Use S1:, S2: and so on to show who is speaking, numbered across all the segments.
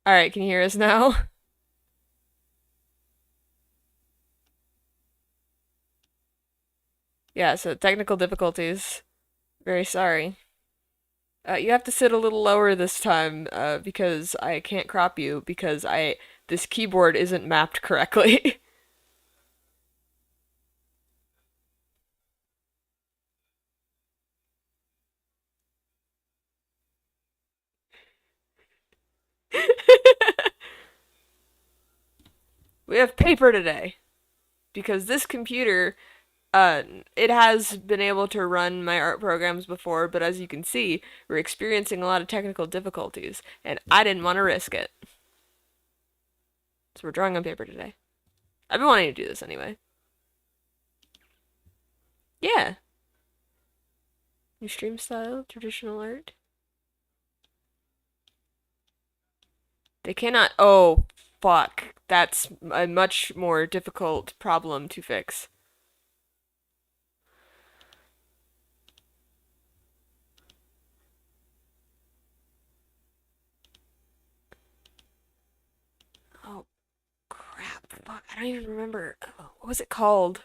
S1: Alright, can you hear us now? Yeah, so technical difficulties. Very sorry. You have to sit a little lower this time, because I can't crop you because this keyboard isn't mapped correctly. We have paper today because this computer, uh, it has been able to run my art programs before, but as you can see, we're experiencing a lot of technical difficulties, and I didn't want to risk it. So we're drawing on paper today. I've been wanting to do this anyway. Yeah. New stream style, traditional art. They cannot. Oh, fuck. That's a much more difficult problem to fix. Oh, crap. Fuck. I don't even remember. Oh, what was it called?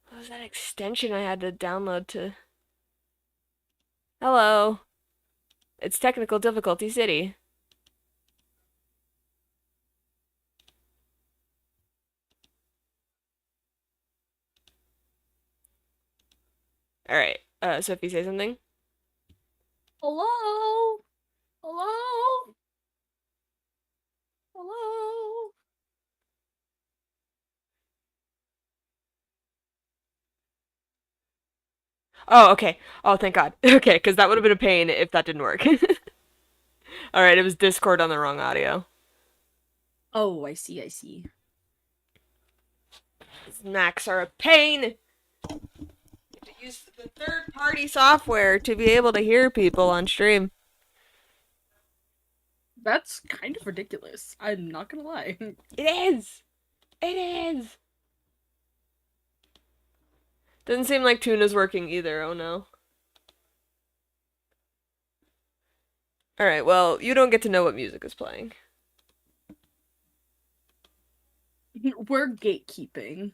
S1: What was that extension I had to download to? Hello. It's Technical Difficulty City. Alright. Sophie, say something?
S2: Hello? Hello? Hello?
S1: Oh, okay. Oh, thank God. Okay, because that would have been a pain if that didn't work. Alright, it was Discord on the wrong audio.
S2: Oh, I see, I see.
S1: Macs are a pain! To use the third-party software to be able to hear people on stream.
S2: That's kind of ridiculous. I'm not gonna lie.
S1: It is! It is! Doesn't seem like Tuna's working either, oh no. Alright, well, you don't get to know what music is playing.
S2: We're gatekeeping.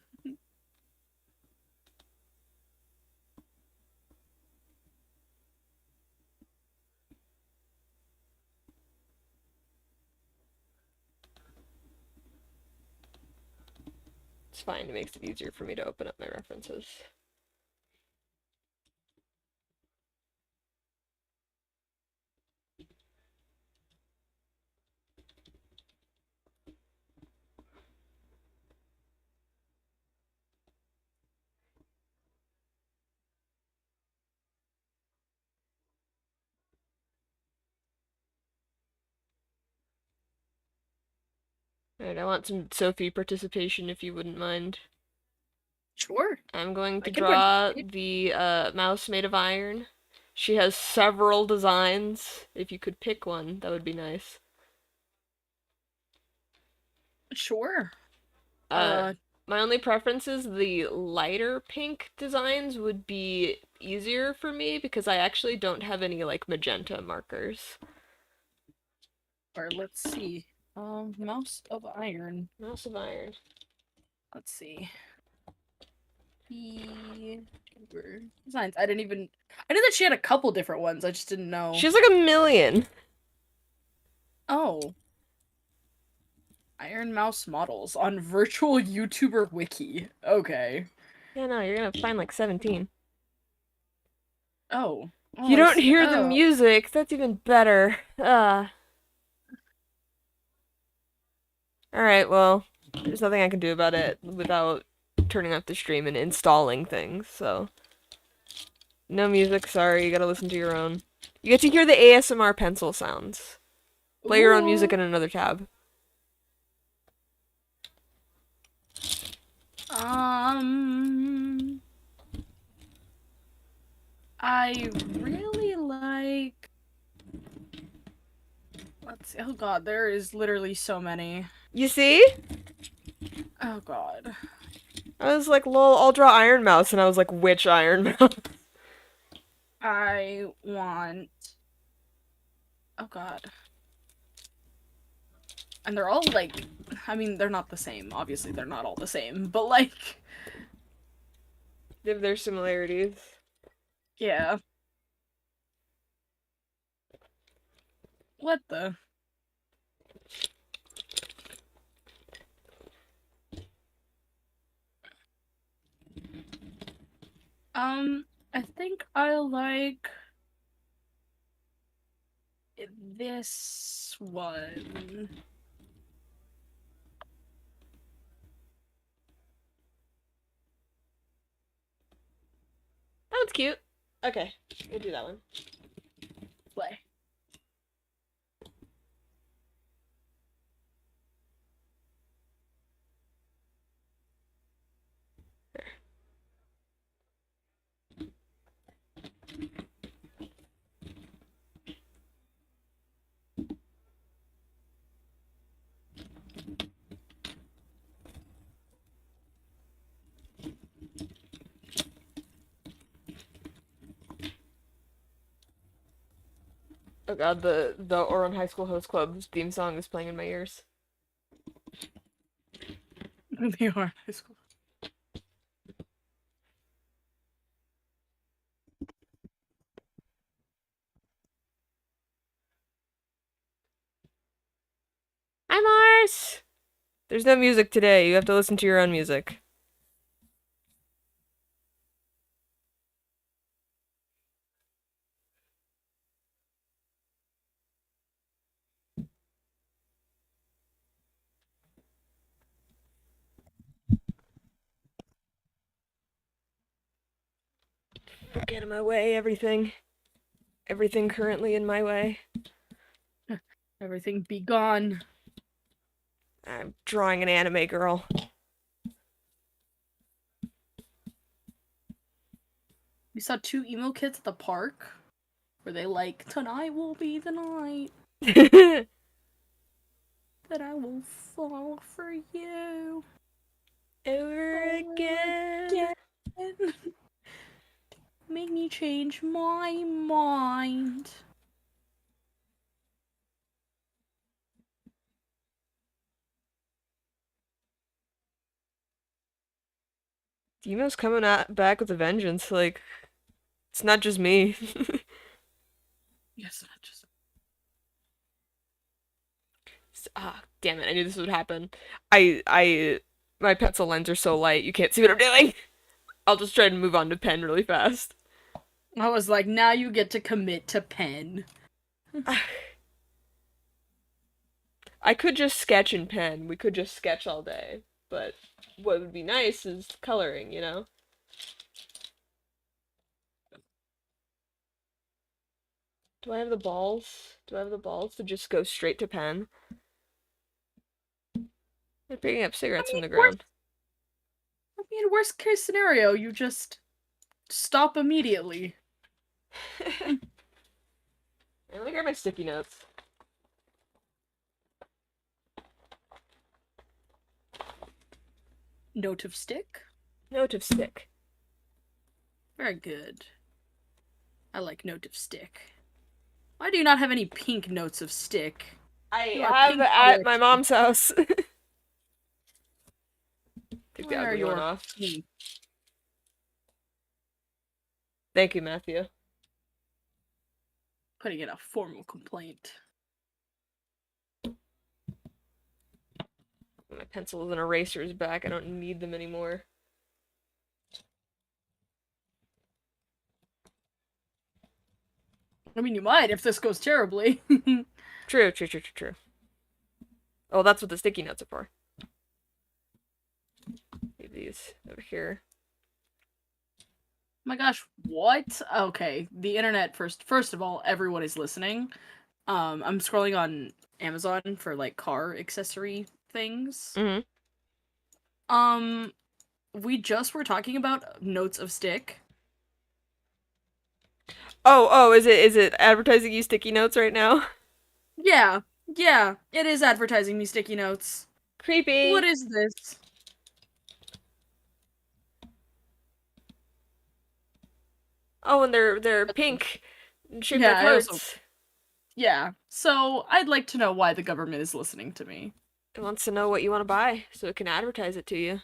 S1: It's fine, it makes it easier for me to open up my references. Alright, I want some Sophie participation if you wouldn't mind.
S2: Sure.
S1: I'm going
S2: I
S1: to
S2: can
S1: draw
S2: participate.
S1: the mouse made of iron. She has several designs. If you could pick one, that would be nice.
S2: Sure.
S1: Uh, my only preference is the lighter pink designs would be easier for me because I actually don't have any like magenta markers.
S2: Or let's see. Mouse of iron.
S1: Mouse of iron.
S2: Let's see. Designs. I didn't even. I knew that she had a couple different ones. I just didn't know.
S1: She has like a million.
S2: Oh. Iron Mouse models on virtual YouTuber wiki. Okay.
S1: Yeah, no, you're gonna find like 17.
S2: Oh. Oh,
S1: You
S2: I
S1: don't
S2: see.
S1: hear the
S2: Oh.
S1: music. That's even better. Alright, well, there's nothing I can do about it without turning off the stream and installing things, so. No music, sorry, you gotta listen to your own. You get to hear the ASMR pencil sounds. Play your own music
S2: Ooh.
S1: in another tab.
S2: Um. I really like. Let's see. Oh god, there is literally so many.
S1: You see?
S2: Oh god.
S1: I was like, lol, I'll draw Iron Mouse, and I was like, which Iron Mouse?
S2: I want Oh god. And they're all like, I mean, they're not the same. Obviously, they're not all the same, but like,
S1: They have their similarities.
S2: yeah. What the? I think I like this one.
S1: That one's cute. Okay, we'll do that one.
S2: Play.
S1: Oh god, the Oron High School Host Club's theme song is playing in my ears.
S2: They are in high school.
S1: Hi, Mars! There's no music today. You have to listen to your own music. Get in my way, everything. Everything currently in my way.
S2: Everything be gone.
S1: I'm drawing an anime girl.
S2: We saw 2 emo kids at the park where they like, tonight will be the night that I will fall for you.
S1: Over again.
S2: Again. Make me change my mind.
S1: Demo's coming back with a vengeance. Like, it's not just me.
S2: Yes, not just.
S1: Ah, damn it! I knew this would happen. My pencil lines are so light, you can't see what I'm doing. I'll just try to move on to pen really fast.
S2: I was like, now you get to commit to pen.
S1: I could just sketch in pen. We could just sketch all day. But what would be nice is coloring, you know? Do I have the balls? Do I have the balls to just go straight to pen? They're picking up cigarettes from the ground.
S2: I mean, worst case scenario, you just stop immediately.
S1: Let me grab my sticky notes.
S2: Note of stick.
S1: Note of stick.
S2: Very good. I like note of stick. Why do you not have any pink notes of stick?
S1: I
S2: You are
S1: have
S2: pink
S1: at my
S2: collection.
S1: mom's house. Take the
S2: Where are
S1: ugly one
S2: your
S1: off.
S2: pink?
S1: Thank you, Matthew.
S2: Putting in a formal complaint.
S1: My pencils and erasers back. I don't need them anymore.
S2: I mean, you might if this goes terribly.
S1: True, true, true, true, true. Oh, that's what the sticky notes are for. Leave these over here.
S2: My gosh, what? Okay, the internet first of all, everyone is listening. I'm scrolling on Amazon for like car accessory things.
S1: Mm-hmm.
S2: We just were talking about notes of stick.
S1: Oh, is it advertising you sticky notes right now?
S2: Yeah, it is advertising me sticky notes.
S1: Creepy.
S2: What is this?
S1: Oh, and they're pink, and shaped like
S2: Yeah, I also
S1: hearts.
S2: Yeah. So I'd like to know why the government is listening to me.
S1: It wants to know what you want to buy so it can advertise it to you.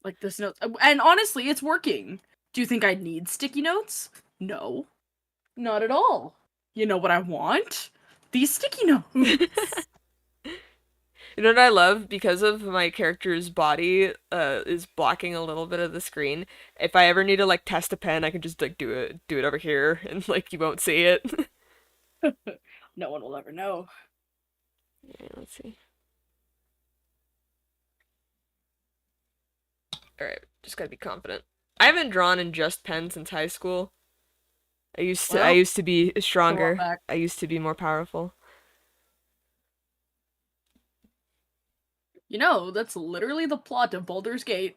S2: Like this note, and honestly, it's working. Do you think I need sticky notes? No, not at all. You know what I want? These sticky notes.
S1: You know what I love? Because of my character's body is blocking a little bit of the screen. If I ever need to like test a pen, I can just like do it over here and like you won't see it.
S2: No one will ever know.
S1: Yeah, let's see. Alright, just gotta be confident. I haven't drawn in just pen since high school. I
S2: Well,
S1: used to be
S2: a while
S1: stronger.
S2: back.
S1: I used to be more powerful.
S2: You know, that's literally the plot of Baldur's Gate.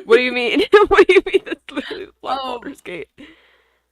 S1: What do you mean? What do you mean that's literally the plot of
S2: um,
S1: Baldur's Gate?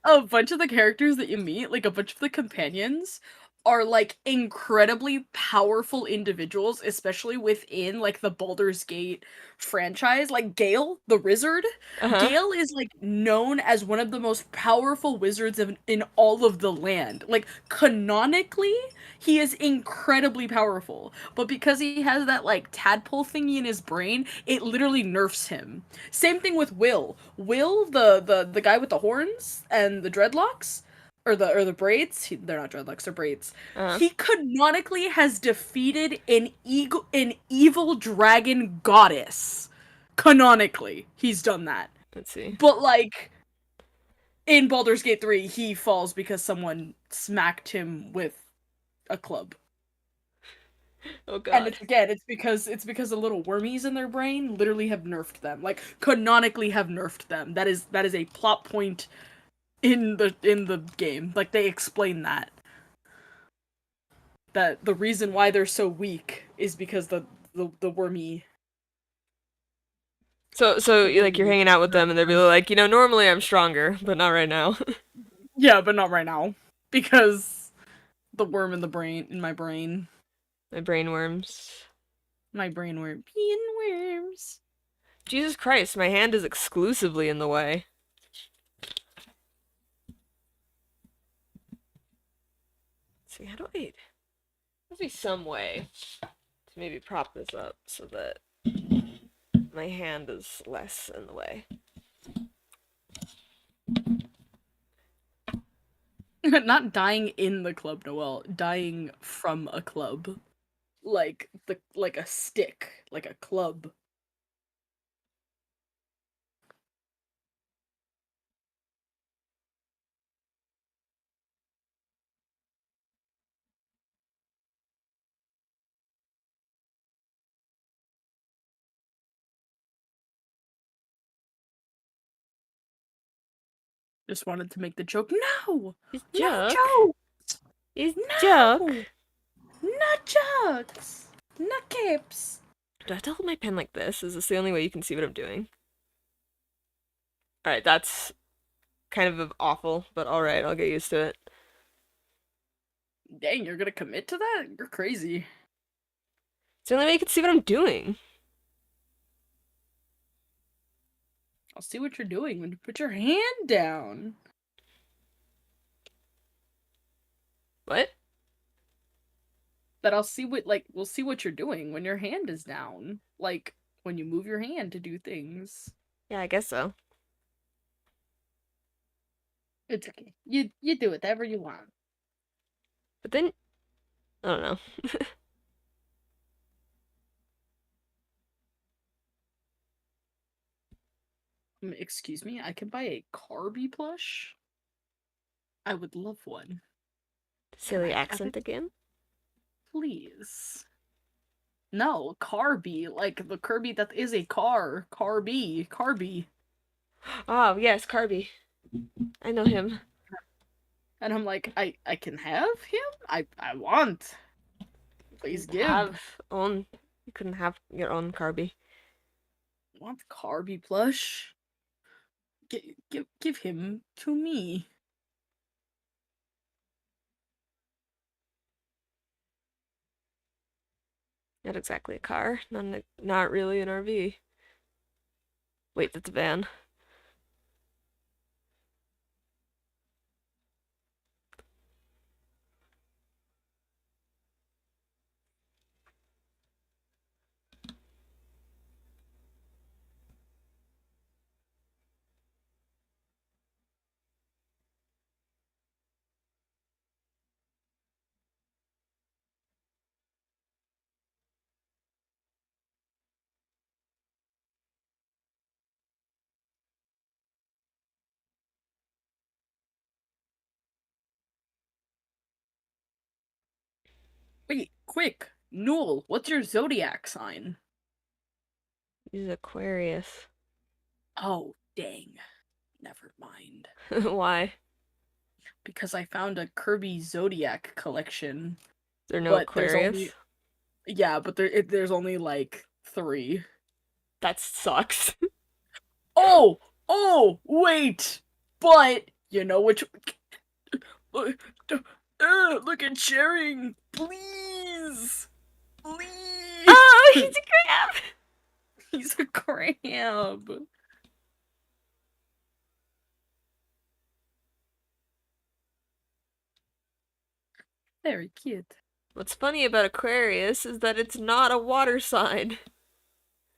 S2: a bunch of the characters that you meet, like a bunch of the companions, are like incredibly powerful individuals, especially within like the Baldur's Gate franchise. Like Gale, the wizard.
S1: Uh-huh.
S2: Gale is like known as one of the most powerful wizards in all of the land. Like canonically, he is incredibly powerful. But because he has that like tadpole thingy in his brain, it literally nerfs him. Same thing with Will. Will, the guy with the horns and the dreadlocks, or the braids. They're not dreadlocks, they're braids.
S1: Uh-huh.
S2: He canonically has defeated an evil dragon goddess. Canonically, he's done that.
S1: Let's see.
S2: But like in Baldur's Gate 3, he falls because someone smacked him with a club.
S1: Oh
S2: And
S1: god.
S2: it's because the little wormies in their brain literally have nerfed them. Like canonically have nerfed them. That is a plot point in the game. Like they explain that the reason why they're so weak is because the wormy
S1: So
S2: the
S1: like you're
S2: wormy
S1: hanging out with them
S2: nerfed
S1: and they're
S2: them.
S1: really like, normally I'm stronger, but not right now.
S2: Yeah, but not right now because the worm in my brain,
S1: My brain worms.
S2: being worms.
S1: Jesus Christ, my hand is exclusively in the way. Let's see, how do I must be some way to maybe prop this up so that my hand is less in the way.
S2: Not dying in the club, Noel. Dying from a club, like a stick, like a club. Just wanted to make the joke. No,
S1: It's
S2: no
S1: joke.
S2: joke.
S1: It's
S2: No,
S1: joke.
S2: not jokes. Not capes.
S1: Do I have to hold my pen like this? Is this the only way you can see what I'm doing? Alright, that's kind of awful, but alright, I'll get used to it.
S2: Dang, you're gonna commit to that? You're crazy.
S1: It's the only way you can see what I'm doing.
S2: I'll see what you're doing when you put your hand down.
S1: What?
S2: That I'll see what like we'll see what you're doing when your hand is down. Like when you move your hand to do things.
S1: Yeah, I guess so.
S2: It's okay. You do whatever you want.
S1: But then, I don't know.
S2: Excuse me, I can buy a Carby plush? I would love one. Can
S1: Silly
S2: I have
S1: accent
S2: it,
S1: again?
S2: please? No, Carby, like the Kirby that is a car. Carby.
S1: Oh, yes, Carby. I know him.
S2: And I'm like, I can have him? I want. Please give.
S1: You couldn't have your own Carby.
S2: I want Carby plush. Give him to me.
S1: Not exactly a car. Not really an RV. Wait, that's a van.
S2: Wait, quick. Newell, what's your zodiac sign?
S1: He's Aquarius.
S2: Oh, dang. Never mind.
S1: Why?
S2: Because I found a Kirby Zodiac collection,
S1: There no
S2: but there's
S1: Aquarius?
S2: only yeah, but there's only like three.
S1: That sucks.
S2: Oh, oh, wait, but you know which? Look, look at sharing, please, please.
S1: Oh, he's a crab!
S2: He's a crab. Very cute.
S1: What's funny about Aquarius is that it's not a water sign.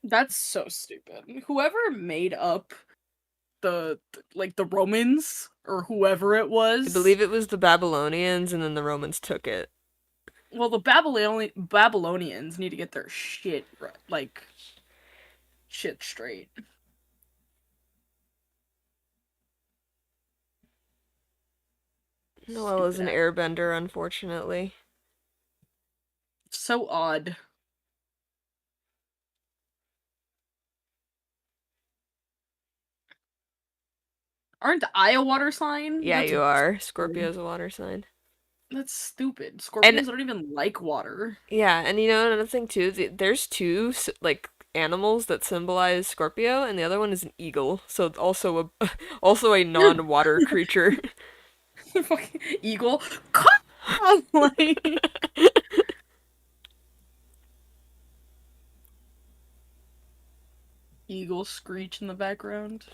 S2: That's so stupid. Whoever made up the Romans or whoever it
S1: I
S2: was.
S1: believe it was the Babylonians and then the Romans took it.
S2: Well, the Babylonians need to get their shit right, like shit straight.
S1: Noelle is
S2: Stupid
S1: an
S2: ass.
S1: airbender, unfortunately.
S2: So odd. Aren't I a water sign?
S1: Yeah,
S2: That's
S1: you are.
S2: weird.
S1: Scorpio's a water sign.
S2: That's stupid.
S1: And
S2: Scorpions don't even like water.
S1: yeah, and you know another thing too, there's two like animals that symbolize Scorpio, and the other one is an eagle, so it's also a also a
S2: You're
S1: non-water creature.
S2: fucking eagle. Come on, like eagle screech in the background.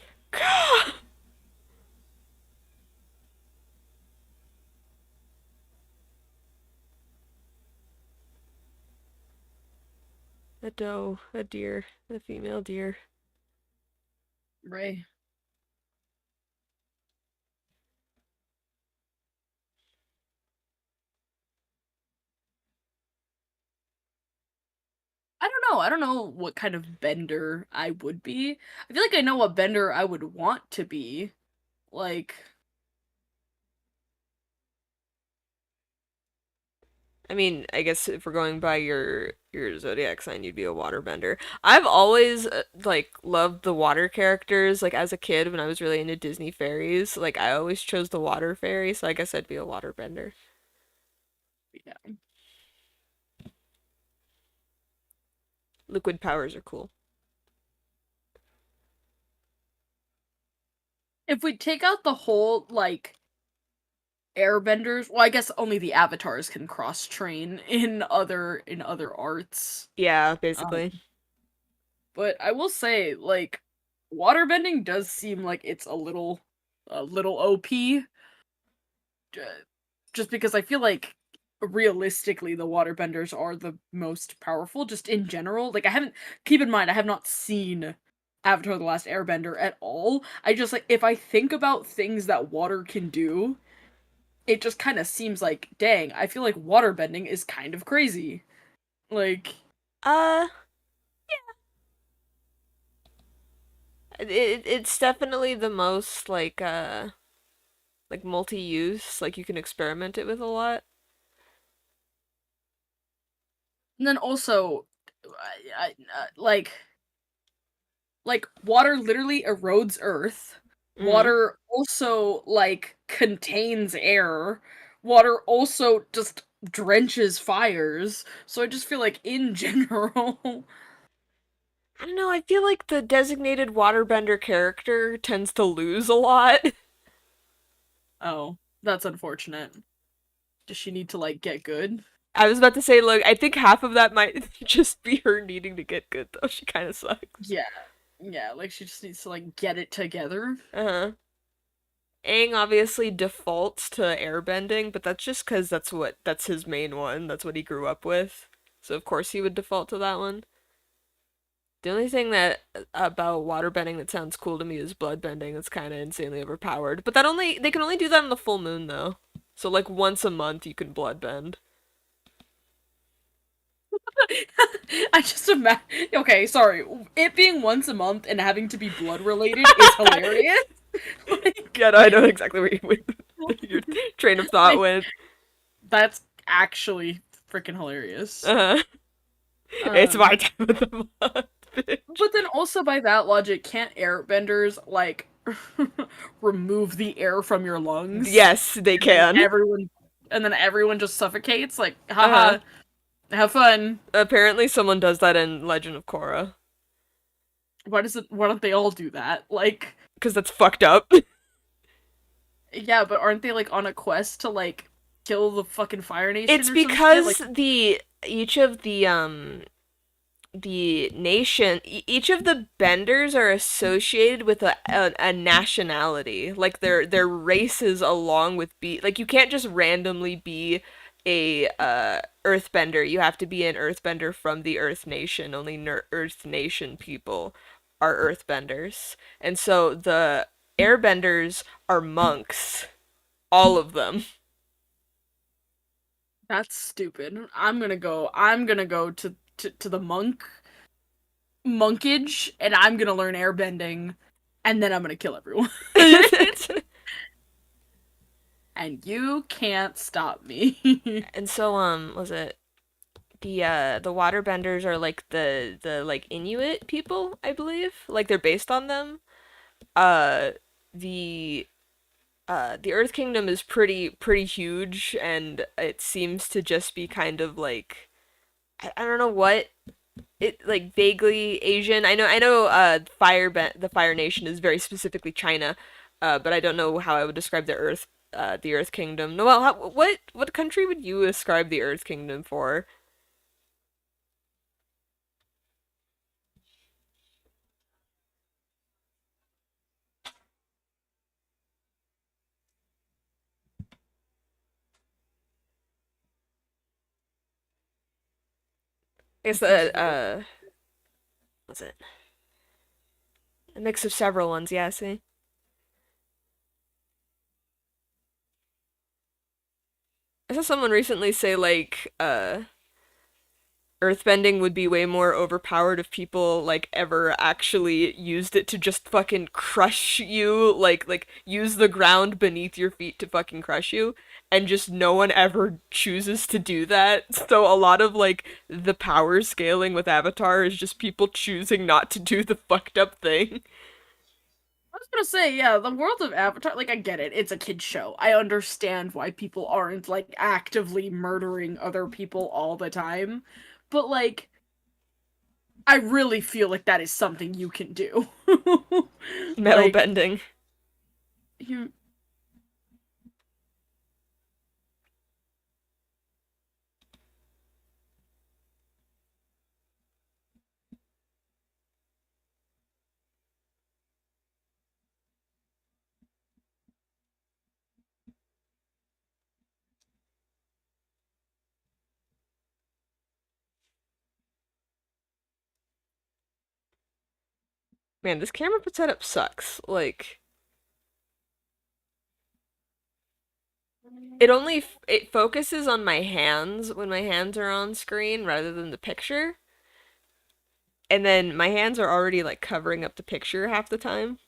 S1: A doe, a deer, a female deer.
S2: Ray. I don't know. I don't know what kind of bender I would be. I feel like I know what bender I would want to be. Like,
S1: I mean, I guess if we're going by your zodiac sign, you'd be a waterbender. I've always like loved the water characters. Like as a kid, when I was really into Disney fairies, like I always chose the water fairy. So I guess I'd be a waterbender.
S2: yeah.
S1: Liquid powers are cool.
S2: If we take out the whole like airbenders, well, I guess only the avatars can cross train in other arts.
S1: Yeah,
S2: Um,
S1: basically.
S2: but I will say, like, waterbending does seem like it's a little OP. uh, Just because I feel like realistically the waterbenders are the most powerful just in general. Like I haven't keep in mind I have not seen Avatar the Last Airbender at all. I just like if I think about things that water can do, it just kind of seems like dang, I feel like waterbending is kind of crazy. Like
S1: Uh, it's definitely the most like multi-use. Like you can experiment it with a lot.
S2: and then also like water literally erodes earth.
S1: Mm.
S2: Water also like contains air. Water also just drenches fires. So I just feel like in general.
S1: I don't know. I feel like the designated waterbender character tends to lose a lot.
S2: Oh, that's unfortunate. Does she need to like get good?
S1: I was about to say, look, I think half of that might just be her needing to get good, though. She kind of sucks.
S2: Yeah. Yeah, like she just needs to like get it together.
S1: Uh huh. Aang obviously defaults to airbending, but that's just because that's his main one. That's what he grew up with. So of course he would default to that one. The only thing that about waterbending that sounds cool to me is bloodbending. That's kind of insanely overpowered. But that only they can only do that on the full moon though. So like once a month you can bloodbend.
S2: I just imagine. Okay, sorry. It being once a month and having to be blood related is hilarious.
S1: Yeah, no, I know exactly where your train of thought
S2: Like,
S1: went.
S2: that's actually freaking hilarious.
S1: Uh-huh. It's
S2: Um,
S1: my time of the month, bitch.
S2: but then also by that logic, can't airbenders like remove the air from your lungs
S1: Yes, they
S2: and then
S1: can.
S2: everyone just suffocates? Like,
S1: Uh-huh.
S2: haha, have fun.
S1: Apparently someone does that in Legend of Korra.
S2: Why don't they all do that? Like,
S1: Because that's fucked up.
S2: yeah, but aren't they like on a quest to like kill the fucking Fire Nation
S1: It's
S2: or some shit? Like,
S1: because each of the nation each of the benders are associated with a nationality, like their races, along with be like you can't just randomly be a earthbender. You have to be an earthbender from the earth nation. Only earth nation people are earthbenders, and so the airbenders are monks, all of them.
S2: that's stupid. I'm gonna go to the monkage and I'm gonna learn airbending and then I'm gonna kill everyone. And you can't stop me.
S1: And so was it the waterbenders are like the like Inuit people, I believe. Like they're based on them. Uh the the Earth Kingdom is pretty huge, and it seems to just be kind of like I don't know what it, like vaguely Asian. I know the Fire Nation is very specifically China. But I don't know how I would describe the Earth Kingdom. Noel, what country would you ascribe the Earth Kingdom for? I guess
S2: Confused as well.
S1: what's it? A mix of several ones, yeah, see? I saw someone recently say like earthbending would be way more overpowered if people like ever actually used it to just fucking crush you, like use the ground beneath your feet to fucking crush you, and just no one ever chooses to do that. So a lot of like the power scaling with Avatar is just people choosing not to do the fucked up thing.
S2: I was gonna say, yeah, the world of Avatar, like, I get it. It's a kid's show. I understand why people aren't, like, actively murdering other people all the time. But, like, I really feel like that is something you can do.
S1: Metal
S2: Like,
S1: bending.
S2: you,
S1: Man, this camera setup sucks. Like it focuses on my hands when my hands are on screen rather than the picture. And then my hands are already like covering up the picture half the time.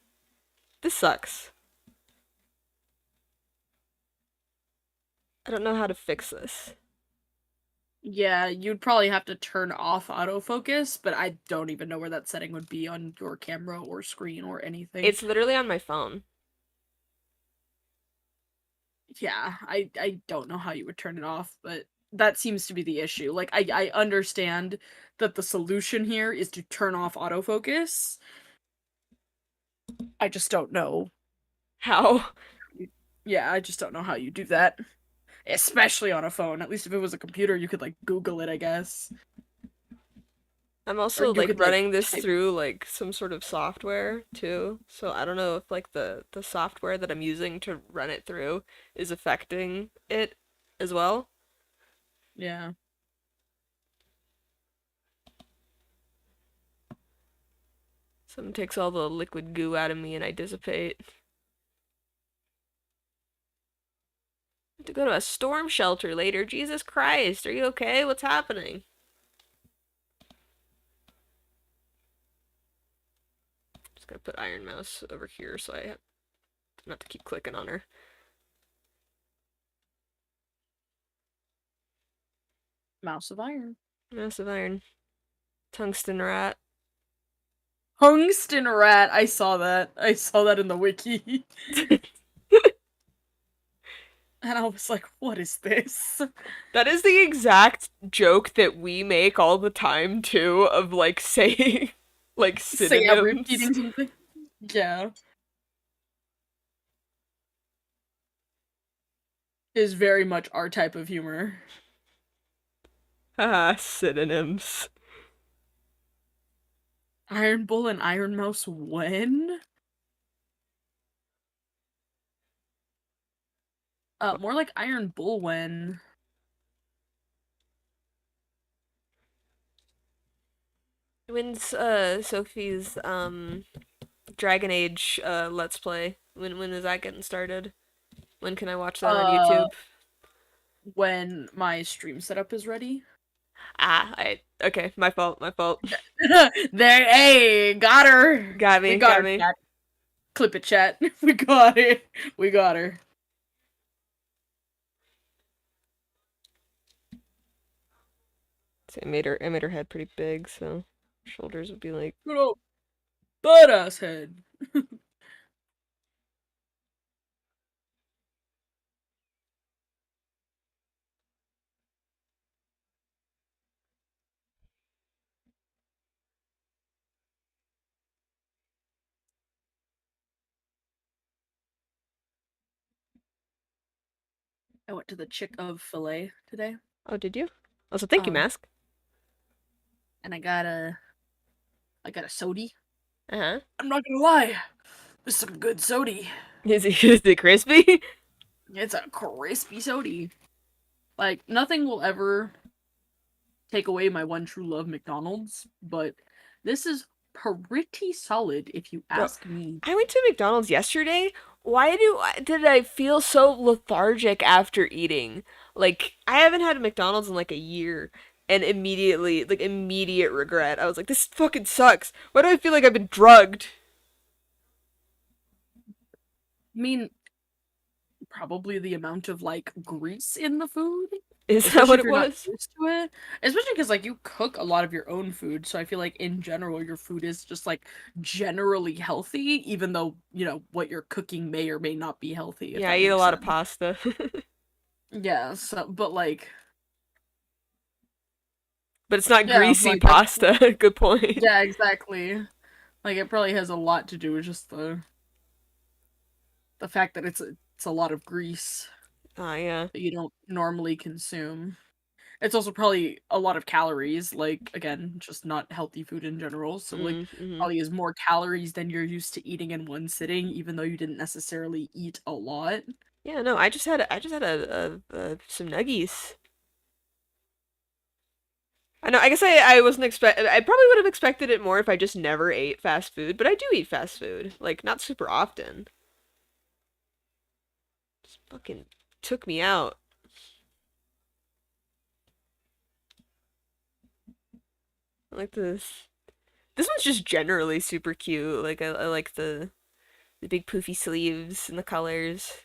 S1: This sucks. I don't know how to fix this.
S2: yeah, you'd probably have to turn off autofocus, but I don't even know where that setting would be on your camera or screen or anything.
S1: It's literally on my phone.
S2: Yeah, I don't know how you would turn it off, but that seems to be the issue. Like I understand that the solution here is to turn off autofocus. I just don't know.
S1: How?
S2: Yeah, I just don't know how you do that. Especially on a phone. At least if it was a computer, you could like Google it, I guess.
S1: I'm
S2: Or
S1: also
S2: you
S1: like
S2: could like
S1: running this
S2: type.
S1: through like some sort of software too. So I don't know if like the software that I'm using to run it through is affecting it as well.
S2: Yeah.
S1: Something takes all the liquid goo out of me and I dissipate. To go to a storm shelter later. Jesus Christ, are you okay? What's happening? Just gonna put Iron Mouse over here so I have not to keep clicking on her.
S2: Mouse of Iron.
S1: Massive iron. Tungsten rat.
S2: Tungsten rat. I saw that. I saw that in the wiki. And I was like, what is this?
S1: That is the exact joke that we make all the time too, of like saying like
S2: So yeah,
S1: synonyms.
S2: repeating something. Yeah. Is very much our type of humor.
S1: Haha, synonyms.
S2: Iron Bull and Iron Mouse when? More like Iron Bull when.
S1: When's Sophie's Dragon Age Let's Play? When is that getting started? When can I watch that on
S2: Uh,
S1: YouTube?
S2: when my stream setup is ready.
S1: Okay, my fault, my fault.
S2: There, hey, got her.
S1: Got
S2: We
S1: me,
S2: got
S1: got
S2: her,
S1: me.
S2: chat. Clip it, chat. We got it. We got her.
S1: So I made her head pretty big, so shoulders would be like
S2: Good old badass head. I went to the Chick of Filet today.
S1: oh, did you? Also, thank you,
S2: Uh,
S1: Mask.
S2: and I got a sody.
S1: Uh-huh.
S2: I'm not gonna lie, it's some good sody.
S1: Is it crispy?
S2: It's a crispy sody. Like nothing will ever take away my one true love, McDonald's, but this is pretty solid if you
S1: Bro,
S2: ask me.
S1: I went to McDonald's yesterday. Did I feel so lethargic after eating? Like, I haven't had a McDonald's in like a year, and immediate regret. I was like, this fucking sucks. Why do I feel like I've been drugged?
S2: I mean, probably the amount of like grease in the food,
S1: Is that
S2: especially
S1: what
S2: if
S1: it
S2: you're not
S1: was?
S2: used to it. Especially because like you cook a lot of your own food, so I feel like in general your food is just like generally healthy, even though you know what you're cooking may or may not be healthy, if
S1: Yeah, I
S2: that
S1: eat a
S2: makes
S1: lot of
S2: sense.
S1: pasta.
S2: Yeah, so but like
S1: But it's not
S2: yeah,
S1: greasy
S2: like I
S1: pasta. Good point.
S2: yeah, exactly. Like it probably has a lot to do with just the fact that it's a lot of grease
S1: Ah, yeah.
S2: that you don't normally consume. It's also probably a lot of calories, like again, just not healthy food in general. So like
S1: Mm-hmm.
S2: probably is more calories than you're used to eating in one sitting, even though you didn't necessarily eat a lot.
S1: Yeah, no, I just had some nuggies. I know. I guess I wasn't expect. I probably would have expected it more if I just never ate fast food. But I do eat fast food, like not super often. Just fucking took me out. I like this. This one's just generally super cute. Like I like the big poofy sleeves and the colors.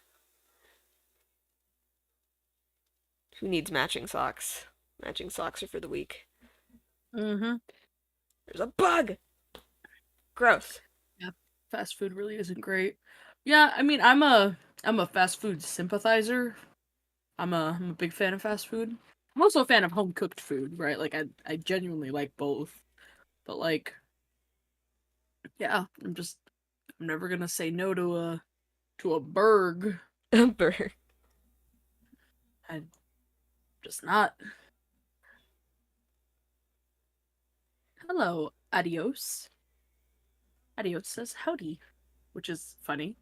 S1: Who needs matching socks? Matching socks are for the weak.
S2: Mm-hmm.
S1: There's a bug. Gross.
S2: Yeah, fast food really isn't great. Yeah, I mean, I'm a fast food sympathizer. I'm a big fan of fast food. I'm also a fan of home cooked food, right? Like I genuinely like both. But like, yeah, I'm never gonna say no to a burg.
S1: Burr.
S2: I just not. Hello, adios. Adios says howdy, which is funny.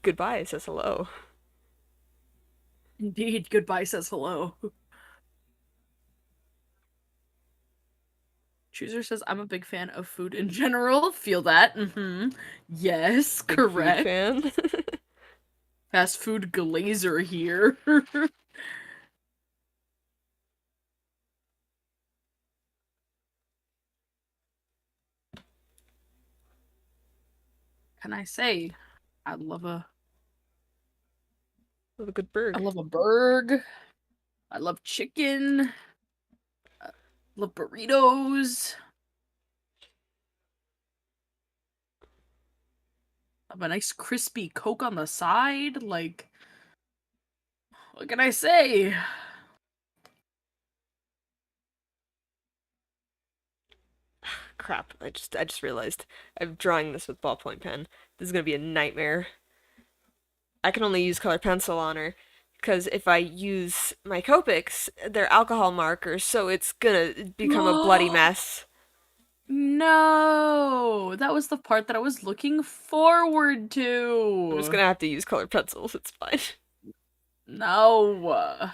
S1: Goodbye says hello.
S2: Indeed, goodbye says hello. Chooser says I'm a big fan of food in general. Feel that? Mm-hmm. Yes,
S1: Big food
S2: correct.
S1: fan.
S2: Fast food glazer here. Can I say I love a
S1: Love a good burg.
S2: I love a burg. I love chicken. Love burritos. Have a nice crispy Coke on the side. Like, what can I say?
S1: Crap, I just realized I'm drawing this with ballpoint pen. This is gonna be a nightmare. I can only use color pencil on her because if I use my Copics, they're alcohol markers, so it's gonna become a bloody mess.
S2: No, that was the part that I was looking forward
S1: I'm just
S2: to.
S1: gonna have to use color pencils. It's fine.
S2: No.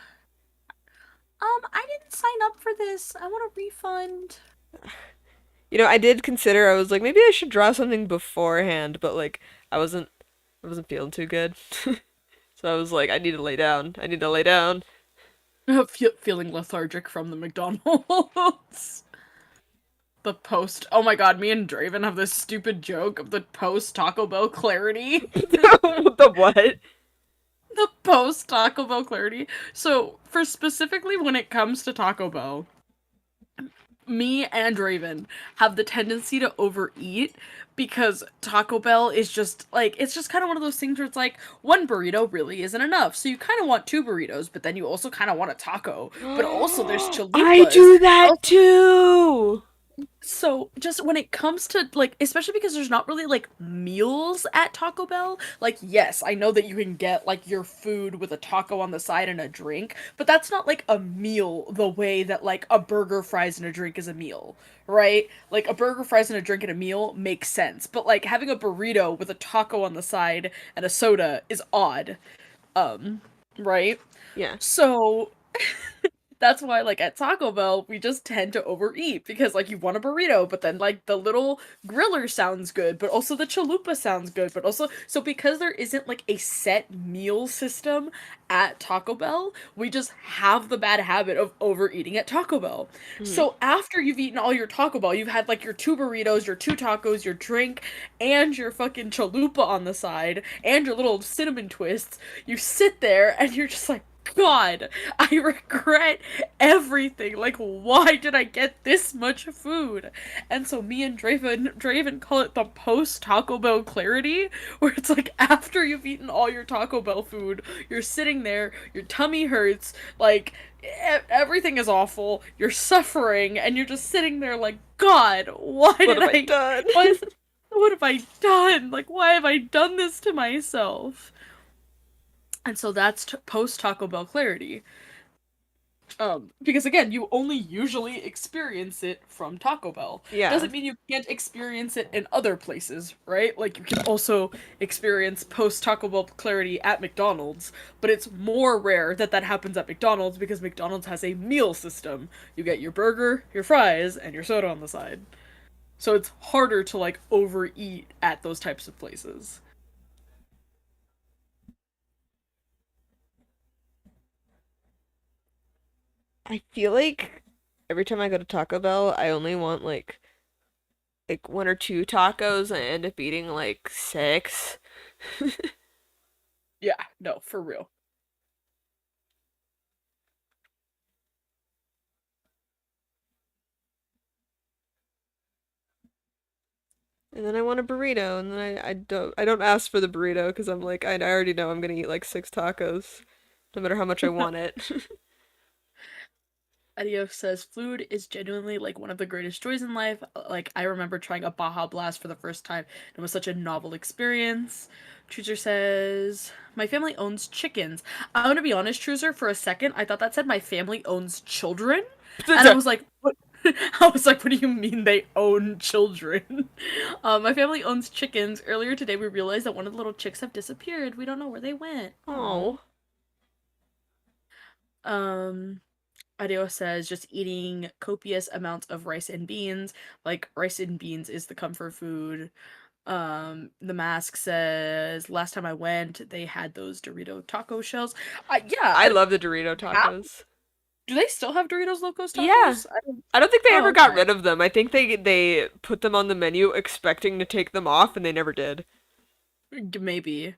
S2: I didn't sign up for this. I want a refund.
S1: I did consider. I was like, maybe I should draw something beforehand, but like, I wasn't. I wasn't feeling too good. So I was like, I need to lay down. I need to lay down.
S2: Feeling lethargic from the McDonald's. The post. Oh my god, me and Draven have this stupid joke of the post Taco Bell clarity.
S1: The what?
S2: The post Taco Bell clarity. So, for specifically when it comes to Taco Bell, me and Raven have the tendency to overeat because Taco Bell is just like it's just kind of one of those things where it's like one burrito really isn't enough. So you kind of want two burritos, but then you also kind of want a taco. But also there's
S1: I
S2: chalupas.
S1: do that too.
S2: So just when it comes to like especially because there's not really like meals at Taco Bell, like yes, I know that you can get like your food with a taco on the side and a drink, but that's not like a meal the way that like a burger, fries and a drink is a meal, right? Like a burger, fries and a drink and a meal makes sense, but like having a burrito with a taco on the side and a soda is odd. Right?
S1: Yeah.
S2: So that's why like at Taco Bell we just tend to overeat because like you want a burrito but then like the little griller sounds good but also the chalupa sounds good but also so because there isn't like a set meal system at Taco Bell we just have the bad habit of overeating at Taco Bell.
S1: Mhm.
S2: So after you've eaten all your Taco Bell you've had like your two burritos, your two tacos, your drink and your fucking chalupa on the side and your little cinnamon twists, you sit there and you're just like God, I regret everything. Like, why did I get this much food? And so me and Draven call it the post Taco Bell clarity, where it's like after you've eaten all your Taco Bell food, you're sitting there, your tummy hurts, like everything is awful, you're suffering, and you're just sitting there like, God, why
S1: What
S2: did
S1: have I
S2: I,
S1: done?
S2: what, what have I done? Like, why have I done this to myself? And so that's post Taco Bell clarity. Because again, you only usually experience it from Taco Bell.
S1: Yeah.
S2: Doesn't mean you can't experience it in other places, right? Like you can also experience post Taco Bell clarity at McDonald's, but it's more rare that that happens at McDonald's because McDonald's has a meal system. You get your burger, your fries, and your soda on the side. So it's harder to like overeat at those types of places.
S1: I feel like every time I go to Taco Bell, I only want like one or two tacos and I end up eating like six.
S2: Yeah, no, for real.
S1: And then I want a burrito, and then I don't ask for the burrito because I'm like I already know I'm gonna eat like six tacos, no matter how much I want it.
S2: Adios says food is genuinely like one of the greatest joys in life. Like I remember trying a Baja Blast for the first time. It was such a novel experience. Truzer says my family owns chickens. I'm gonna be honest, Truzer. For a second, I thought that said my family owns children, and I was like, what? I was like, what do you mean they own children? My family owns chickens. Earlier today, we realized that one of the little chicks have disappeared. We don't know where they went.
S1: Oh,
S2: Oh. Um. Adeo says just eating copious amounts of rice and beans. Like rice and beans is the comfort food. The mask says last time I went, they had those Dorito taco shells. Yeah,
S1: I love the Dorito
S2: how,
S1: tacos.
S2: do they still have Doritos Locos
S1: Yeah,
S2: tacos? I don't.
S1: I don't think they
S2: Oh,
S1: ever got
S2: okay.
S1: rid of them. I think they put them on the menu expecting to take them off, and they never did.
S2: Maybe.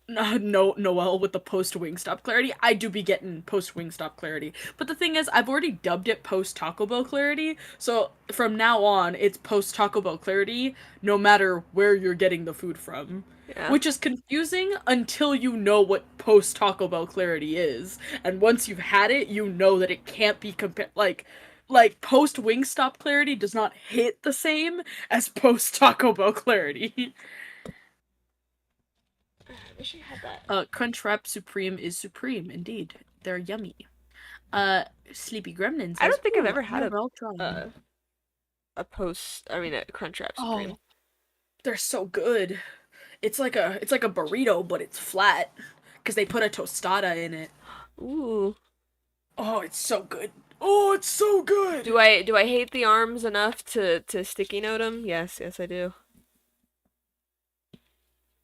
S2: No, Noel with the post Wingstop clarity. I do be getting post Wingstop clarity, but the thing is, I've already dubbed it post Taco Bell clarity. So from now on, it's post Taco Bell clarity, no matter where you're getting the food from.
S1: Yeah.
S2: Which is confusing until you know what post Taco Bell clarity is, and once you've had it, you know that it can't be compared. Like post Wingstop clarity does not hit the same as post Taco Bell clarity.
S1: I wish I had that.
S2: Crunchwrap Supreme is supreme, indeed. They're yummy. Sleepy Gremlin says,
S1: I don't think I've
S2: "Ooh,
S1: ever had
S2: you're well done."
S1: a post. I mean, a Crunchwrap Supreme.
S2: Oh, they're so good. It's like a burrito, but it's flat because they put a tostada in it.
S1: Ooh.
S2: Oh, it's so good. Oh, it's so good.
S1: Do I hate the arms enough to sticky note them? Yes, yes I do.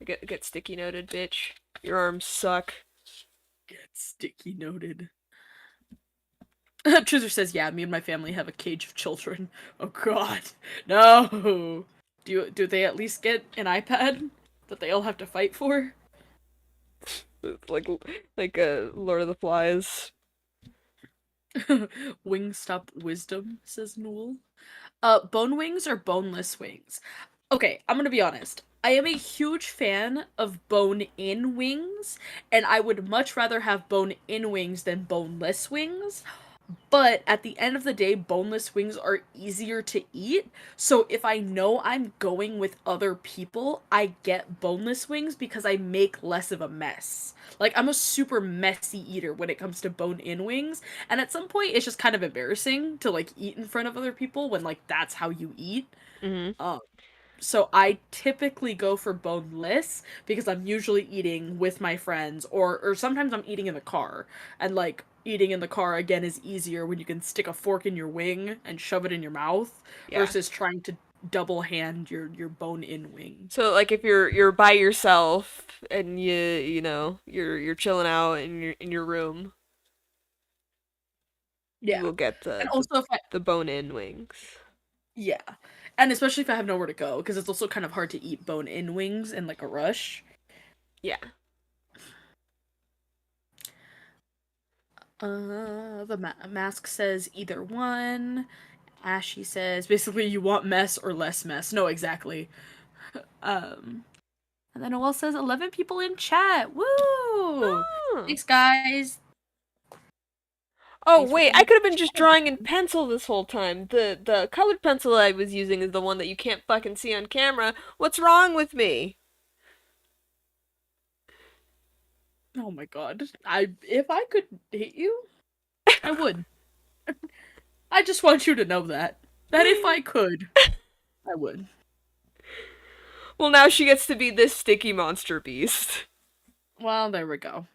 S1: Get sticky noted, bitch. Your arms suck.
S2: Get sticky noted. Chooser says, "Yeah, me and my family have a cage of children." Oh God, no. Do they at least get an iPad that they all have to fight for?
S1: Like like Lord of the Flies.
S2: Wingstop wisdom, says Newell. Bone wings or boneless wings? Okay, I'm gonna be honest. I am a huge fan of bone-in wings, and I would much rather have bone-in wings than boneless wings. But at the end of the day, boneless wings are easier to eat. So if I know I'm going with other people, I get boneless wings because I make less of a mess. Like, I'm a super messy eater when it comes to bone-in wings. And at some point, it's just kind of embarrassing to, like, eat in front of other people when, like, that's how you eat.
S1: Mm-hmm.
S2: Um, so I typically go for boneless because I'm usually eating with my friends or sometimes I'm eating in the car. And like eating in the car again is easier when you can stick a fork in your wing and shove it in your mouth
S1: Yeah.
S2: versus trying to double hand your bone-in wing.
S1: So like if you're by yourself and you're chilling out in your room, you
S2: Yeah.
S1: will get
S2: And also if I
S1: the bone-in wings.
S2: yeah. And especially if I have nowhere to go because it's also kind of hard to eat bone-in wings in like a rush.
S1: Yeah.
S2: The mask says either one. Ashy says basically you want mess or less mess. No, exactly. And then Noel says 11 people in chat. Woo!
S1: Oh.
S2: Thanks, guys.
S1: Oh
S2: Thanks for
S1: wait, I
S2: coming.
S1: could have been just drawing in pencil this whole time. The colored pencil I was using is the one that you can't fucking see on camera. What's wrong with me?
S2: Oh my god. If I could hit you, I would. I just want you to know that. That if I could, I would.
S1: Well, now she gets to be this sticky monster beast.
S2: Well, there we go.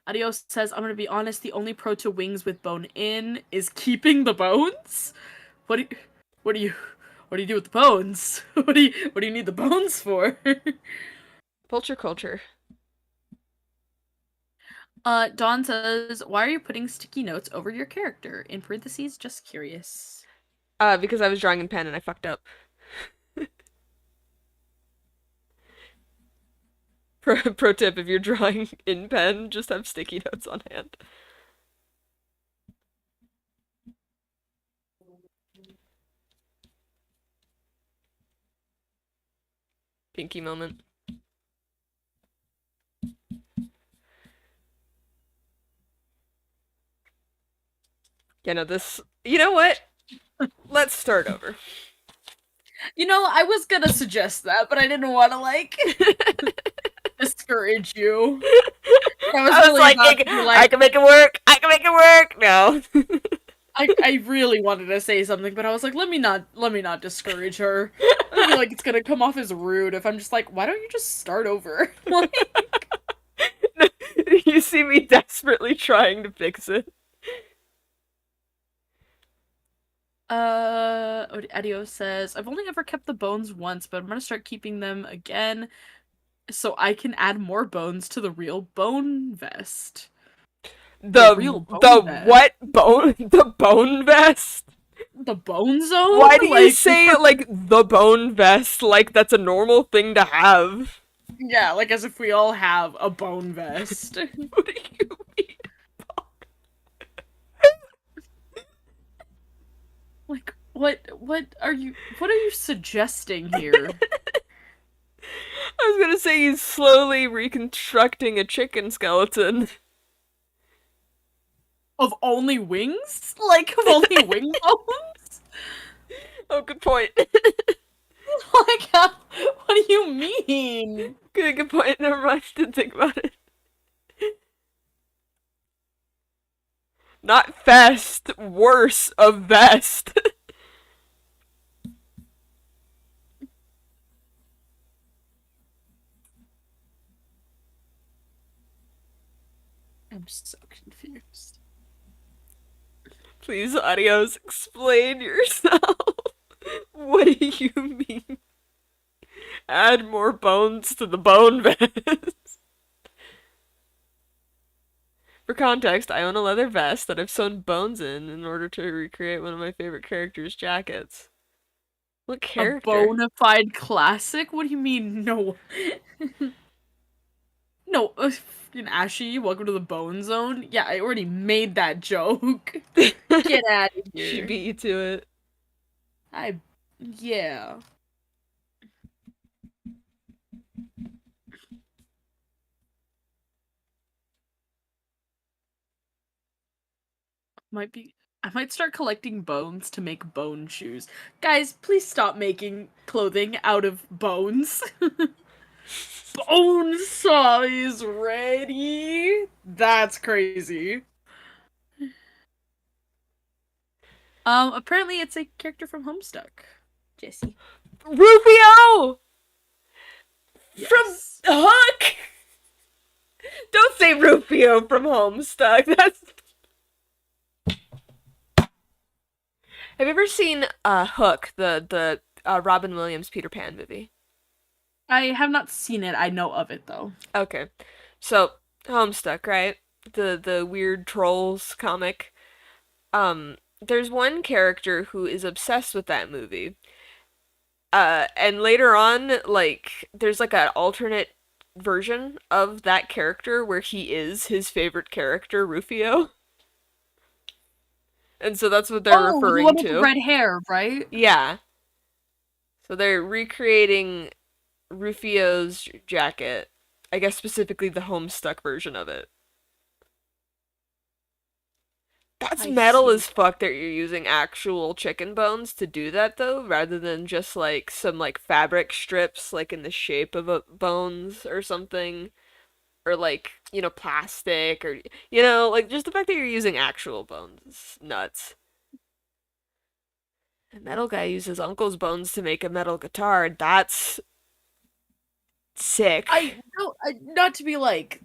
S2: Adios says, I'm gonna be honest, the only pro to wings with bone in is keeping the bones. What do you what do you what do you do with the bones? What do you need the bones for?
S1: Vulture culture.
S2: Dawn says, why are you putting sticky notes over your character? In parentheses, just curious.
S1: Because I was drawing in pen and I fucked up. Pro tip, if you're drawing in pen, just have sticky notes on hand. Pinky moment. Yeah, no, this... You know what? Let's start over.
S2: You know, I was gonna suggest that, but I didn't want to, like, discourage you. I was really
S1: like,
S2: about to be
S1: I can make it work! I can make it work! No.
S2: I really wanted to say something, but I was like, let me not discourage her. I feel like it's gonna come off as rude if I'm just like, why don't you just start over? Like,
S1: You see me desperately trying to fix it.
S2: Adios says, I've only ever kept the bones once, but I'm gonna start keeping them again so I can add more bones to the real bone vest.
S1: The
S2: real bone
S1: the
S2: vest.
S1: what bone? The bone vest?
S2: The bone zone?
S1: Why do you say it like the bone vest? Like that's a normal thing to have.
S2: Yeah, like as if we all have a bone vest.
S1: What do you mean?
S2: Like what are you suggesting here?
S1: I was gonna say he's slowly reconstructing a chicken skeleton.
S2: Of only wings? Like of only wing bones?
S1: Oh, good point.
S2: Like what do you mean?
S1: Good point. Never mind. Didn't think about it. Not fest. Worse of vest.
S2: I'm so confused.
S1: Please, audios, explain yourself. What do you mean? Add more bones to the bone vest. For context, I own a leather vest that I've sewn bones in order to recreate one of my favorite characters' jackets. What
S2: A
S1: character?
S2: bona fide classic? What do you mean no? No, fucking Ashy, welcome to the Bone Zone. Yeah, I already made that joke. Get out of
S1: She
S2: here.
S1: beat you to it.
S2: I yeah. Might be I might start collecting bones to make bone shoes. Guys, please stop making clothing out of bones. Bone saw is ready. That's crazy. Apparently it's a character from Homestuck. Jesse.
S1: Rufio! From
S2: Yes.
S1: Hook! Don't say Rufio from Homestuck. That's. Have you ever seen Hook, the Robin Williams Peter Pan movie?
S2: I have not seen it. I know of it though.
S1: Okay. So, Homestuck, right? The weird trolls comic. There's one character who is obsessed with that movie. And later on, like, there's like an alternate version of that character where he is his favorite character, Rufio. And so that's what they're
S2: Oh, the
S1: referring
S2: one with the
S1: to.
S2: red hair, right?
S1: Yeah. So they're recreating Rufio's jacket. I guess specifically the Homestuck version of it. That's
S2: I
S1: metal
S2: see.
S1: as fuck that you're using actual chicken bones to do that though, rather than just like some like fabric strips like in the shape of bones or something. Or like, plastic or like just the fact that you're using actual bones is nuts. A metal guy uses uncle's bones to make a metal guitar. That's sick.
S2: Not to be like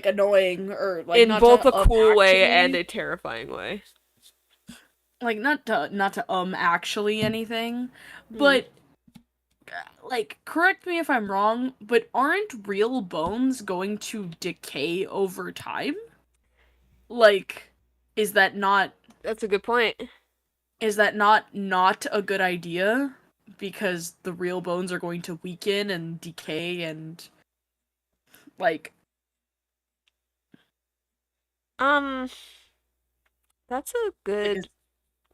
S2: annoying or like
S1: In
S2: not
S1: both
S2: to
S1: a cool way and
S2: actually
S1: a terrifying way.
S2: like not to actually anything,
S1: Hmm.
S2: but like correct me if I'm wrong, but aren't real bones going to decay over time? Like is that not
S1: That's a good point.
S2: not a good idea because the real bones are going to weaken and decay and like
S1: Um, that's a
S2: because
S1: good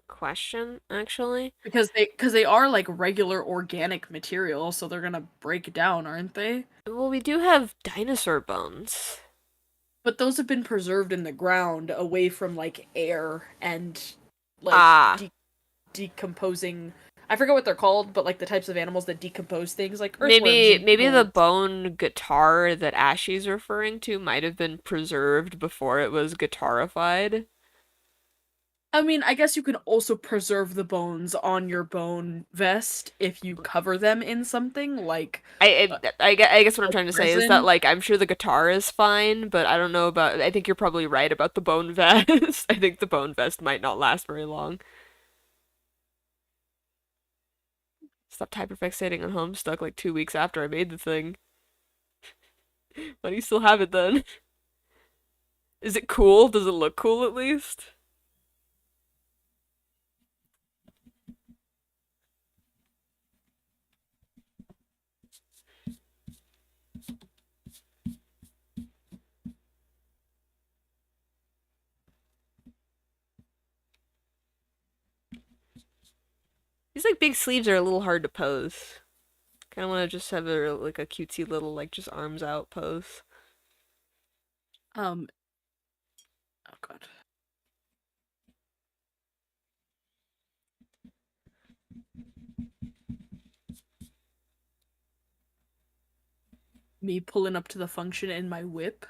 S1: question, actually.
S2: because they are like regular organic material, so they're gonna break down, aren't they?
S1: Well, we do have dinosaur bones.
S2: But those have been preserved in the ground away from like air and like
S1: Ah,
S2: decomposing. I forget what they're called, but like the types of animals that decompose things, like earthworms
S1: maybe
S2: and
S1: maybe the
S2: beetles.
S1: bone guitar that Ashy's referring to might have been preserved before it was guitarified.
S2: I mean, I guess you can also preserve the bones on your bone vest if you cover them in something like
S1: I,
S2: uh,
S1: I guess what I'm
S2: like
S1: trying to say is that
S2: resin.
S1: like I'm sure the guitar is fine, but I don't know about. I think you're probably right about the bone vest. I think the bone vest might not last very long. Stopped hyperfixating on Homestuck like 2 weeks after I made the thing. Why do you still have it then? Is it cool? Does it look cool at least? like big sleeves are a little hard to pose. Kind of want to just have like a cutesy little like just arms out pose.
S2: Um. Oh god. Me pulling up to the function in my whip.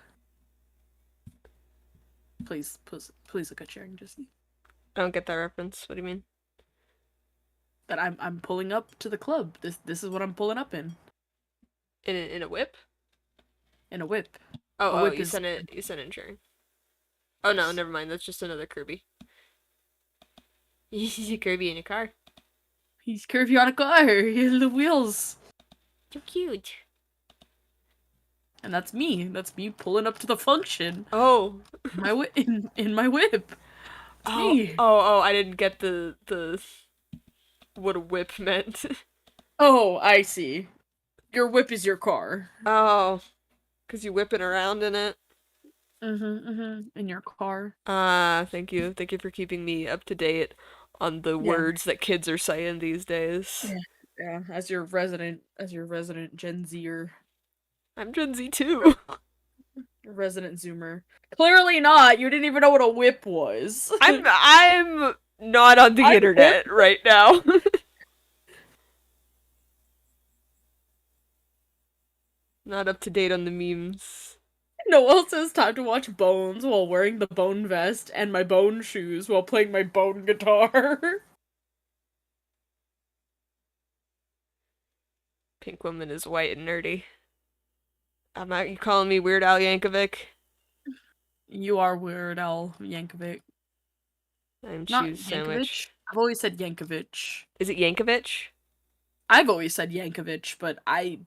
S2: Please look at sharing, Jesse.
S1: I don't get that reference. What do you mean?
S2: That I'm pulling up to the club. This is what I'm pulling up
S1: In a whip?
S2: in a whip.
S1: Oh,
S2: A
S1: oh,
S2: whip is
S1: you sent it in sharing. Oh no,
S2: yes.
S1: never mind. That's just another Kirby. You see Kirby in a car.
S2: He's curvy on a car. He has the wheels.
S1: So cute.
S2: And that's me. That's me pulling up to the function.
S1: Oh.
S2: In my whip. It's me.
S1: Oh, I didn't get the what a whip meant.
S2: Oh, I see. Your whip is your car.
S1: Oh, cause you whipping around in it.
S2: In your car.
S1: Ah, thank you. Thank you for keeping me up to date on the
S2: Yeah.
S1: words that kids are saying these days.
S2: Yeah. Yeah. As your resident Gen Zer,
S1: I'm Gen Z too.
S2: resident Zoomer. Clearly not. You didn't even know what a whip was.
S1: I'm not on the
S2: I'm hip.
S1: internet right now. Not up to date on the memes.
S2: Noel says time to watch Bones while wearing the bone vest and my bone shoes while playing my bone guitar.
S1: Pink woman is white and nerdy. I'm not. You calling me Weird Al Yankovic?
S2: You are Weird Al Yankovic.
S1: I'm
S2: Not
S1: Shoes
S2: Yankovic.
S1: Sandwich.
S2: I've always said Yankovic.
S1: Is it Yankovic?
S2: I've always said Yankovic, but I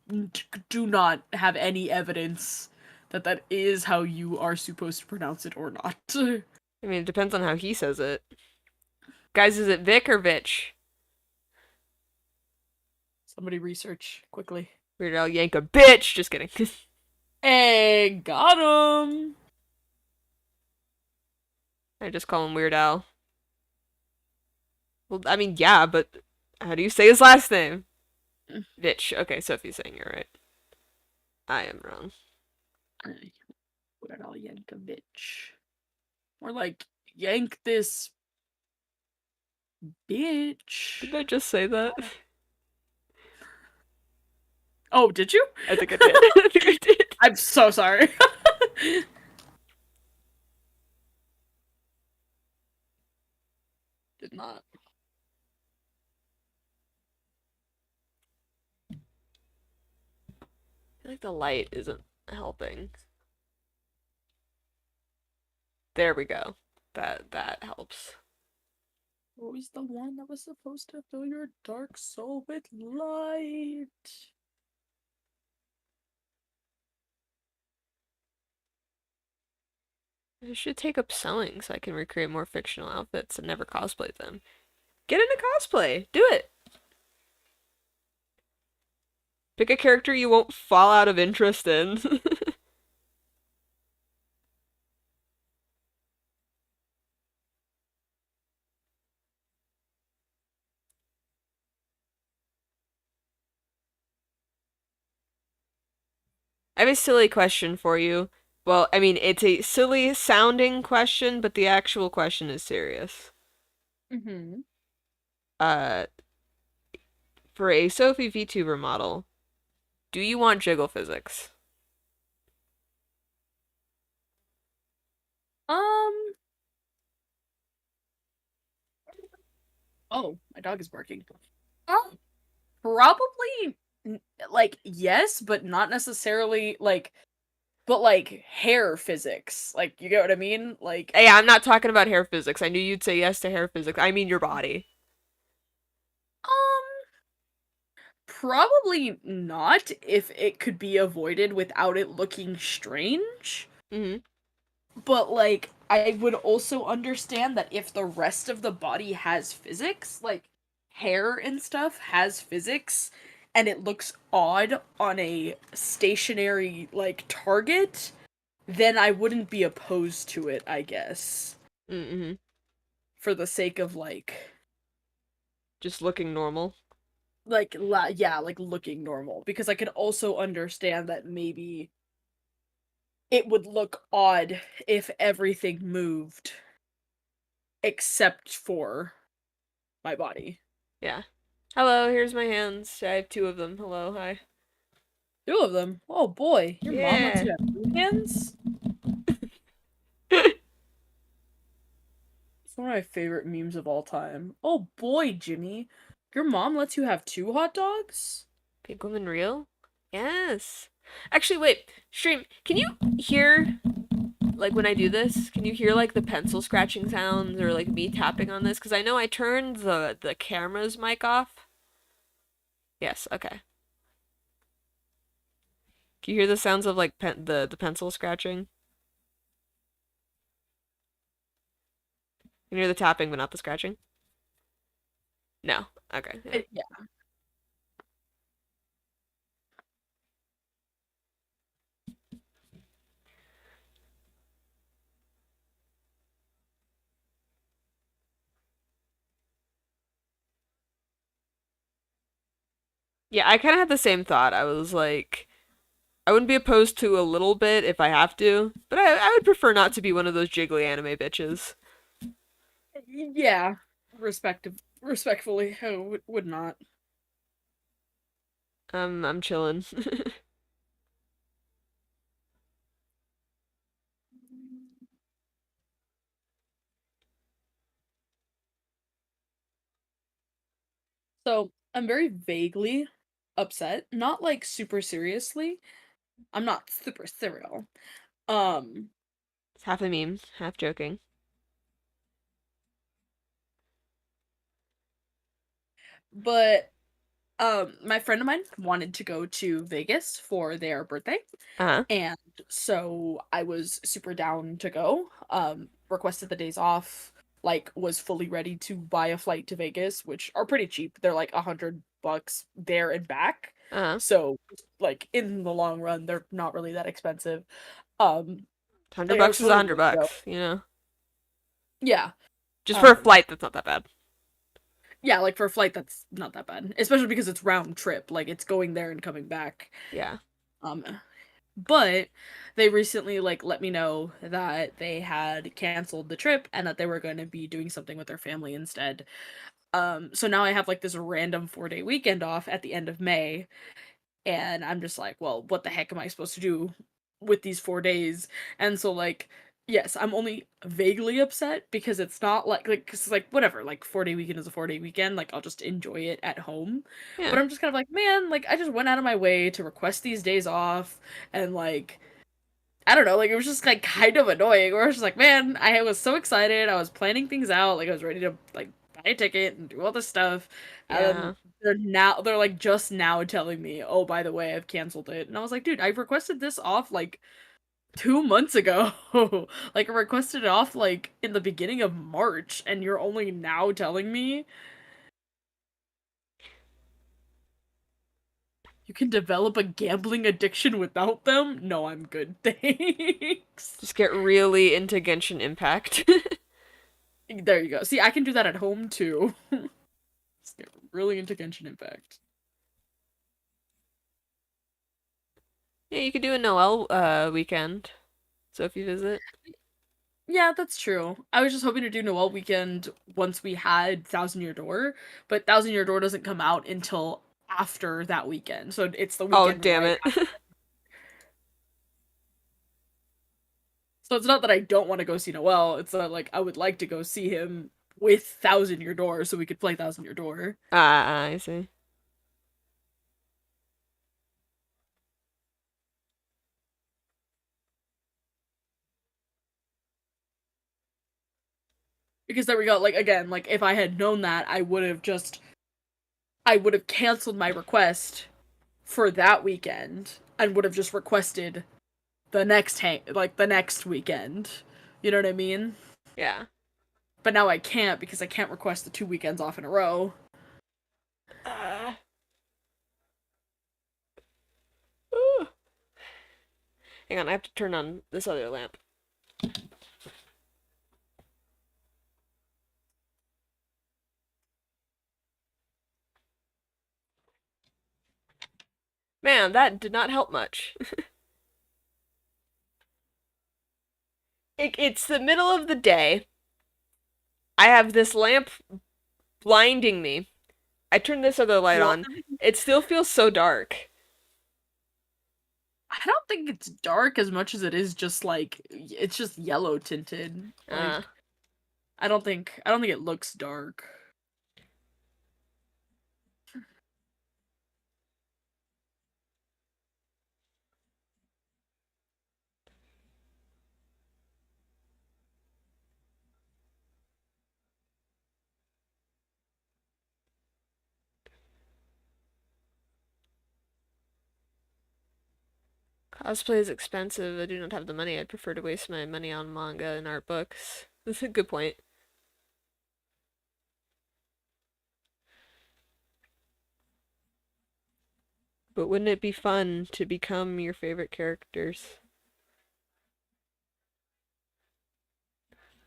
S2: do not have any evidence that that is how you are supposed to pronounce it or not.
S1: I mean, it depends on how he says it. Guys, is it Vic or Vitch?
S2: Somebody research quickly.
S1: Weird Al Yanka bitch! Just kidding.
S2: Hey, got him!
S1: I just call him Weird Al. Well, I mean, yeah, but how do you say his last name? Vitch. Okay, Sophie's saying you're right. I am wrong.
S2: Weird Al Yankovic. Or like, yank this bitch.
S1: Did I just say that?
S2: Oh, did you?
S1: I think I did. I think I did.
S2: I'm so sorry. Did not.
S1: I feel like the light isn't helping. There we go. That helps.
S2: Always the one that was supposed to fill your dark soul with light.
S1: I should take up sewing so I can recreate more fictional outfits and never cosplay them. Get into cosplay. Do it. Pick a character you won't fall out of interest in. I have a silly question for you. Well, I mean, it's a silly sounding question, but the actual question is serious.
S2: Mm-hmm.
S1: Uh, for a Sophie VTuber model, do you want jiggle physics?
S2: Um. Oh, my dog is barking. Probably like yes, but not necessarily like, but like hair physics. Like you get what I mean? Like
S1: Hey, I'm not talking about hair physics. I knew you'd say yes to hair physics. I mean your body.
S2: um probably not if it could be avoided without it looking strange.
S1: Mm-hmm.
S2: But like I would also understand that if the rest of the body has physics, like hair and stuff has physics and it looks odd on a stationary like target, then I wouldn't be opposed to it, I guess.
S1: Mm-hmm.
S2: For the sake of like
S1: Just looking normal.
S2: Like, yeah, like looking normal. Because I could also understand that maybe it would look odd if everything moved except for my body.
S1: Yeah. Hello, here's my hands. I have two of them. Hello, hi.
S2: Two of them. Oh boy, your mom lets
S1: Yeah.
S2: you have two hands? It's one of my favorite memes of all time. Oh boy, Jimmy. Your mom lets you have two hot dogs?
S1: Pink woman real? Yes. Actually, wait. Stream, can you hear, like, when I do this? Can you hear, like, the pencil scratching sounds or, like, me tapping on this? Because I know I turned the camera's mic off. Yes, okay. Can you hear the sounds of, like, the pencil scratching? Can you hear the tapping but not the scratching? No. Okay, yeah.
S2: Yeah.
S1: Yeah, I kind of had the same thought. I was like, I wouldn't be opposed to a little bit if I have to, but I would prefer not to be one of those jiggly anime bitches.
S2: Yeah. Respectfully, I would not.
S1: I'm chilling.
S2: So, I'm very vaguely upset. Not like super seriously. I'm not super serial. Um,
S1: It's half a meme, half joking.
S2: but my friend of mine wanted to go to Vegas for their birthday.
S1: Uh-huh.
S2: And so I was super down to go. Requested the days off, like was fully ready to buy a flight to Vegas, which are pretty cheap. They're like $100 there and back.
S1: Uh-huh.
S2: So like in the long run, they're not really that expensive. Um,
S1: Hundred
S2: like I was
S1: bucks is a
S2: totally
S1: hundred
S2: ready to go.
S1: bucks, you know?
S2: Yeah.
S1: Just for a
S2: Um,
S1: flight, that's not that bad.
S2: yeah, like for a flight, that's not that bad, especially because it's round trip. Like it's going there and coming back.
S1: Yeah.
S2: Um, But they recently like let me know that they had canceled the trip and that they were going to be doing something with their family instead. So now I have like this random 4-day weekend off at the end of May, and I'm just like, well, what the heck am I supposed to do with these 4 days? And so like yes, I'm only vaguely upset because it's not like cuz like whatever, like 4-day weekend is a 4-day weekend, like I'll just enjoy it at home.
S1: Yeah.
S2: But I'm just kind of like, man, like I just went out of my way to request these days off and like I don't know, like it was just like kind of annoying. Where I was just like, man, I was so excited. I was planning things out. Like I was ready to like buy a ticket and do all this stuff. And then
S1: Yeah.
S2: they're like just now telling me, oh, by the way, I've canceled it. And I was like, dude, I requested this off like 2 months ago. Like I requested it off like in the beginning of March, and you're only now telling me you can develop a gambling addiction without them? No, I'm good. Thanks.
S1: Just get really into Genshin Impact.
S2: There you go. See, I can do that at home too. Just get really into Genshin Impact.
S1: Yeah, you could do a Noel weekend. So if you visit.
S2: Yeah, that's true. I was just hoping to do Noel weekend once we had Thousand Year Door, but Thousand Year Door doesn't come out until after that weekend. So it's the
S1: Oh,
S2: weekend
S1: damn
S2: right
S1: it.
S2: after. So it's not that I don't want to go see Noel, it's that like I would like to go see him with Thousand Year Door so we could play Thousand Year Door.
S1: I see.
S2: Because there we go, like again, like if I had known that, I would have canceled my request for that weekend and would have just requested the next weekend. You know what I mean?
S1: Yeah.
S2: But now I can't because I can't request the 2 weekends off in a row.
S1: Uh, ooh. Hang on, I have to turn on this other lamp. Man, that did not help much. It's the middle of the day. I have this lamp blinding me. I turn this other light
S2: What?
S1: on. It still feels so dark.
S2: I don't think it's dark as much as it is just like it's just yellow tinted.
S1: Uh,
S2: Like I don't think it looks dark.
S1: Cosplay is expensive. I do not have the money. I'd prefer to waste my money on manga and art books. That's a good point. But wouldn't it be fun to become your favorite characters?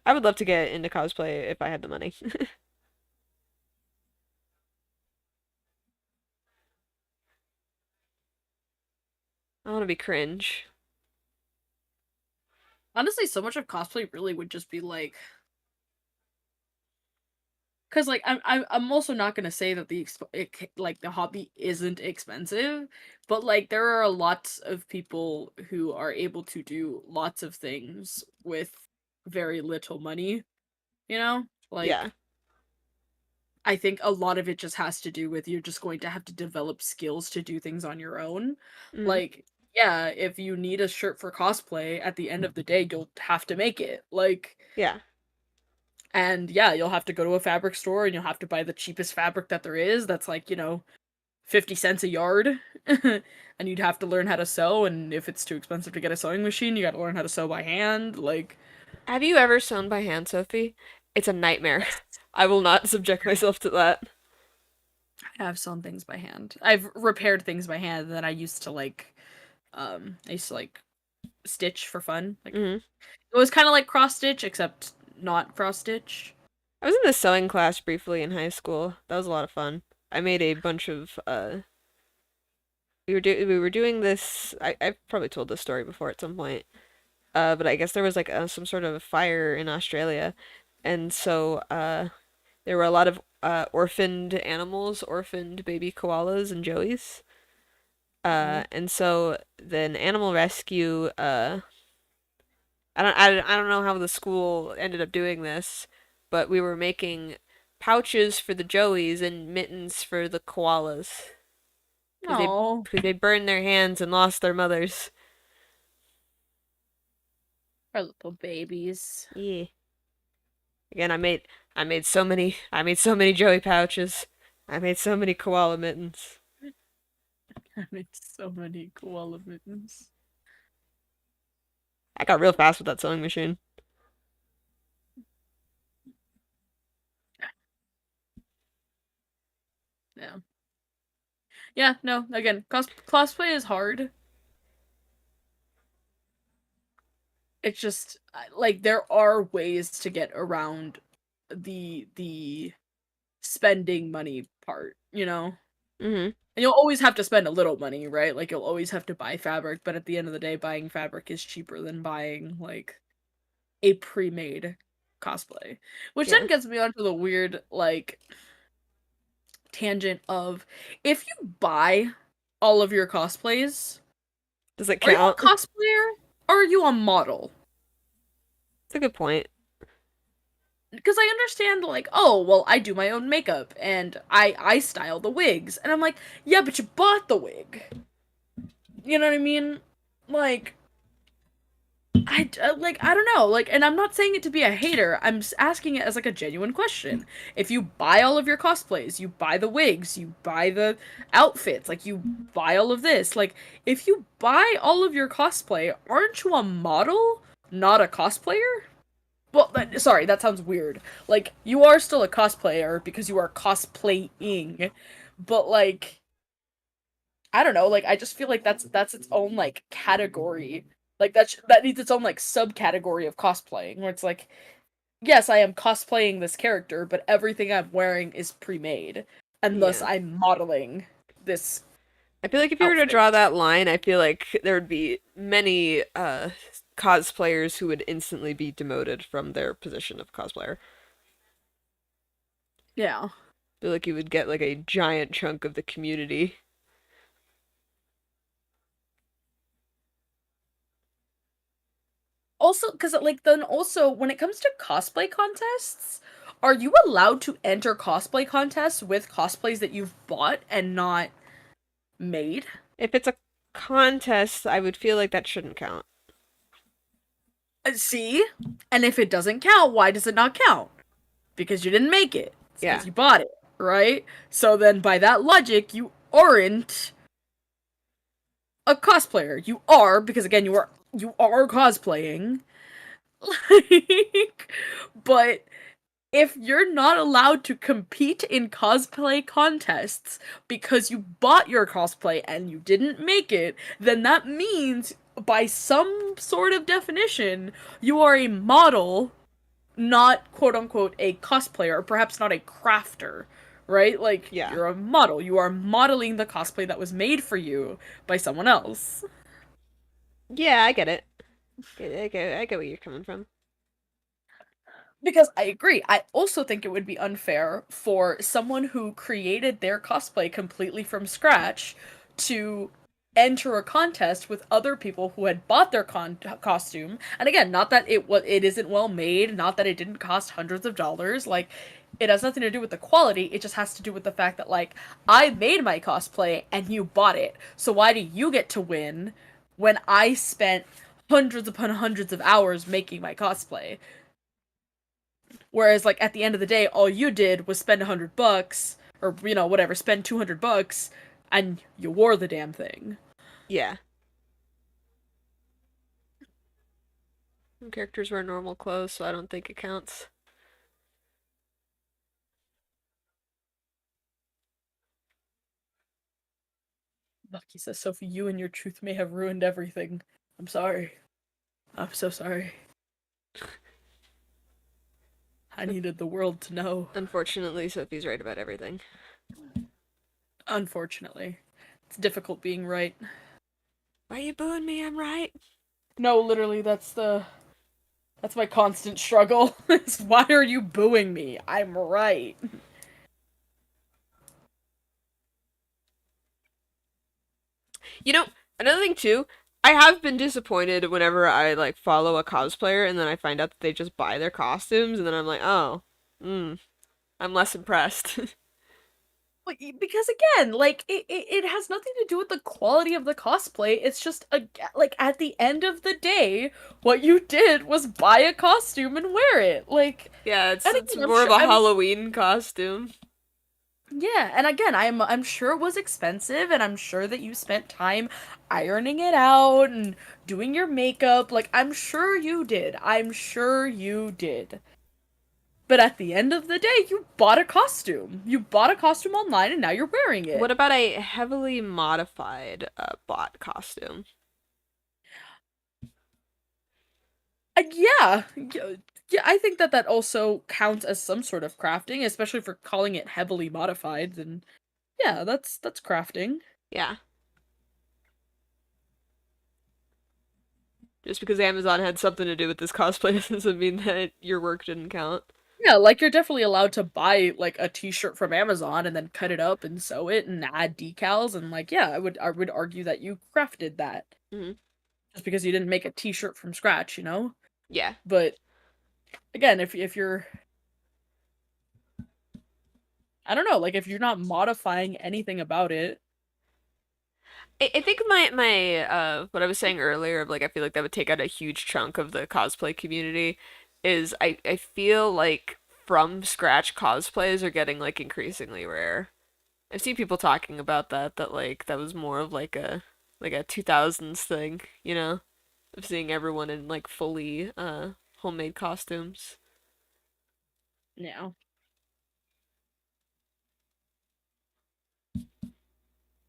S1: I would love to get into cosplay if I had the money. I want to be cringe.
S2: Honestly, so much of cosplay really would just be like because like I'm also not gonna say that like the hobby isn't expensive, but like there are lots of people who are able to do lots of things with very little money, you know?
S1: Yeah.
S2: Like I think a lot of it just has to do with you're just going to have to develop skills to do things on your own.
S1: Mm,
S2: Like, yeah, if you need a shirt for cosplay, at the end of the day, you'll have to make it. Like,
S1: yeah.
S2: and yeah, you'll have to go to a fabric store and you'll have to buy the cheapest fabric that there is. That's like, 50 cents a yard. And you'd have to learn how to sew. And if it's too expensive to get a sewing machine, you gotta learn how to sew by hand. Like,
S1: Have you ever sewn by hand, Sophie? It's a nightmare.
S2: yes,
S1: I will not subject myself to that.
S2: I have sewn things by hand. I've repaired things by hand that I used to like stitch for fun. Like
S1: Hmm.
S2: it was kind of like cross stitch, except not cross stitch.
S1: I was in the sewing class briefly in high school. That was a lot of fun. I made a bunch of we were doing this. I've probably told this story before at some point. But I guess there was like some sort of fire in Australia, and so there were a lot of orphaned animals, orphaned baby koalas and joeys.
S2: Mhm.
S1: And so then animal rescue I don't know how the school ended up doing this, but we were making pouches for the joeys and mittens for the koalas
S2: Oh,
S1: because they burned their hands and lost their mothers.
S2: our little babies.
S1: Yeah. Again, I made so many joey pouches. I made so many koala mittens.
S2: I made so many koala mittens.
S1: I got real fast with that sewing machine.
S2: Yeah, yeah. No, again, cosplay is hard. It's just like there are ways to get around the spending money part.
S1: Hmm.
S2: And you'll always have to spend a little money, right? Like you'll always have to buy fabric, but at the end of the day, buying fabric is cheaper than buying like a pre-made cosplay. Which then
S1: Yeah.
S2: gets me onto the weird like tangent of if you buy all of your cosplays,
S1: Does it
S2: are you a
S1: count?
S2: cosplayer or are you a model?
S1: It's a good point.
S2: Because I understand like, oh, well, I do my own makeup and I style the wigs. And I'm like, yeah, but you bought the wig. You know what I mean? Like I don't know, like, and I'm not saying it to be a hater. I'm asking it as like a genuine question. If you buy all of your cosplays, you buy the wigs, you buy the outfits, like you buy all of this. Like, if you buy all of your cosplay, aren't you a model, not a cosplayer? Well, sorry, that sounds weird. Like, you are still a cosplayer because you are cosplaying, but like I don't know, like I just feel like that's its own like category. Like that needs its own like subcategory of cosplaying where it's like, yes, I am cosplaying this character, but everything I'm wearing is pre-made and thus
S1: Yeah.
S2: I'm modeling this
S1: I feel like if you were to
S2: outfit.
S1: draw that line, I feel like there would be many cosplayers who would instantly be demoted from their position of cosplayer.
S2: Yeah.
S1: I feel like you would get like a giant chunk of the community.
S2: Also, because like then also when it comes to cosplay contests, are you allowed to enter cosplay contests with cosplays that you've bought and not made?
S1: If it's a contest, I would feel like that shouldn't count.
S2: See? And if it doesn't count, why does it not count? Because you didn't make it. It's
S1: Yeah.
S2: because you bought it, right? So then by that logic, you aren't a cosplayer. You are, because again, you are cosplaying. Like, but if you're not allowed to compete in cosplay contests because you bought your cosplay and you didn't make it, then that means, by some sort of definition, you are a model, not quote unquote a cosplayer, or perhaps not a crafter, right? Like,
S1: Yeah.
S2: you're a model. You are modeling the cosplay that was made for you by someone else.
S1: Yeah, I get it. I get where you're coming from.
S2: Because I agree. I also think it would be unfair for someone who created their cosplay completely from scratch to enter a contest with other people who had bought their costume. And again, not that it isn't well made, not that it didn't cost hundreds of dollars. Like, it has nothing to do with the quality. It just has to do with the fact that, like, I made my cosplay and you bought it. So why do you get to win when I spent hundreds upon hundreds of hours making my cosplay? Whereas, like, at the end of the day, all you did was spend $100, or whatever, spend $200, and you wore the damn thing.
S1: Yeah. Characters wear normal clothes, so I don't think it counts.
S2: Bucky says, Sophie, you and your truth may have ruined everything. I'm sorry. I'm so sorry. I needed the world to know.
S1: Unfortunately, Sophie's right about everything.
S2: Unfortunately, it's difficult being right.
S1: Why are you booing me? I'm right.
S2: No, literally, that's my constant struggle. Is why are you booing me? I'm right.
S1: You know, another thing too, I have been disappointed whenever I like follow a cosplayer and then I find out that they just buy their costumes and then I'm like, oh, I'm less impressed.
S2: Because again, like it has nothing to do with the quality of the cosplay. It's just like at the end of the day, what you did was buy a costume and wear it. Like,
S1: Yeah, it's
S2: and
S1: it's
S2: again, I'm
S1: more of
S2: sure
S1: a
S2: I'm
S1: Halloween costume.
S2: yeah, and again, I'm sure it was expensive, and I'm sure that you spent time ironing it out and doing your makeup. Like, I'm sure you did. I'm sure you did. But at the end of the day, you bought a costume. You bought a costume online, and now you're wearing
S1: What
S2: it.
S1: about a heavily modified bot costume?
S2: Yeah, I think that that also counts as some sort of crafting, especially for calling it heavily modified. Then yeah, that's crafting.
S1: Yeah, just because Amazon had something to do with this cosplay doesn't mean that your work didn't count.
S2: Yeah, like you're definitely allowed to buy like a t-shirt from Amazon and then cut it up and sew it and add decals and like yeah, I would argue that you crafted that
S1: Hmm.
S2: just because you didn't make a t-shirt from scratch, you know?
S1: Yeah,
S2: But again, if you're I don't know, like if you're not modifying anything about it,
S1: I think my what I was saying earlier of like I feel like that would take out a huge chunk of the cosplay community is I feel like from scratch cosplays are getting like increasingly rare. I've seen people talking about that like that was more of like a 2000s thing, you know, of seeing everyone in like fully homemade costumes.
S2: yeah.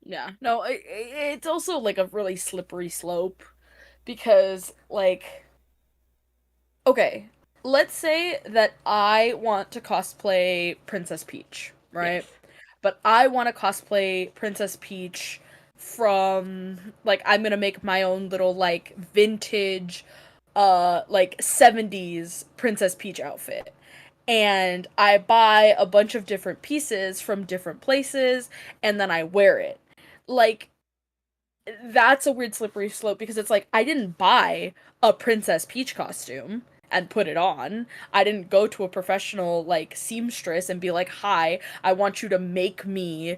S2: Yeah. No, it's also like a really slippery slope because like okay, let's say that I want to cosplay Princess Peach, right?
S1: Yes.
S2: But I want to cosplay Princess Peach from like I'm gonna make my own little like vintage like 70s Princess Peach outfit. And I buy a bunch of different pieces from different places and then I wear it. Like that's a weird slippery slope because it's like I didn't buy a Princess Peach costume and put it on. I didn't go to a professional like seamstress and be like, "Hi, I want you to make me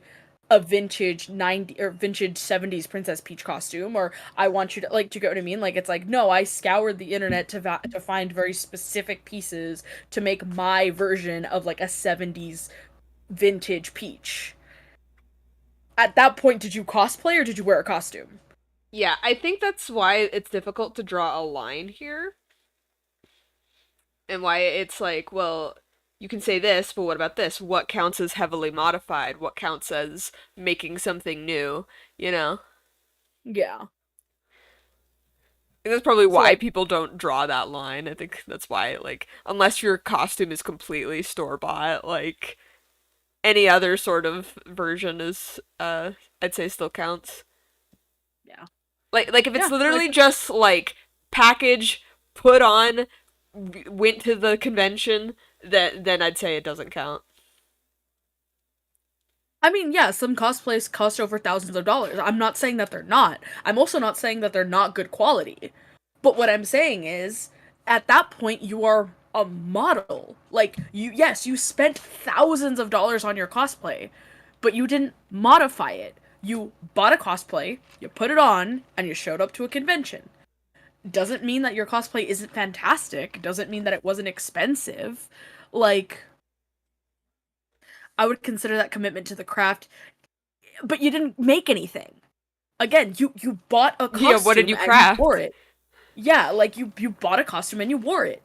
S2: a vintage 90 or vintage 70s Princess Peach costume," or I want you to like, do you get what I mean? Like it's like, "No, I scoured the internet to find very specific pieces to make my version of like a 70s vintage Peach." At that point, did you cosplay or did you wear a costume?
S1: Yeah, I think that's why it's difficult to draw a line here, and why it's like, well, you can say this, but what about this? What counts as heavily modified? What counts as making something new? You know?
S2: Yeah.
S1: And that's probably
S2: So
S1: why
S2: like,
S1: people don't draw that line. I think that's why, like, unless your costume is completely store bought, like, any other sort of version is, I'd say still counts.
S2: yeah.
S1: Like if it's
S2: Yeah, like
S1: literally just like package, put on, went to the convention, then I'd say it doesn't count.
S2: I mean, yeah, some cosplays cost over thousands of dollars. I'm not saying that they're not. I'm also not saying that they're not good quality. But what I'm saying is, at that point, you are a model. Like, yes, you spent thousands of dollars on your cosplay, but you didn't modify it. You bought a cosplay, you put it on, and you showed up to a convention. Doesn't mean that your cosplay isn't fantastic, doesn't mean that it wasn't expensive. Like, I would consider that commitment to the craft, but you didn't make anything. Again, you bought a
S1: Yeah, what did
S2: costume
S1: you
S2: and you wore
S1: craft?
S2: it. Yeah, like you bought a costume and you wore it.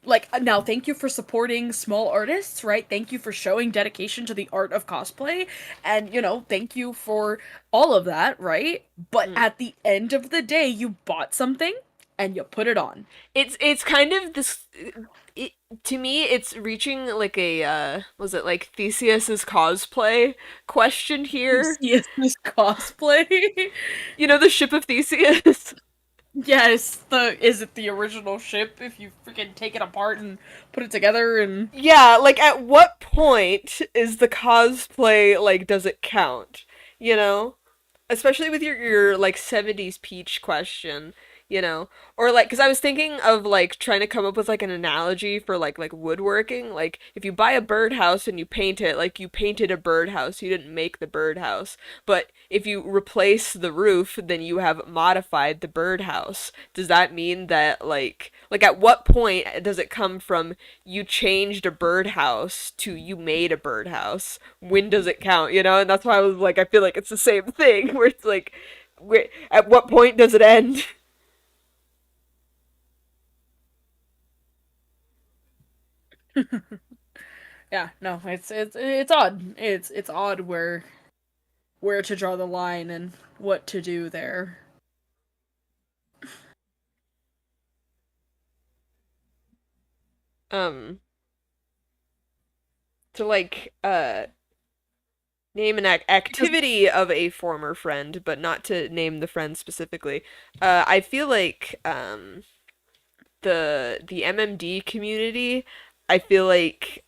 S2: Like now thank you for supporting small artists, right? Thank you for showing dedication to the art of cosplay and thank you for all of that, right? But
S1: Mm.
S2: at the end of the day, you bought something and you put it on.
S1: It's kind of this. It, to me, it's reaching like a was it like Theseus's cosplay question
S2: You
S1: here?
S2: see this cosplay.
S1: You know the ship of Theseus.
S2: Yes, the is it the original ship if you freaking take it apart and put it together and
S1: Yeah, like at what point is the cosplay like does it count? You know? Especially with your like 70s peach question, you know? Or like cuz I was thinking of like trying to come up with like an analogy for like woodworking. Like if you buy a birdhouse and you paint it, like you painted a birdhouse, you didn't make the birdhouse. But if you replace the roof, then you have modified the birdhouse. Does that mean that like at what point does it come from you changed a birdhouse to you made a birdhouse? When does it count, you know? And that's why I was like, I feel like it's the same thing where it's like, at what point does it end?
S2: yeah, no, it's odd. It's odd where to draw the line and what to do there.
S1: um to like name an
S2: Because
S1: activity of a former friend, but not to name the friend specifically. I feel like the MMD community, I feel like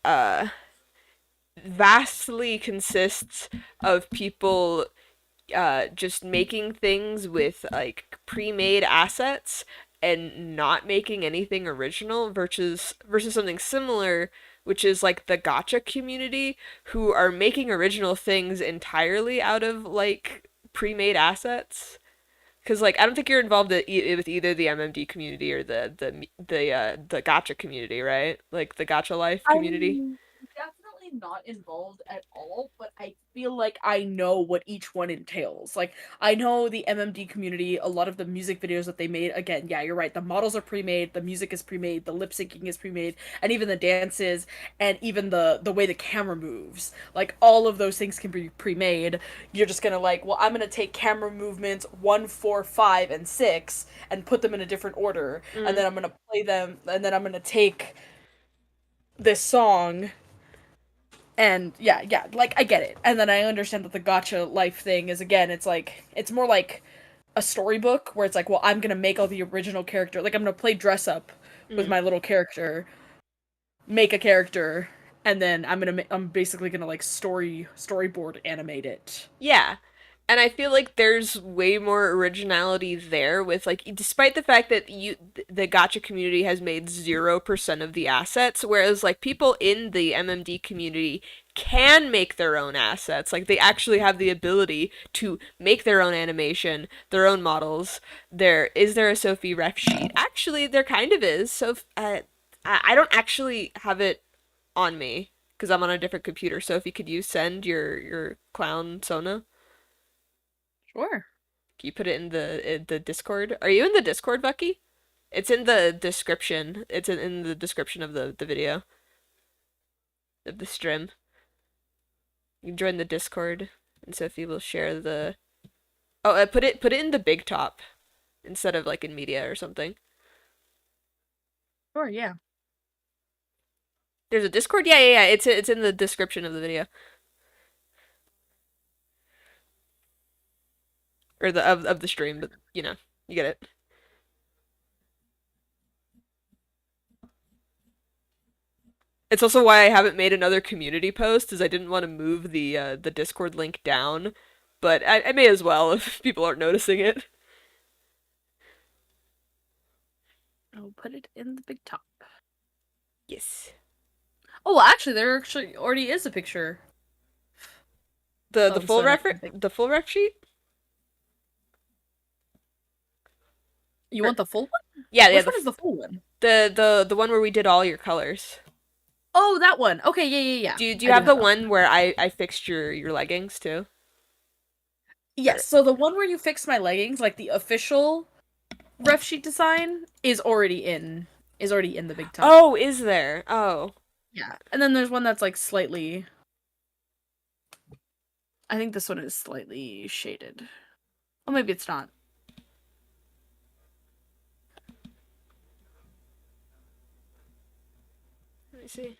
S1: vastly consists of people just making things with like pre-made assets and not making anything original versus something similar, which is like the gacha community, who are making original things entirely out of like pre-made assets. Because like I don't think you're involved with either the MMD community or the gacha community, right? Like the gacha life community.
S2: I'm definitely not involved at all, but I feel like I know what each one entails. Like, I know the MMD community, a lot of the music videos that they made, again, yeah, you're right. The models are pre-made, the music is pre-made, the lip syncing is pre-made, and even the dances, and even the way the camera moves. Like, all of those things can be pre-made. You're just gonna like, well, I'm gonna take camera movements 1, 4, 5, and 6 and put them in a different order, and
S1: Mm.
S2: then I'm gonna play them, and then I'm gonna take this song And yeah, like I get it. And then I understand that the gotcha life thing is again, it's like it's more like a storybook where it's like, well, I'm gonna make all the original character, like I'm gonna play dress up with
S1: Mm.
S2: my little character, make a character, and then I'm basically gonna like storyboard animate it.
S1: Yeah. And I feel like there's way more originality there with like despite the fact that the gacha community has made 0% of the assets, whereas like people in the MMD community can make their own assets. Like they actually have the ability to make their own animation, their own models. There a Sophie ref sheet? Actually, there kind of is. So I don't actually have it on me because I'm on a different computer. Sophie, could you send your clown Sona?
S2: Sure.
S1: Can you put it in the Discord? Are you in the Discord, Bucky? It's in the description. It's in the description of the video of the stream. You can join the Discord, and Sophie will share the. Oh, put it in the big top instead of like in media or something.
S2: Sure, yeah.
S1: There's a Discord. Yeah. It's in the description of the video or of the stream, but you get it. It's also why I haven't made another community post, is I didn't want to move the Discord link down, but I may as well if people aren't noticing it.
S2: I'll put it in the big top.
S1: Yes.
S2: Oh, well, actually, there actually already is a picture.
S1: The
S2: Of
S1: full
S2: Sona
S1: ref
S2: in the big.
S1: the full ref sheet?
S2: You
S1: Or,
S2: want the full one?
S1: yeah,
S2: Which one is the full one?
S1: the one where we did all your colors.
S2: Oh, that one. Okay, yeah.
S1: Do you
S2: I do
S1: have the
S2: that
S1: one where I fixed your leggings too? Or
S2: Yes, so the one where you fixed my leggings, like the official ref sheet design, is already in the big top.
S1: Oh, is there? Oh.
S2: Yeah. And then there's one that's like slightly, I think this one is slightly shaded. Oh, maybe it's not.
S1: Let me see.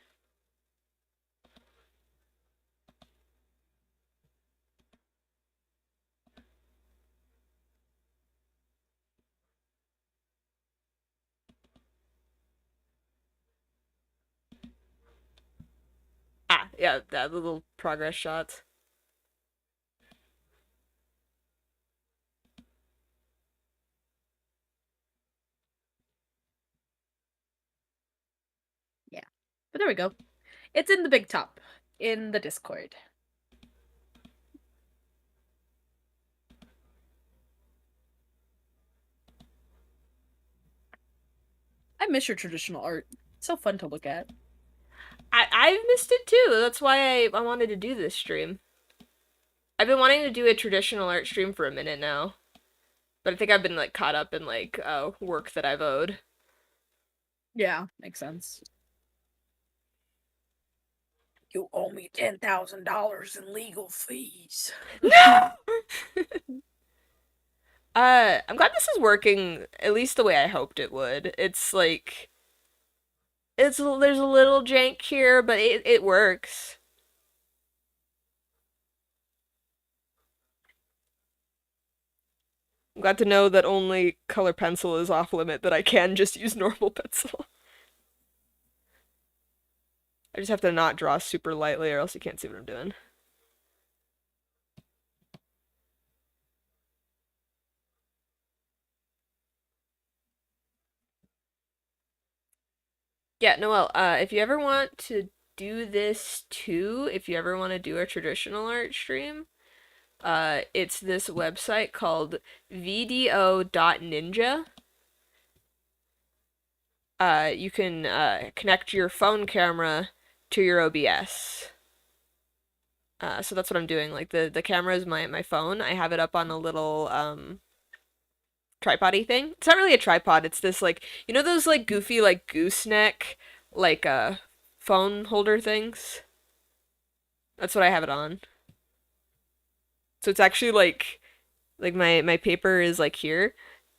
S1: Ah, yeah, that little progress shots.
S2: Yeah. But there we go. It's in the big top in the Discord. I miss your traditional art. It's so fun to look at.
S1: I've missed it too. That's why I wanted to do this stream. I've been wanting to do a traditional art stream for a minute now. But I think I've been like caught up in like work that I've owed.
S2: Yeah, makes sense. You owe me $10,000 in legal fees.
S1: No! I'm glad this is working at least the way I hoped it would. It's like there's a little jank here, but it works. I'm glad to know that only color pencil is off limit, that I can just use normal pencil. I just have to not draw super lightly or else you can't see what I'm doing. Yeah, Noelle, if you ever want to do this too, if you ever want to do a traditional art stream, it's this website called vdo.ninja. You can connect your phone camera to your OBS. So that's what I'm doing. Like the camera is my phone. I have it up on a little tripod-y thing. It's not really a tripod. It's this like those like goofy like gooseneck like phone holder things. That's what I have it on. So it's actually like my paper is like here,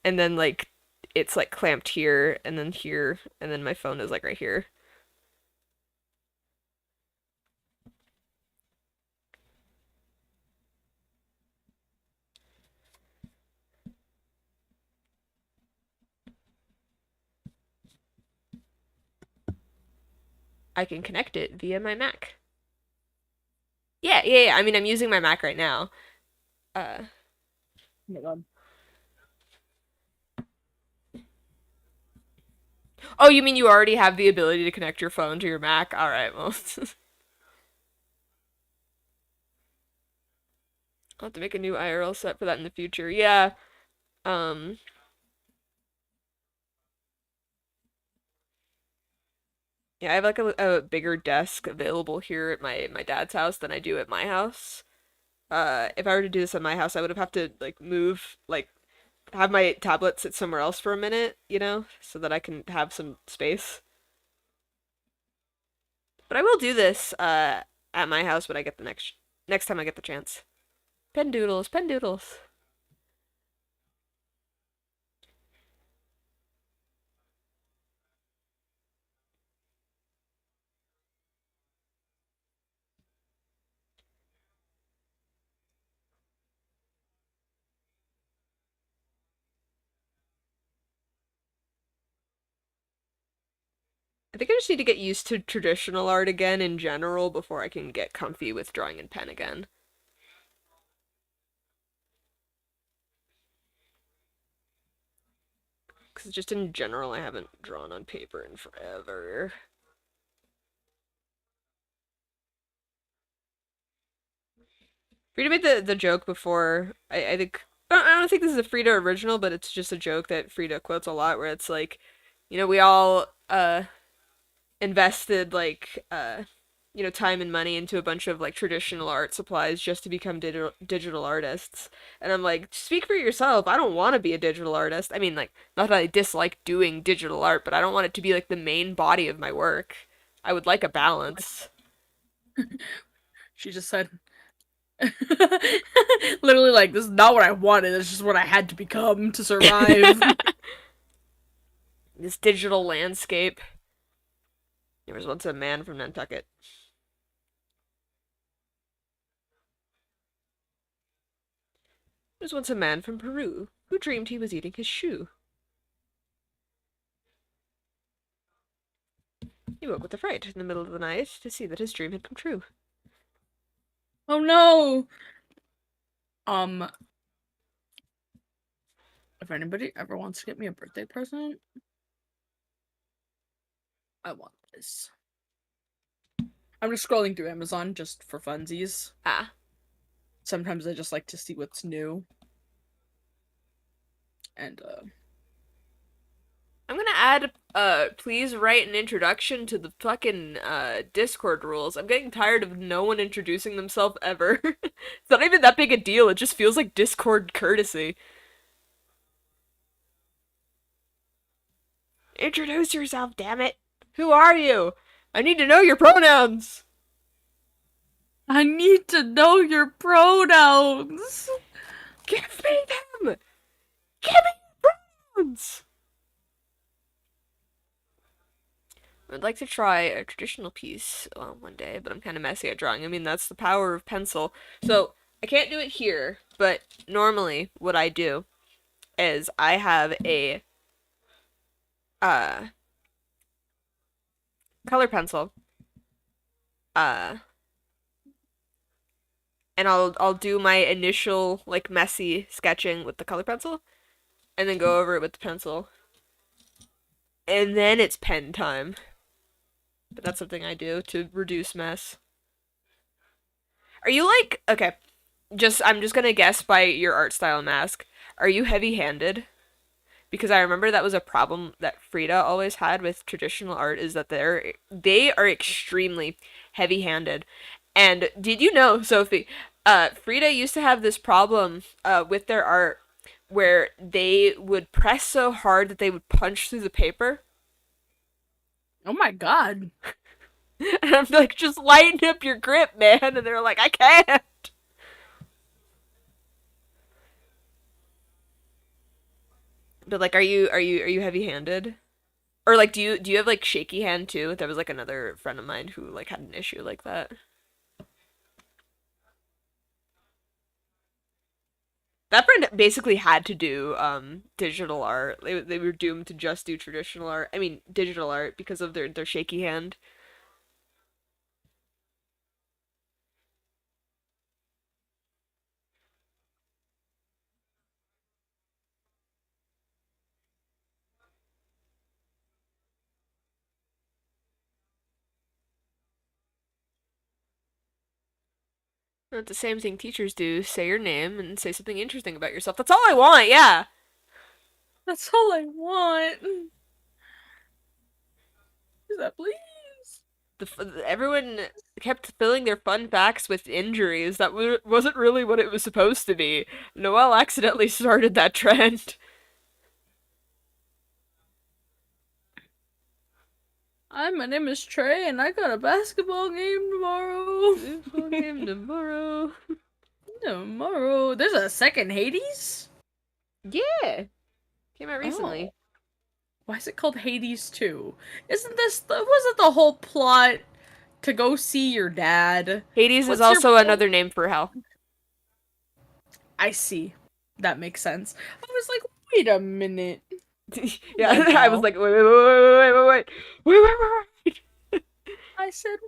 S1: and then like it's like clamped here and then my phone is like right here. I can connect it via my Mac. Yeah. I mean, I'm using my Mac right now. Uh,
S2: Oh my god.
S1: oh, you mean you already have the ability to connect your phone to your Mac? All right, well, I'll have to make a new IRL set for that in the future. Yeah. Um, yeah, I have like a bigger desk available here at my dad's house than I do at my house. If I were to do this at my house, I would have to like move, like have my tablet sit somewhere else for a minute, so that I can have some space. But I will do this at my house when I get the next time I get the chance. Pen doodles, pen doodles. I think I just need to get used to traditional art again in general before I can get comfy with drawing in pen again. Because just in general, I haven't drawn on paper in forever. Frida made the joke before. I think I don't think this is a Frida original, but it's just a joke that Frida quotes a lot, where it's like, we all invested like time and money into a bunch of like traditional art supplies just to become digital artists. And I'm like, speak for yourself. I don't want to be a digital artist. I mean, like, not that I dislike doing digital art, but I don't want it to be like the main body of my work. I would like a balance.
S2: She just said, literally, like, this is not what I wanted. It's just what I had to become to survive.
S1: This digital landscape. There was once a man from Nantucket. There was once a man from Peru who dreamed he was eating his shoe. He woke with a fright in the middle of the night to see that his dream had come true.
S2: Oh no! Um, if anybody ever wants to get me a birthday present, I want this. I'm just scrolling through Amazon just for funsies.
S1: Ah.
S2: Sometimes I just like to see what's new. And,
S1: I'm gonna add, please write an introduction to the fucking, Discord rules. I'm getting tired of no one introducing themselves ever. It's not even that big a deal, it just feels like Discord courtesy. Introduce yourself, damn it! Who are you? I need to know your pronouns!
S2: I need to know your pronouns!
S1: Give me them! Give me your pronouns! I'd like to try a traditional piece one day, but I'm kind of messy at drawing. I mean, that's the power of pencil. So, I can't do it here, but normally what I do is I have a uh color pencil. Uh and I'll do my initial like messy sketching with the color pencil and then go over it with the pencil. And then it's pen time. But that's something I do to reduce mess. Are you like okay, I'm just gonna guess by your art style mask. Are you heavy-handed? Because I remember that was a problem that Frida always had with traditional art is that they are extremely heavy-handed. And did you know, Sophie, Frida used to have this problem with their art where they would press so hard that they would punch through the paper.
S2: Oh my god.
S1: And I'm like, just lighten up your grip, man. And they're like, I can't. But like, are you heavy-handed? Or like, do you have like shaky hand too? There was like another friend of mine who like had an issue like that. That friend basically had to do digital art. They were doomed to just do traditional art. I mean digital art because of their shaky hand. That's the same thing teachers do. Say your name and say something interesting about yourself. That's all I want, yeah!
S2: That's all I want. Is that please?
S1: Everyone kept filling their fun facts with injuries. That wasn't really what it was supposed to be. Noelle accidentally started that trend.
S2: Hi, my name is Trey, and I got a basketball game tomorrow.
S1: Basketball game tomorrow.
S2: Tomorrow. There's a second Hades?
S1: Yeah! Came out
S2: Oh.
S1: recently.
S2: Why is it called Hades 2? Wasn't the whole plot to go see your dad?
S1: Hades is
S2: What's your
S1: also
S2: point?
S1: another name for hell.
S2: I see. That makes sense. I was like, wait a minute.
S1: Yeah,
S2: The
S1: I was
S2: hell?
S1: like, wait.
S2: I said,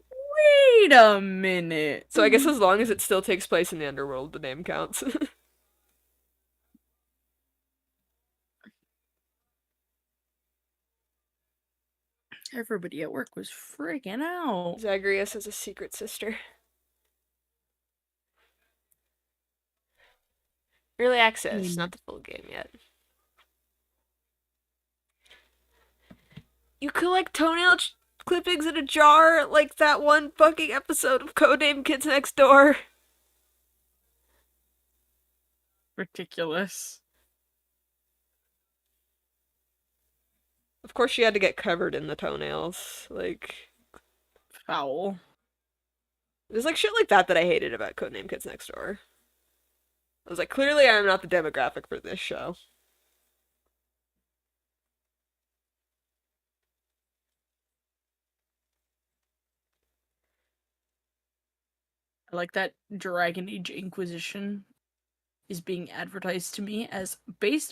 S2: wait a minute.
S1: So I guess as long as it still takes place in the underworld, the name counts.
S2: Everybody at work was freaking out.
S1: Zagreus has a secret sister. Early access, not the full game yet. You collect toenail clippings in a jar like that one fucking episode of Codename Kids Next Door.
S2: Ridiculous.
S1: Of course, she had to get covered in the toenails. Like,
S2: Foul.
S1: there's like shit like that I hated about Codename Kids Next Door. I was like, clearly I'm not the demographic for this show.
S2: I like that Dragon Age Inquisition is being advertised to me as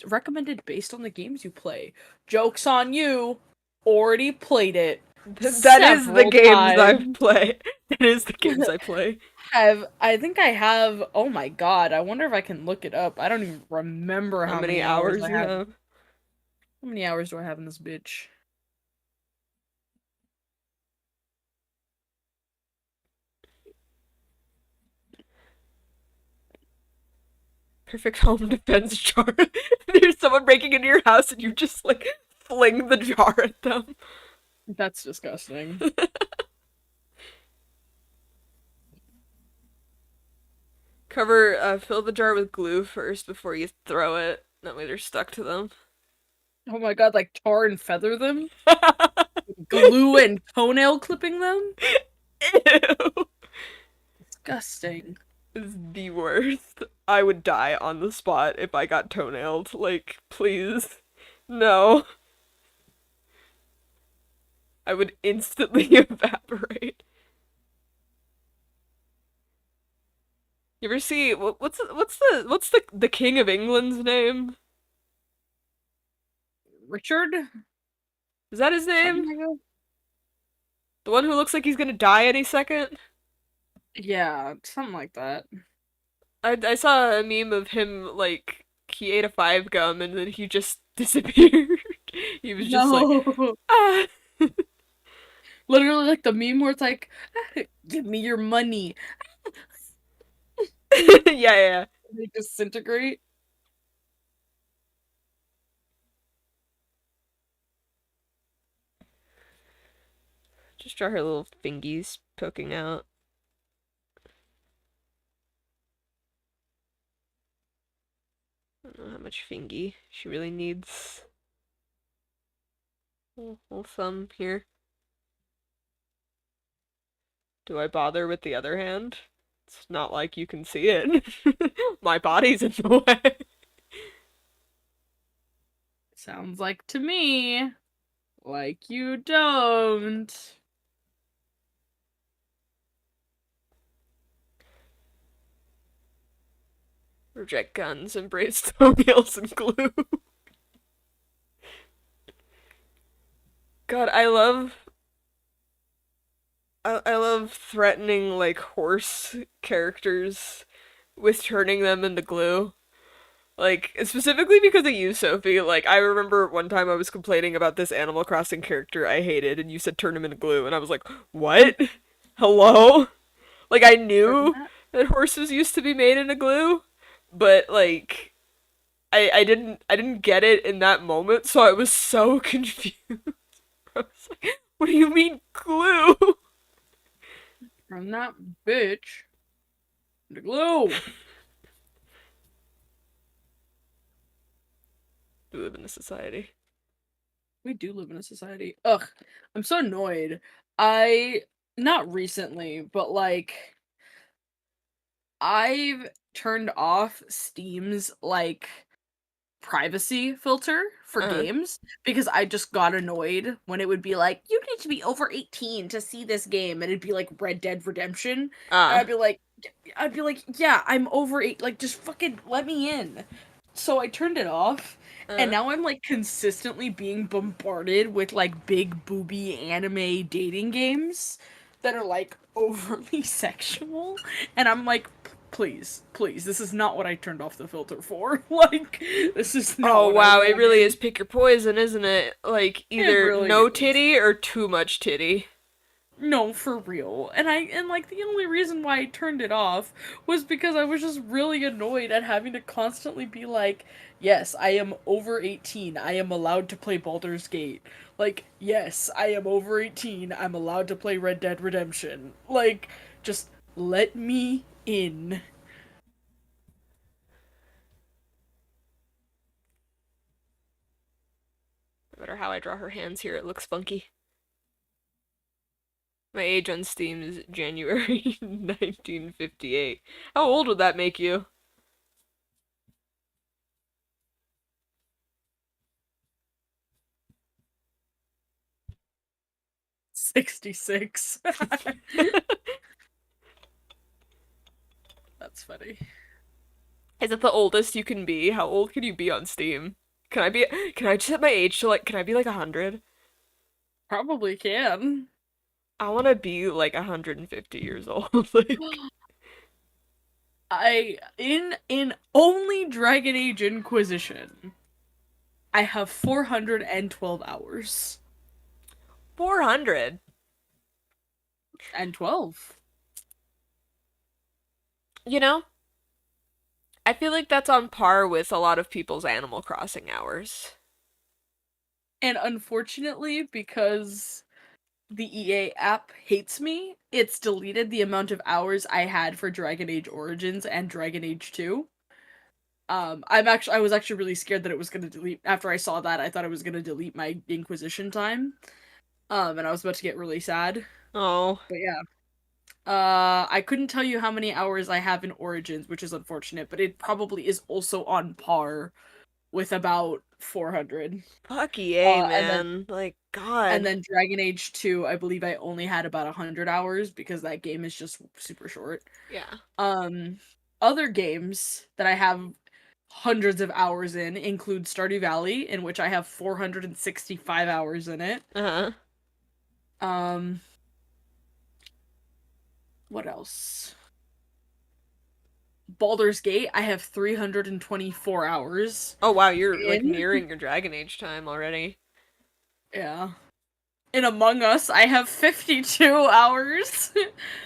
S2: recommended based on the games you play. Joke's on you. Already played it.
S1: That is the
S2: several
S1: games I
S2: times.
S1: play. That is the games I play.
S2: I think I have, oh my god, I wonder if I can look it up. I don't even remember
S1: How
S2: how
S1: many
S2: many hours
S1: hours
S2: I
S1: you
S2: have.
S1: have?
S2: How many hours do I have in this bitch?
S1: Perfect home defense jar. There's someone breaking into your house and you just like fling the jar at them.
S2: That's disgusting.
S1: Fill the jar with glue first before you throw it. That way they're stuck to them.
S2: Oh my god, like tar and feather them? Glue and toenail clipping them?
S1: Ew.
S2: Disgusting.
S1: Is the worst. I would die on the spot if I got toenailed. Like, please. No. I would instantly evaporate. You ever see what's the King of England's name?
S2: Richard?
S1: Is that his name?
S2: Something like that?
S1: The one who looks like he's gonna die any second?
S2: Yeah, something like that.
S1: I saw a meme of him like he ate a five gum and then he just disappeared. He was just like
S2: No.
S1: ah.
S2: Literally like the meme where it's like, give me your money.
S1: Yeah.
S2: They disintegrate.
S1: Just draw her little fingies poking out. I don't know how much fingy she really needs. Little thumb here. Do I bother with the other hand? It's not like you can see it. My body's in the way.
S2: Sounds like to me. Like you don't.
S1: Reject guns, embrace toenails and glue. God, I love threatening like horse characters with turning them into glue. Like, specifically because of you, Sophie. Like, I remember one time I was complaining about this Animal Crossing character I hated, and you said turn him into glue, and I was like, what? Hello? Like, I knew that horses used to be made in a glue, but like I didn't get it in that moment, so I was so confused. I was like, what do you mean glue?
S2: From that bitch. The glue.
S1: We live in a society.
S2: We do live in a society. Ugh, I'm so annoyed. I not recently, but like I've turned off Steam's like privacy filter for
S1: Uh-huh.
S2: games because I just got annoyed when it would be like, you need to be over 18 to see this game, and it'd be like Red Dead Redemption, and
S1: Ah.
S2: I'd be like, yeah, I'm over eight, like just fucking let me in. So I turned it off, and
S1: Uh-huh.
S2: now I'm like consistently being bombarded with like big booby anime dating games that are like overly sexual, and I'm like, please, please, this is not what I turned off the filter for. Like, this is not
S1: Oh
S2: what I
S1: wow, it really is
S2: wanted.
S1: pick your poison, isn't it? Like
S2: It
S1: either
S2: really
S1: no
S2: is.
S1: titty or too much titty.
S2: No, for real. And like the only reason why I turned it off was because I was just really annoyed at having to constantly be like, yes, I am over 18. I am allowed to play Baldur's Gate. Like, yes, I am over 18. I'm allowed to play Red Dead Redemption. Like, just let me in.
S1: No matter how I draw her hands here, it looks funky. My age on Steam is January 1958. How old would that make you?
S2: 66. That's funny.
S1: Is it the oldest you can be? How old can you be on Steam? Can I just set my age to like, can I be like 100?
S2: Probably can.
S1: I want to be like 150 years old. Like,
S2: I in only Dragon Age Inquisition, I have 412 hours.
S1: 400.
S2: And 12.
S1: You know, I feel like that's on par with a lot of people's Animal Crossing hours.
S2: And unfortunately, because the EA app hates me, it's deleted the amount of hours I had for Dragon Age Origins and Dragon Age 2. I was actually really scared that it was gonna delete after I saw that. I thought it was gonna delete my Inquisition time. And I was about to get really sad.
S1: Oh,
S2: But yeah. I couldn't tell you how many hours I have in Origins, which is unfortunate, but it probably is also on par with about 400.
S1: fuck EA,
S2: And then
S1: man. Like, God.
S2: Dragon Age 2, I believe I only had about 100 hours because that game is just super short.
S1: Yeah.
S2: Um Other games that I have hundreds of hours in include Stardew Valley, in which I have 465 hours in it.
S1: Uh-huh.
S2: Um what else? Baldur's Gate, I have 324 hours
S1: Oh, wow, you're like
S2: in.
S1: nearing your Dragon Age time already.
S2: Yeah. In Among Us, I have 52 hours,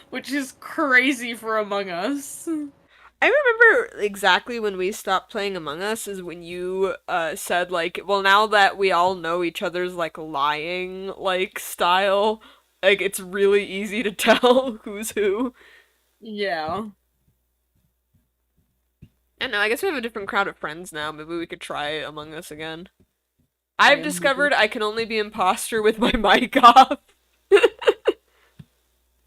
S2: which is crazy for Among Us.
S1: I remember exactly when we stopped playing Among Us is when you said like, well, now that we all know each other's like lying like style, like it's really easy to tell who's who.
S2: Yeah,
S1: I know, I guess we have a different crowd of friends now. Maybe we could try Among Us again.
S2: I
S1: I've
S2: am moving.
S1: discovered I can only be imposter with my mic off.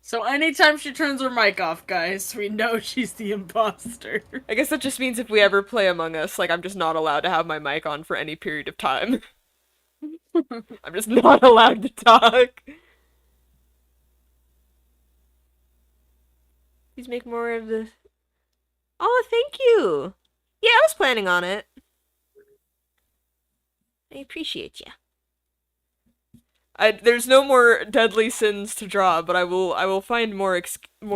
S2: So anytime she turns her mic off, guys, we know she's the imposter.
S1: I guess that just means if we ever play Among Us, like I'm just not allowed to have my mic on for any period of time. I'm just not allowed to talk. Please make more of the. Oh, thank you. Yeah, I was planning on it. I appreciate you. There's no more deadly sins to draw, but I will find more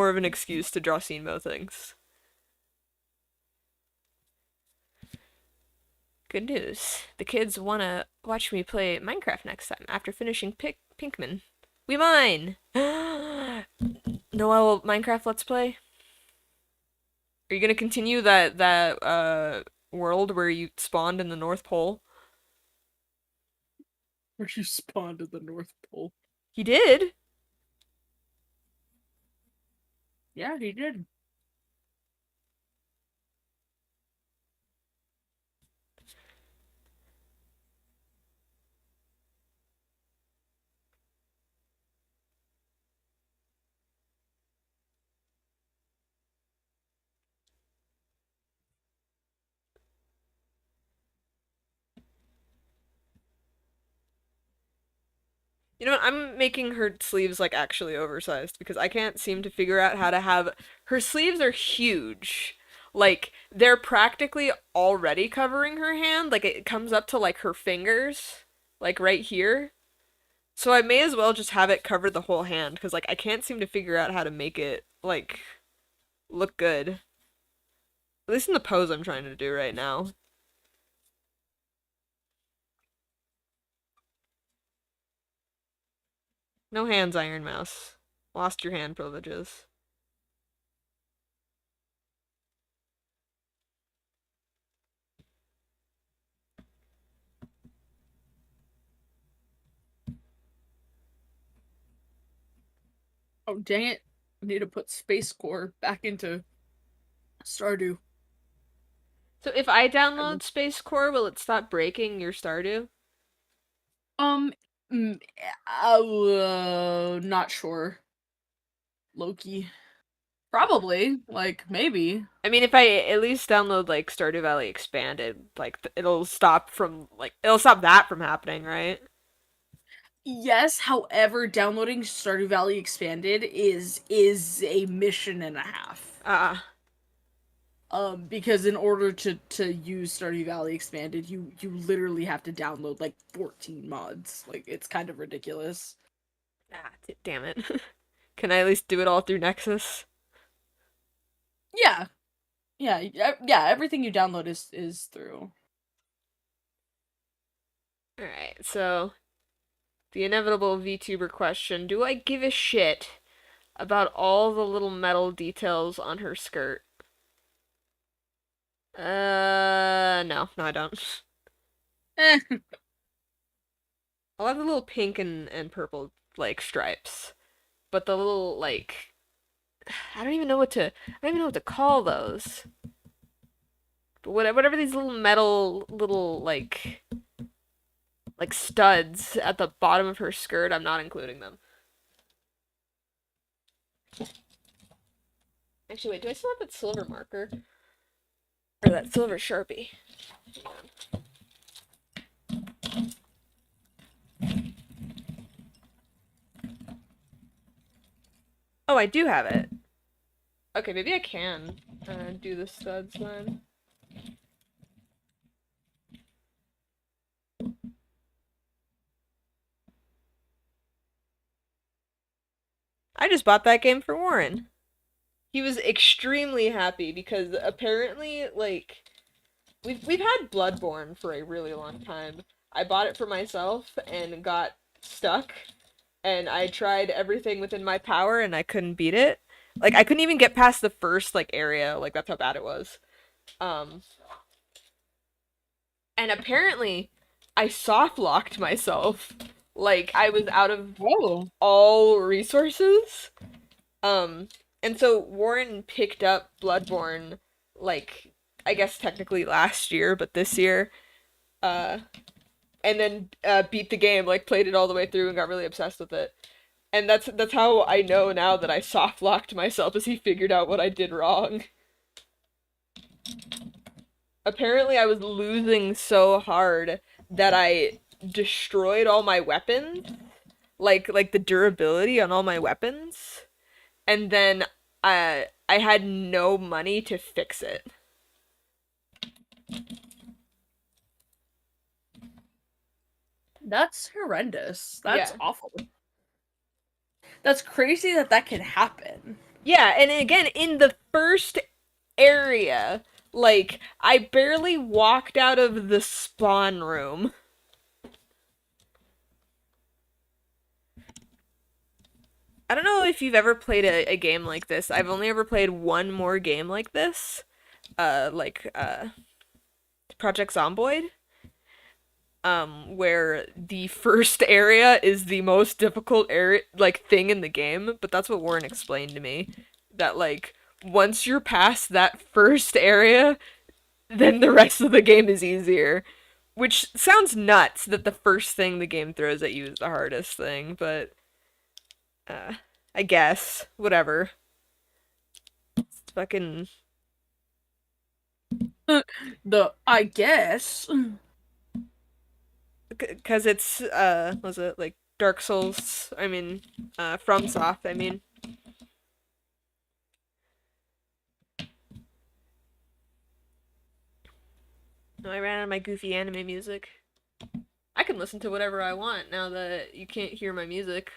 S1: of an excuse to draw Scenemo things. Good news. The kids wanna watch me play Minecraft next time after finishing Pinkman. We mine! Noel Minecraft Let's Play? Are you gonna continue that world where you spawned in the North Pole?
S2: Where you spawned at the North Pole.
S1: He did.
S2: Yeah, he did.
S1: You know what? I'm making her sleeves like actually oversized because I can't seem to figure out how to have her sleeves are huge. Like they're practically already covering her hand. Like it comes up to like her fingers, like right here. So I may as well just have it cover the whole hand because like I can't seem to figure out how to make it like look good. At least in the pose I'm trying to do right now. No hands, Iron Mouse. Lost your hand privileges.
S2: Oh, dang it. I need to put Space Core back into Stardew.
S1: So if I download Space Core, will it stop breaking your Stardew?
S2: Um, mm, not sure. Loki. Probably. Like, maybe.
S1: I mean, if I at least download like Stardew Valley Expanded, like it'll stop from like it'll stop that from happening, right?
S2: Yes, however, downloading Stardew Valley Expanded is a mission and a half.
S1: Ah,
S2: Because in order to use Stardew Valley Expanded, you literally have to download like 14 mods. Like it's kind of ridiculous.
S1: damn it. Can I at least do it all through Nexus?
S2: Yeah, yeah. Everything you download is through.
S1: Alright, so the inevitable VTuber question, do I give a shit about all the little metal details on her skirt? No, I don't.
S2: Eh.
S1: I love the little pink and purple like stripes, but the little like I don't even know what to I don't even know what to call those. But whatever these little metal little like studs at the bottom of her skirt, I'm not including them. Actually, wait, do I still have that silver marker or that silver Sharpie? Oh, I do have it. Okay, maybe I can do the studs then. I just bought that game for Warren. He was extremely happy because apparently, like, we've had Bloodborne for a really long time. I bought it for myself and got stuck, and I tried everything within my power and I couldn't beat it. Like I couldn't even get past the first like area, like that's how bad it was. Um and apparently I soft locked myself. Like I was out of
S2: Whoa.
S1: all resources. Um and so Warren picked up Bloodborne like I guess technically last year, but this year uh and then beat the game, like played it all the way through and got really obsessed with it. And that's how I know now that I soft locked myself as he figured out what I did wrong. Apparently I was losing so hard that I destroyed all my weapons, like the durability on all my weapons, and then I had no money to fix it.
S2: That's horrendous. That's
S1: Yeah.
S2: awful. That's crazy that that can happen.
S1: Yeah, and again, in the first area, like, I barely walked out of the spawn room. I don't know know if you've ever played a game like this. I've only ever played one more game like this. Like Project Zomboid. Where the first area is the most difficult area, like thing in the game. But that's what Warren explained to me. That like once you're past that first area, then the rest of the game is easier. Which sounds nuts that the first thing the game throws at you is the hardest thing, but uh, I guess whatever. It's fucking
S2: The I guess.
S1: because it's was it like Dark Souls? I mean, FromSoft. I mean, no, I ran out of my goofy anime music. I can listen to whatever I want now that you can't hear my music.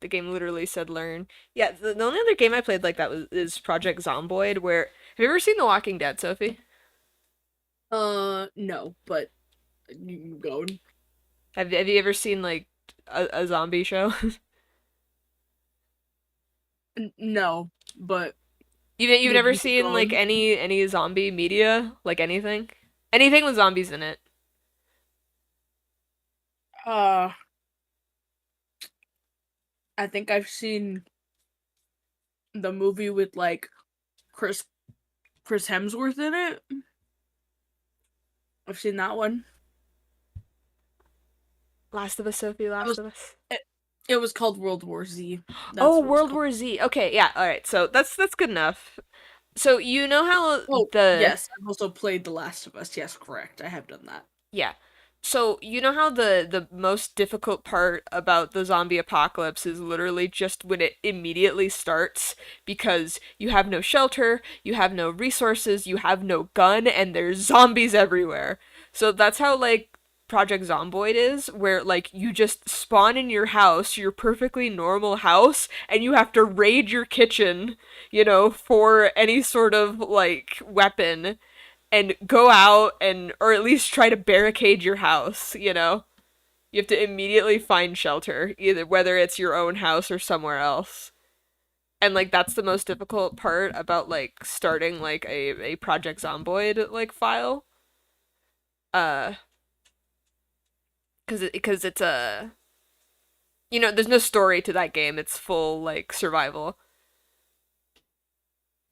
S1: The game literally said learn. Yeah, the only other game I played like that is Project Zomboid. Where have you ever seen The Walking Dead, Sophie?
S2: No, but you go.
S1: Have you ever seen like a zombie show?
S2: No, but
S1: You've
S2: maybe
S1: never
S2: you could
S1: seen
S2: go
S1: like
S2: on.
S1: any zombie media, like anything with zombies in it.
S2: Uh, I think I've seen the movie with like Chris Chris Hemsworth in it. I've seen that one.
S1: Last of Us, Sophie,
S2: It
S1: Last
S2: was
S1: of Us.
S2: it, it was called World War Z.
S1: Oh,
S2: That's what it was
S1: World
S2: called.
S1: War Z. Okay, yeah, all right. So that's good enough. So you know how
S2: Oh,
S1: the
S2: yes, I've also played The Last of Us. Yes, correct. I have done that.
S1: yeah. So you know how the most difficult part about the zombie apocalypse is literally just when it immediately starts because you have no shelter, you have no resources, you have no gun, and there's zombies everywhere. So that's how like Project Zomboid is, where like you just spawn in your house, your perfectly normal house, and you have to raid your kitchen, for any sort of like weapon and go out and or at least try to barricade your house. You have to immediately find shelter, either whether it's your own house or somewhere else. And like that's the most difficult part about like starting like a Project Zomboid like file. Uh because it's a there's no story to that game. It's full like survival.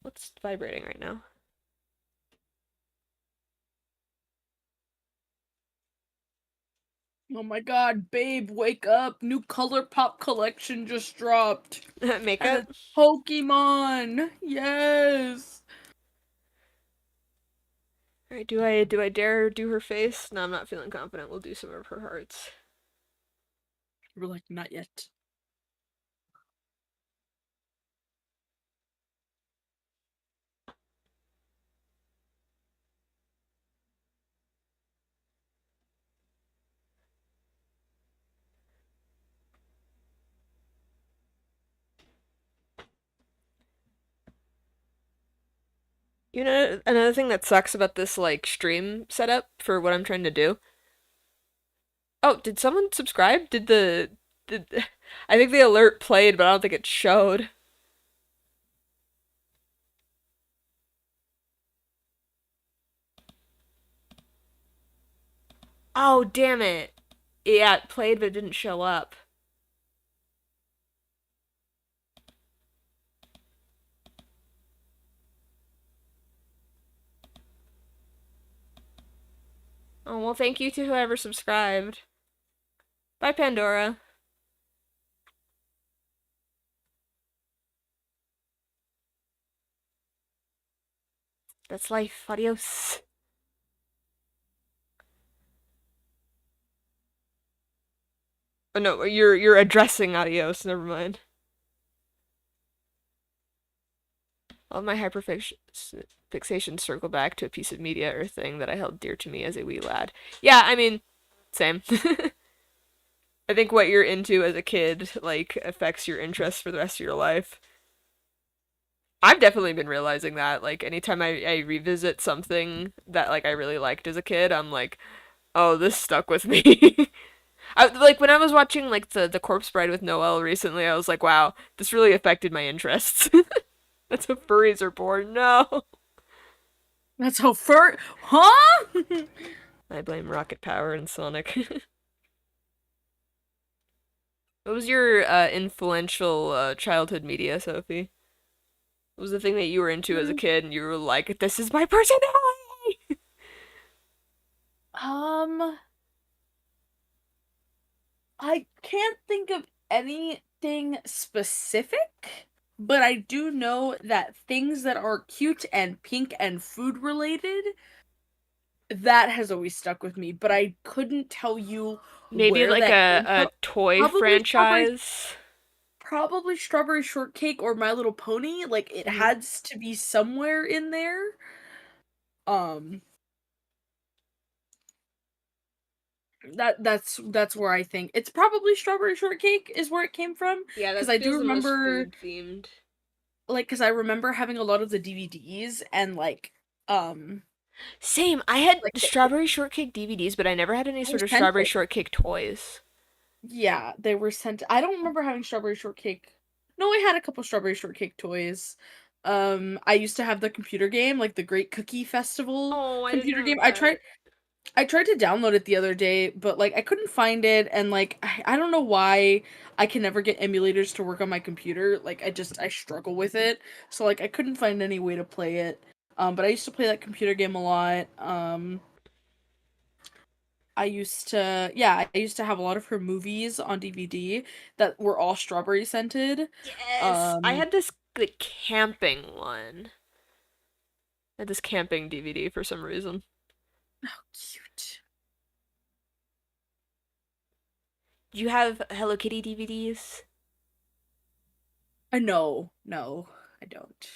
S1: What's vibrating right now?
S2: Oh my god, babe, wake up. New Color Pop collection just dropped. And
S1: Makeup?
S2: it's Pokemon. Yes.
S1: Alright, do I dare do her face? No, I'm not feeling confident. We'll do some of her hearts.
S2: We're like, not yet.
S1: Another thing that sucks about this like stream setup for what I'm trying to do. Oh, did someone subscribe? Did I think the alert played, but I don't think it showed. Oh, damn it. Yeah, it played, but it didn't show up. Oh, well, thank you to whoever subscribed. Bye, Pandora. That's life. Adios. Oh no, you're addressing adios. Never mind. All of my hyperfixation circle back to a piece of media or thing that I held dear to me as a wee lad. Yeah, I mean, same. I think what you're into as a kid like affects your interests for the rest of your life. I've definitely been realizing that. Like anytime I revisit something that like I really liked as a kid, I'm like, Oh, this stuck with me. Like when I was watching like the Corpse Bride with Noelle recently, I was like, wow, this really affected my interests. That's how furries are born. No,
S2: That's how fur, huh?
S1: I blame Rocket Power and Sonic. What was your influential childhood media, Sophie? What was the thing that you were into as a kid, and you were like, "This is my personality"?
S2: um, I can't think of anything specific, but I do know that things that are cute and pink and food related, that has always stuck with me, but I couldn't tell you
S1: Maybe
S2: where
S1: like
S2: that
S1: a
S2: came from.
S1: toy
S2: Probably strawberry
S1: franchise.
S2: probably strawberry shortcake or My Little Pony. Like it
S1: Hmm.
S2: has to be somewhere in there. Um that's where I think it's probably strawberry shortcake is where it came from
S1: Yeah,
S2: because
S1: that
S2: I do
S1: feels the most
S2: remember
S1: food themed.
S2: like because I remember having a lot of the DVDs and um
S1: Same. I had
S2: like
S1: strawberry shortcake DVDs, but I never had any
S2: they were
S1: sort of strawberry
S2: scented.
S1: shortcake toys.
S2: Yeah, they were sent. I don't remember having strawberry shortcake. No, I had a couple strawberry shortcake toys. I used to have the computer game, like the Great Cookie Festival
S1: Oh, I didn't
S2: computer game.
S1: have that.
S2: I tried to download it the other day, but like I couldn't find it and like I don't know why I can never get emulators to work on my computer. Like I struggle with it. So like I couldn't find any way to play it. But I used to play that computer game a lot. I used to have a lot of her movies on DVD that were all strawberry scented.
S1: Yes, I
S2: Um
S1: had this like camping one. I had this camping DVD for some reason.
S2: cute.
S1: Do you have Hello Kitty DVDs?
S2: No, I don't.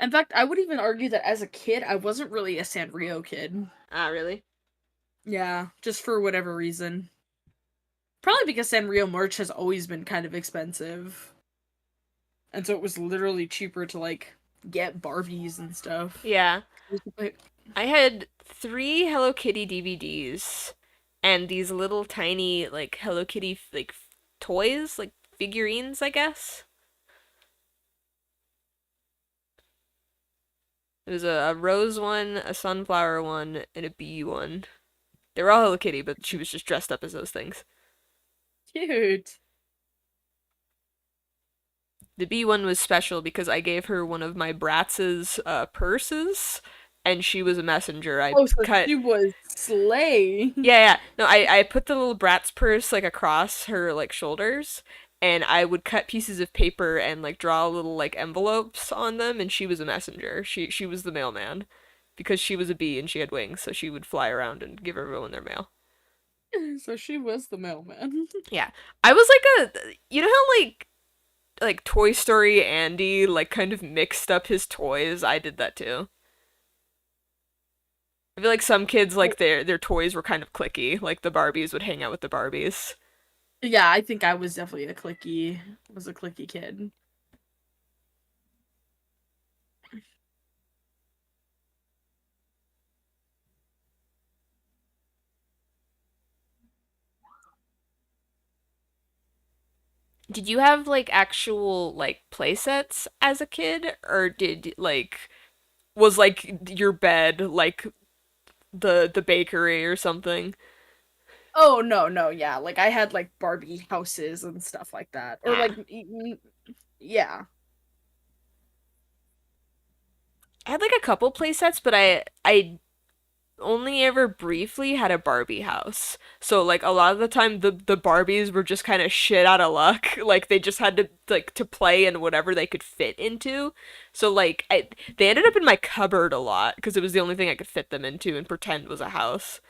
S2: In fact, I would even argue that as a kid, I wasn't really a Sanrio kid.
S1: Ah, really?
S2: Yeah, just for whatever reason. Probably because Sanrio merch has always been kind of expensive. And so it was literally cheaper to like get Barbies and stuff.
S1: Yeah.
S2: Like,
S1: I had three Hello Kitty DVDs and these little tiny like Hello Kitty like toys, like figurines, I guess. It was a rose one, a sunflower one, and a bee one. They were all Hello Kitty, but she was just dressed up as those things.
S2: cute.
S1: The bee one was special because I gave her one of my Bratz's purses, and she was a messenger. I
S2: Oh, so
S1: cut
S2: she was slay.
S1: Yeah. No, I put the little Bratz purse like across her like shoulders, and I would cut pieces of paper and like draw little like envelopes on them, and she was a messenger. She was the mailman because she was a bee and she had wings, so she would fly around and give everyone their mail.
S2: So she was the mailman.
S1: Yeah. I was like a you know how like Toy Story Andy like kind of mixed up his toys? I did that too. I feel like some kids like their toys were kind of clicky, like the Barbies would hang out with the Barbies.
S2: Yeah, I think I was definitely was a clicky kid.
S1: Did you have like actual like play sets as a kid, or did like was like your bed like the bakery or something?
S2: Oh no, yeah. Like I had like Barbie houses and stuff like that. Or like
S1: Ah.
S2: yeah.
S1: I had like a couple play sets, but I only ever briefly had a Barbie house. So like a lot of the time the Barbies were just kind of shit out of luck. Like they just had to like to play in whatever they could fit into. So like they ended up in my cupboard a lot because it was the only thing I could fit them into and pretend was a house.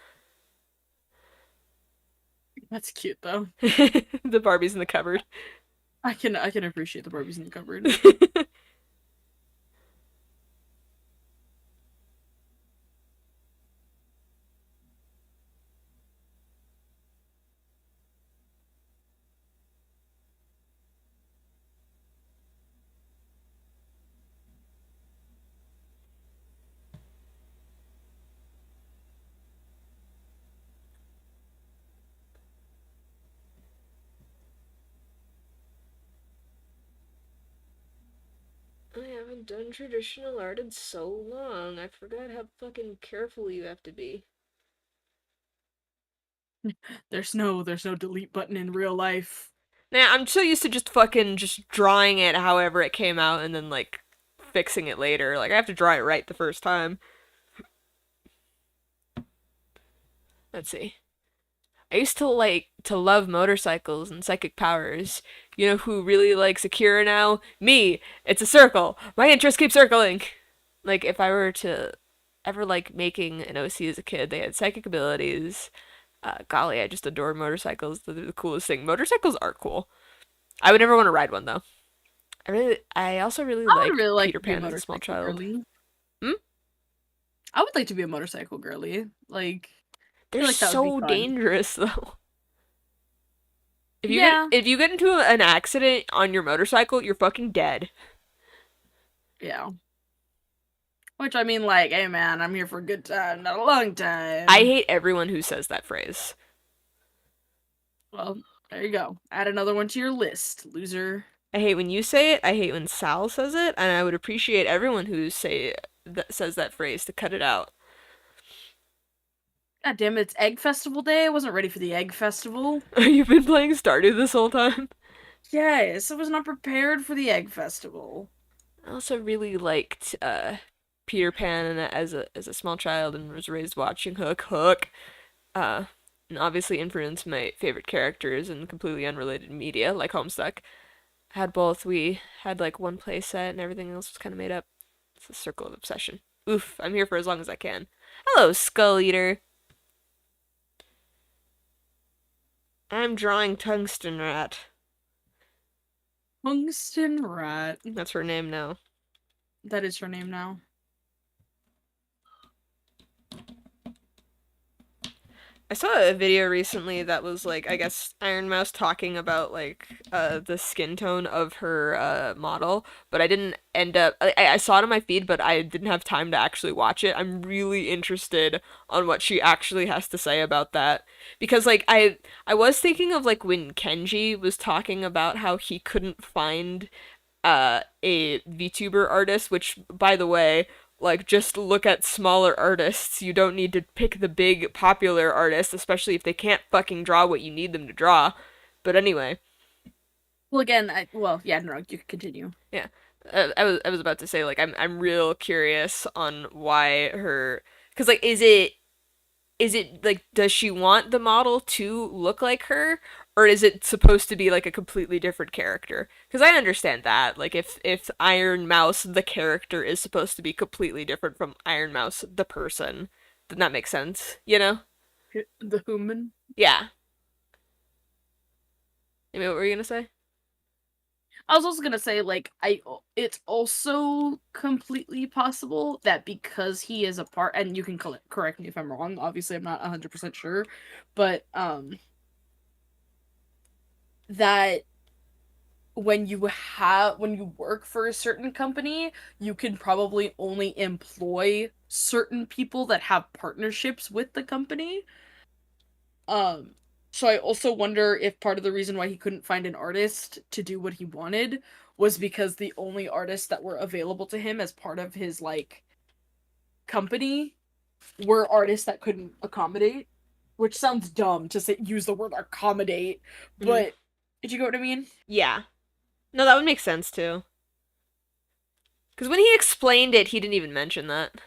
S2: That's cute though.
S1: The Barbies in the cupboard.
S2: I can appreciate the Barbies in the cupboard.
S1: I haven't done traditional art in so long. I forgot how fucking careful you have to be.
S2: There's no delete button in real life.
S1: Nah, I'm so used to just fucking just drawing it however it came out and then like fixing it later. Like I have to draw it right the first time. Let's see. I used to like to love motorcycles and psychic powers. You know who really likes Akira now? Me. It's a circle. My interests keep circling. Like if I were to ever like making an OC as a kid, they had psychic abilities. Golly, I just adore motorcycles. They're the coolest thing. Motorcycles are cool. I would never want to ride one though. I also really
S2: I would
S1: liked
S2: really like
S1: Peter
S2: to be a
S1: Pan as a small
S2: motorcycle
S1: child.
S2: girly.
S1: Hmm?
S2: I would like to be a motorcycle girly. Like, I
S1: They're
S2: feel like that would be
S1: so
S2: fun.
S1: dangerous though.
S2: Yeah,
S1: If you get into an accident on your motorcycle, you're fucking dead.
S2: yeah. Which I mean, like, hey man, I'm here for a good time, not a long
S1: I
S2: time.
S1: hate everyone who says that phrase.
S2: Well, there you go. Add another one to your list, loser.
S1: I hate when you say it. I hate when Sal says it, and I would appreciate everyone who that says that phrase to cut it out.
S2: God damn it, it's Egg Festival Day. I wasn't ready for the Egg Festival.
S1: You've been playing Stardew this whole time.
S2: Yes, I was not prepared for the Egg Festival.
S1: I also really liked Peter Pan as a small child and was raised watching Hook. Uh, and obviously influenced my favorite characters in completely unrelated media like Homestuck. Had both. We had like one play set and everything else was kind of made up. It's a circle of obsession. Oof, I'm here for as long as I can. Hello, Skull Eater. I'm drawing Tungsten Rat.
S2: Tungsten Rat.
S1: That's her name now.
S2: That is her name now.
S1: I saw a video recently that was like I guess Iron Mouse talking about like the skin tone of her model, but I didn't end up I saw it on my feed, but I didn't have time to actually watch it. I'm really interested on what she actually has to say about that because like I was thinking of like when Kenji was talking about how he couldn't find a VTuber artist, which by the way, like just look at smaller artists. You don't need to pick the big popular artists, especially if they can't fucking draw what you need them to draw. But anyway,
S2: Well, again, yeah, no, you can continue.
S1: yeah. I was about to say like I'm real curious on why her cuz like is it like does she want the model to look like her or is it supposed to be like a completely different character? Because I understand that like if Iron Mouse the character is supposed to be completely different from Iron Mouse the person, then that makes sense, you know?
S2: The human.
S1: Yeah. I mean, what were you gonna say?
S2: I was also gonna say, like, it's also completely possible that because he is a part, and you can correct me if I'm wrong. Obviously, I'm not 100% sure, but that when you work for a certain company, you can probably only employ certain people that have partnerships with the company. Um, so I also wonder if part of the reason why he couldn't find an artist to do what he wanted was because the only artists that were available to him as part of his like company were artists that couldn't accommodate, which sounds dumb to use the word accommodate,
S1: Mm.
S2: but did you get what I mean?
S1: Yeah. No, that would make sense too. Because when he explained it, he didn't even mention that.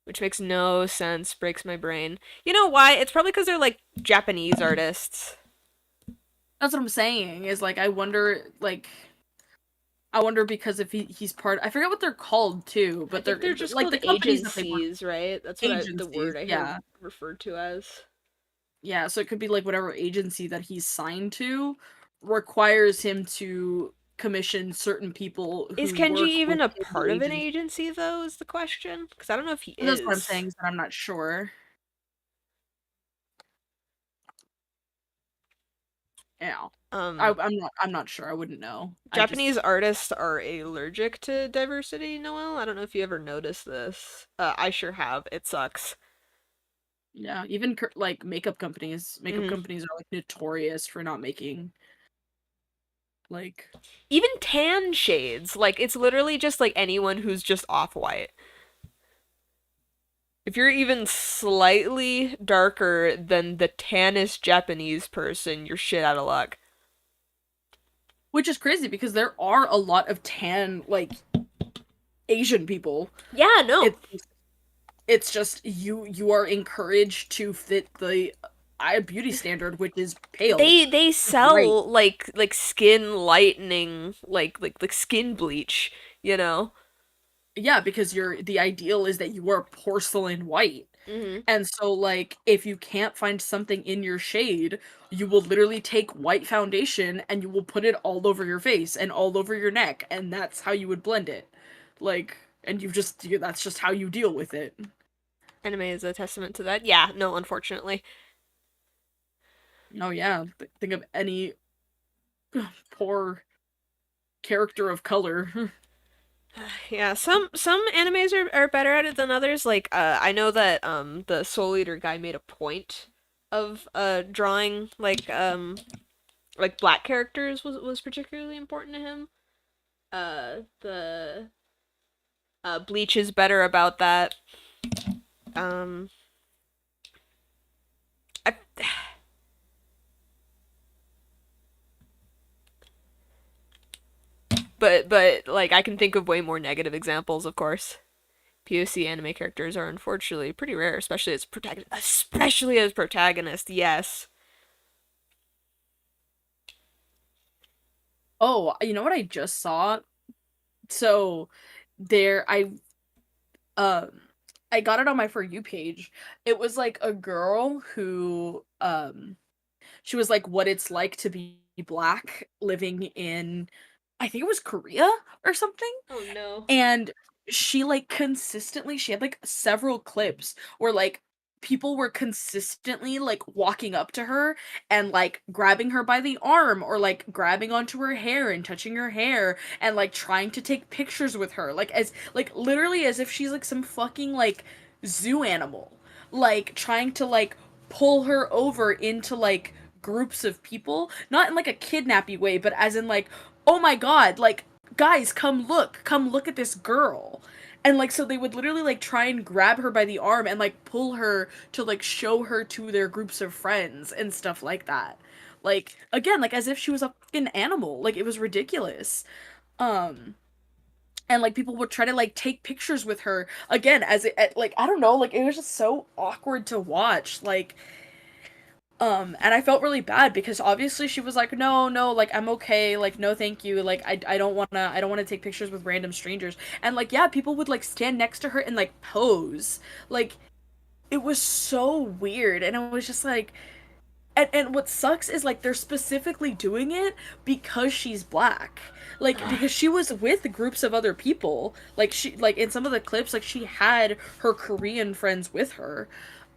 S1: Which makes no sense, breaks my brain. You know why? It's probably because they're like Japanese artists.
S2: That's what I'm saying. Is like I wonder because if he's part, I forget what they're called too,
S1: I
S2: but
S1: think
S2: they're
S1: they're just
S2: like
S1: called
S2: the companies that they work
S1: agencies, right? That's what the
S2: agencies.
S1: word I hear
S2: Yeah,
S1: referred to as.
S2: yeah. So it could be like whatever agency that he's signed to requires him to commission certain people
S1: Is
S2: who
S1: Kenji
S2: work
S1: even a
S2: within
S1: part
S2: the
S1: of an
S2: agency.
S1: agency though? Is the question? Because I don't know if he
S2: That's what I'm
S1: is.
S2: saying. Is that I'm not sure. Yeah,
S1: Um,
S2: I'm not sure. I wouldn't know. I
S1: Japanese
S2: just
S1: artists are allergic to diversity. Noel, I don't know if you ever noticed this. I sure have. It sucks.
S2: yeah. Even like makeup
S1: Hmm.
S2: companies are like notorious for not making Like,
S1: Even tan shades, like it's literally just like anyone who's just off-white. If you're even slightly darker than the tannest Japanese person, you're shit out of luck.
S2: which is crazy because there are a lot of tan like Asian people.
S1: Yeah, no.
S2: It's it's just you are encouraged to fit the beauty standard, which is pale,
S1: They
S2: white.
S1: sell like skin lightening, like skin bleach, you know.
S2: Yeah, because the ideal is that you are porcelain white.
S1: Mhm.
S2: And so, like, if you can't find something in your shade, you will literally take white foundation and you will put it all over your face and all over your neck, and that's how you would blend it. Like, and that's just how you deal with it.
S1: Anime is a testament to that. Yeah, no, unfortunately.
S2: Oh, yeah. Think of any poor character of color.
S1: Yeah, some animes are better at it than others. Like I know that the Soul Eater guy made a point of drawing like black characters was particularly important to him. The Bleach is better about that. Um I, but like I can think of way more negative examples, of course. POC anime characters are unfortunately pretty rare, especially as protagonist. Especially as protagonist, yes.
S2: Oh, you know what I just saw? So there um I got it on my For You page. It was like a girl who she was like what it's like to be black living in, I think it was Korea or something.
S1: Oh no.
S2: And she like consistently she had like several clips where like people were consistently like walking up to her and like grabbing her by the arm or like grabbing onto her hair and touching her hair and like trying to take pictures with her like as like literally as if she's like some fucking like zoo animal, like trying to like pull her over into like groups of people, not in like a kidnappy way but as in like, oh my god, like guys, come look at this girl. And like so they would literally like try and grab her by the arm and like pull her to like show her to their groups of friends and stuff like that. Like again, like as if she was a fucking animal. Like it was ridiculous. Um and like people would try to like take pictures with her again as it like I don't know, like it was just so awkward to watch. Like and I felt really bad because obviously she was like, no, no, like I'm okay, like no, thank you, like I don't wanna take pictures with random strangers. And like, yeah, people would like stand next to her and like pose, like it was so weird, and it was just like, and what sucks is like they're specifically doing it because she's black. Like because she was with groups of other people. Like she like in some of the clips like she had her Korean friends with her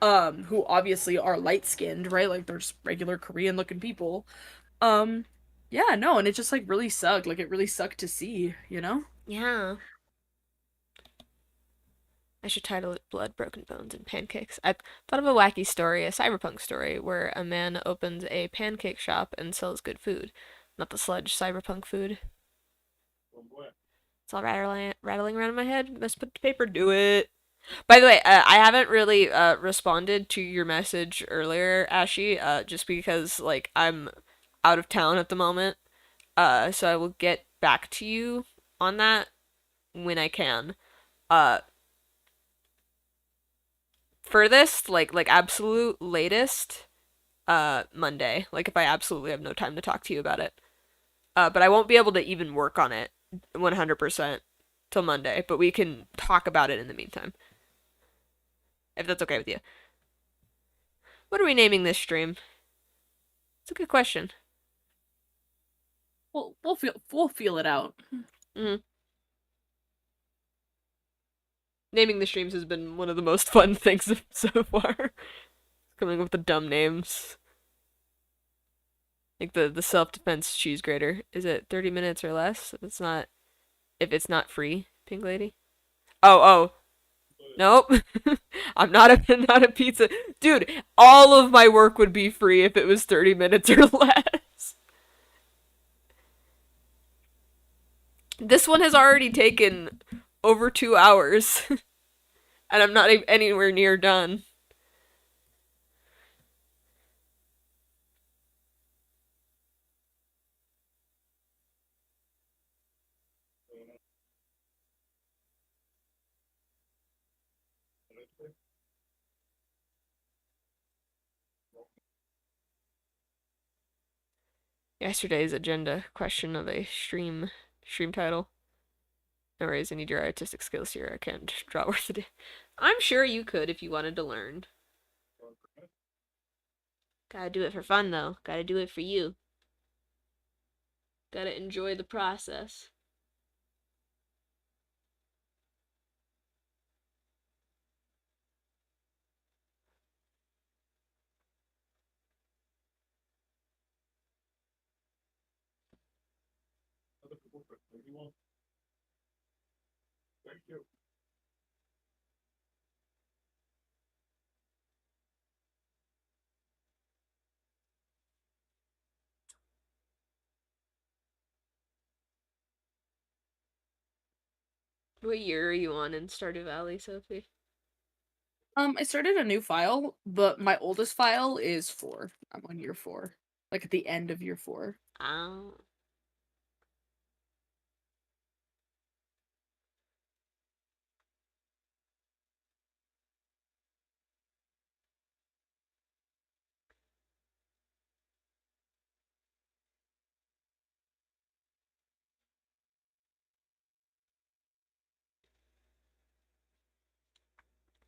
S2: who obviously are light-skinned, right? Like they're just regular Korean looking people. Um yeah, no, and it just like really sucked. Like it really sucked to see, you know?
S1: Yeah. I should title it Blood, Broken Bones, and Pancakes. I thought of a wacky story, a cyberpunk story, where a man opens a pancake shop and sells good food. Not the sludge cyberpunk food. It's all rattling around in my head. Let's put to paper. Do it. By the way, I haven't really responded to your message earlier, Ashy, just because like I'm out of town at the moment. So I will get back to you on that when I can. Uh, Furthest, like absolute latest, Monday. Like if I absolutely have no time to talk to you about it. But I won't be able to even work on it 100% till Monday, but we can talk about it in the meantime, if that's okay with you. What are we naming this stream? It's a good question.
S2: We'll feel it out.
S1: Hmm. Naming the streams has been one of the most fun things so far. Coming up with the dumb names. Like the self-defense cheese grater. Is it 30 minutes or less? If it's not free, Pink Lady? Oh. Nope. I'm not a pizza. Dude, all of my work would be free if it was 30 minutes or less. This one has already taken over 2 hours, and I'm not anywhere near done. Yesterday's agenda question of a stream title. No worries, I need your artistic skills here. I can't draw worth it. I'm sure you could if you wanted to learn. Gotta do it for fun though. Gotta do it for you. Gotta enjoy the process. What year are you on in Stardew Valley, Sophie?
S2: I started a new file, but my oldest file is 4. I'm on year 4. Like at the end of year 4.
S1: Oh.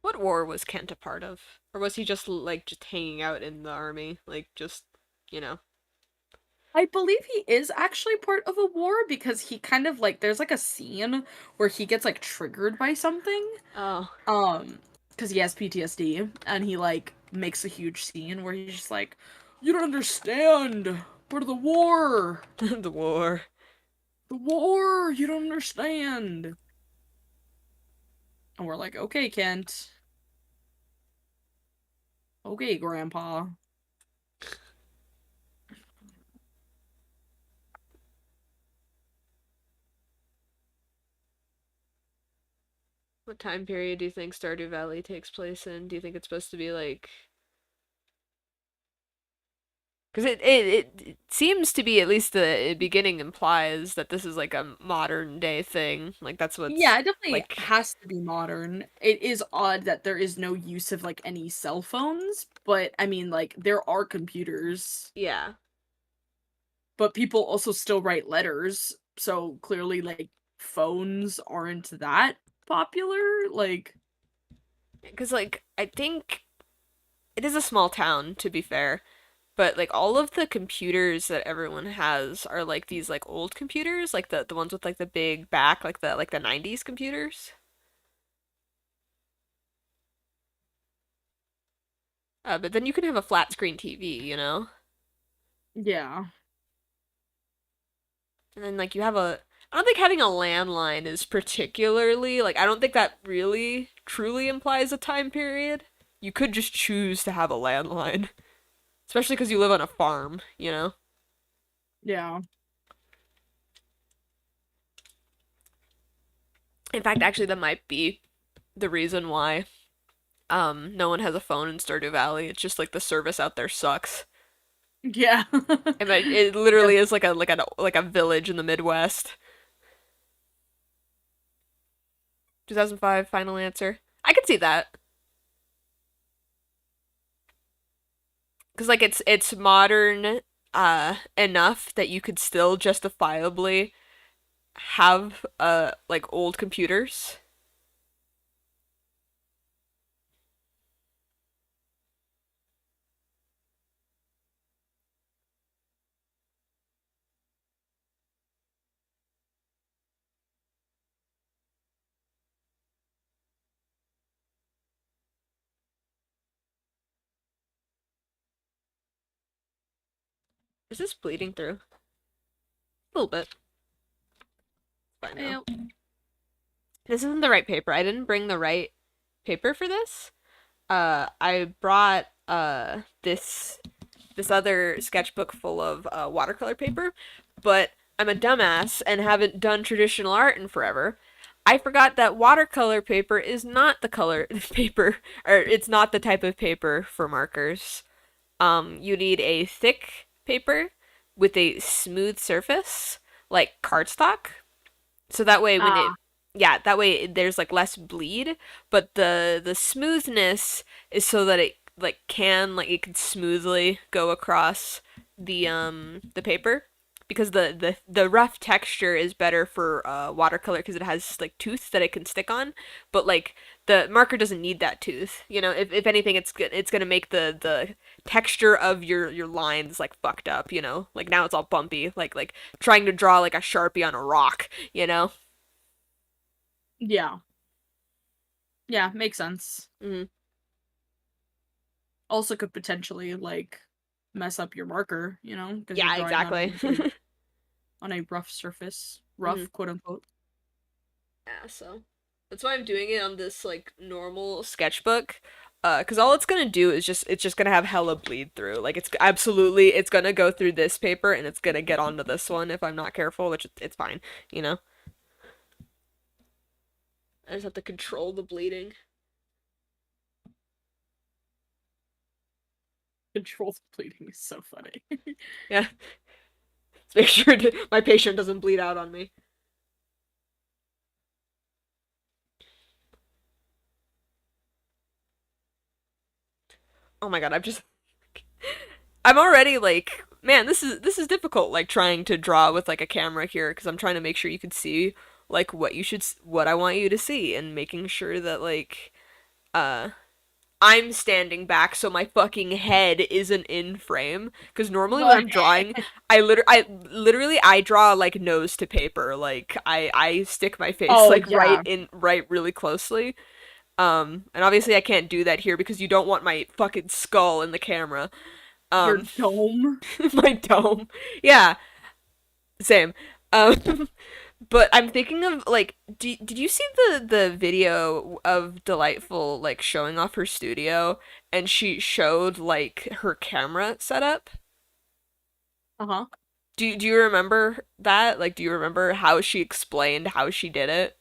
S1: What war was Kent a part of? Or was he just like just hanging out in the army? Like just, you know.
S2: I believe he is actually part of a war because he kind of like there's like a scene where he gets like triggered by something.
S1: Oh.
S2: Um because he has PTSD and he like makes a huge scene where he's just like, "You don't understand. We're the war.
S1: The war.
S2: The war. You don't understand." And we're like, "Okay, Kent. Okay, grandpa."
S1: What time period do you think Stardew Valley takes place in? Do you think it's supposed to be like because it seems to be, at least the beginning implies that this is like a modern day thing. Like that's
S2: Yeah,
S1: what's
S2: it definitely
S1: like
S2: has to be modern. It is odd that there is no use of like any cell phones, but I mean like there are computers,
S1: yeah.
S2: but people also still write letters, so clearly like phones aren't that popular. Like
S1: Because like I think it is a small town, to be fair, but like all of the computers that everyone has are like these like old computers, like the ones with like the big back, like the 90s computers. But then you can have a flat screen TV, you know?
S2: yeah.
S1: And then like you have a I don't think having a landline is particularly like I don't think that really truly implies a time period. You could just choose to have a landline, especially because you live on a farm, you know?
S2: Yeah.
S1: In fact, actually that might be the reason why no one has a phone in Stardew Valley. It's just like the service out there sucks.
S2: Yeah.
S1: And it
S2: Yep.
S1: literally is like a village in the Midwest. 2005 final answer. I could see that. Cuz like it's modern enough that you could still justifiably have like old computers. Is this bleeding through? A little bit. Fine now.
S2: Yep.
S1: This isn't the right paper. I didn't bring the right paper for this. I brought this other sketchbook full of watercolor paper, but I'm a dumbass and haven't done traditional art in forever. I forgot that watercolor paper is not the color paper, or it's not the type of paper for markers. You need a thick paper with a smooth surface, like cardstock. So that way when
S2: Ah,
S1: it yeah, that way there's like less bleed, but the smoothness is so that it like it can smoothly go across the paper because the rough texture is better for watercolor because it has like tooth that it can stick on, but like the marker doesn't need that tooth. You know, if anything, it's gonna make the texture of your lines like fucked up. You know, like now it's all bumpy, like trying to draw like a sharpie on a rock. You know.
S2: yeah. Yeah, makes sense.
S1: Mm-hmm.
S2: Also could potentially mess up your marker, because you're
S1: Yeah,
S2: drawing
S1: exactly.
S2: on a rough surface,
S1: hmm
S2: rough quote unquote.
S1: Yeah, so that's why I'm doing it on this like normal sketchbook. Cause all it's gonna do is it's just gonna have hella bleed through. Like it's gonna go through this paper and it's gonna get onto this one if I'm not careful, which it's fine, you know. I just have to control the bleeding.
S2: Controlled bleeding is so funny.
S1: Yeah, make sure my patient doesn't bleed out on me. Oh my god, I'm already like, man, this is difficult. Like trying to draw with like a camera here because I'm trying to make sure you can see like what I want you to see and making sure that like uh I'm standing back so my fucking head isn't in frame because normally when
S2: But
S1: I'm drawing I literally I draw like nose to paper like I stick my face
S2: oh
S1: like
S2: yeah,
S1: right really closely and obviously I can't do that here because you don't want my fucking skull in the camera
S2: your
S1: um
S2: dome.
S1: my dome. Yeah, same. Um, but I'm thinking of like, did you see the video of Delightful like showing off her studio and she showed like her camera setup?
S2: Uh-huh.
S1: Do you remember that? Like, do you remember how she explained how she did it?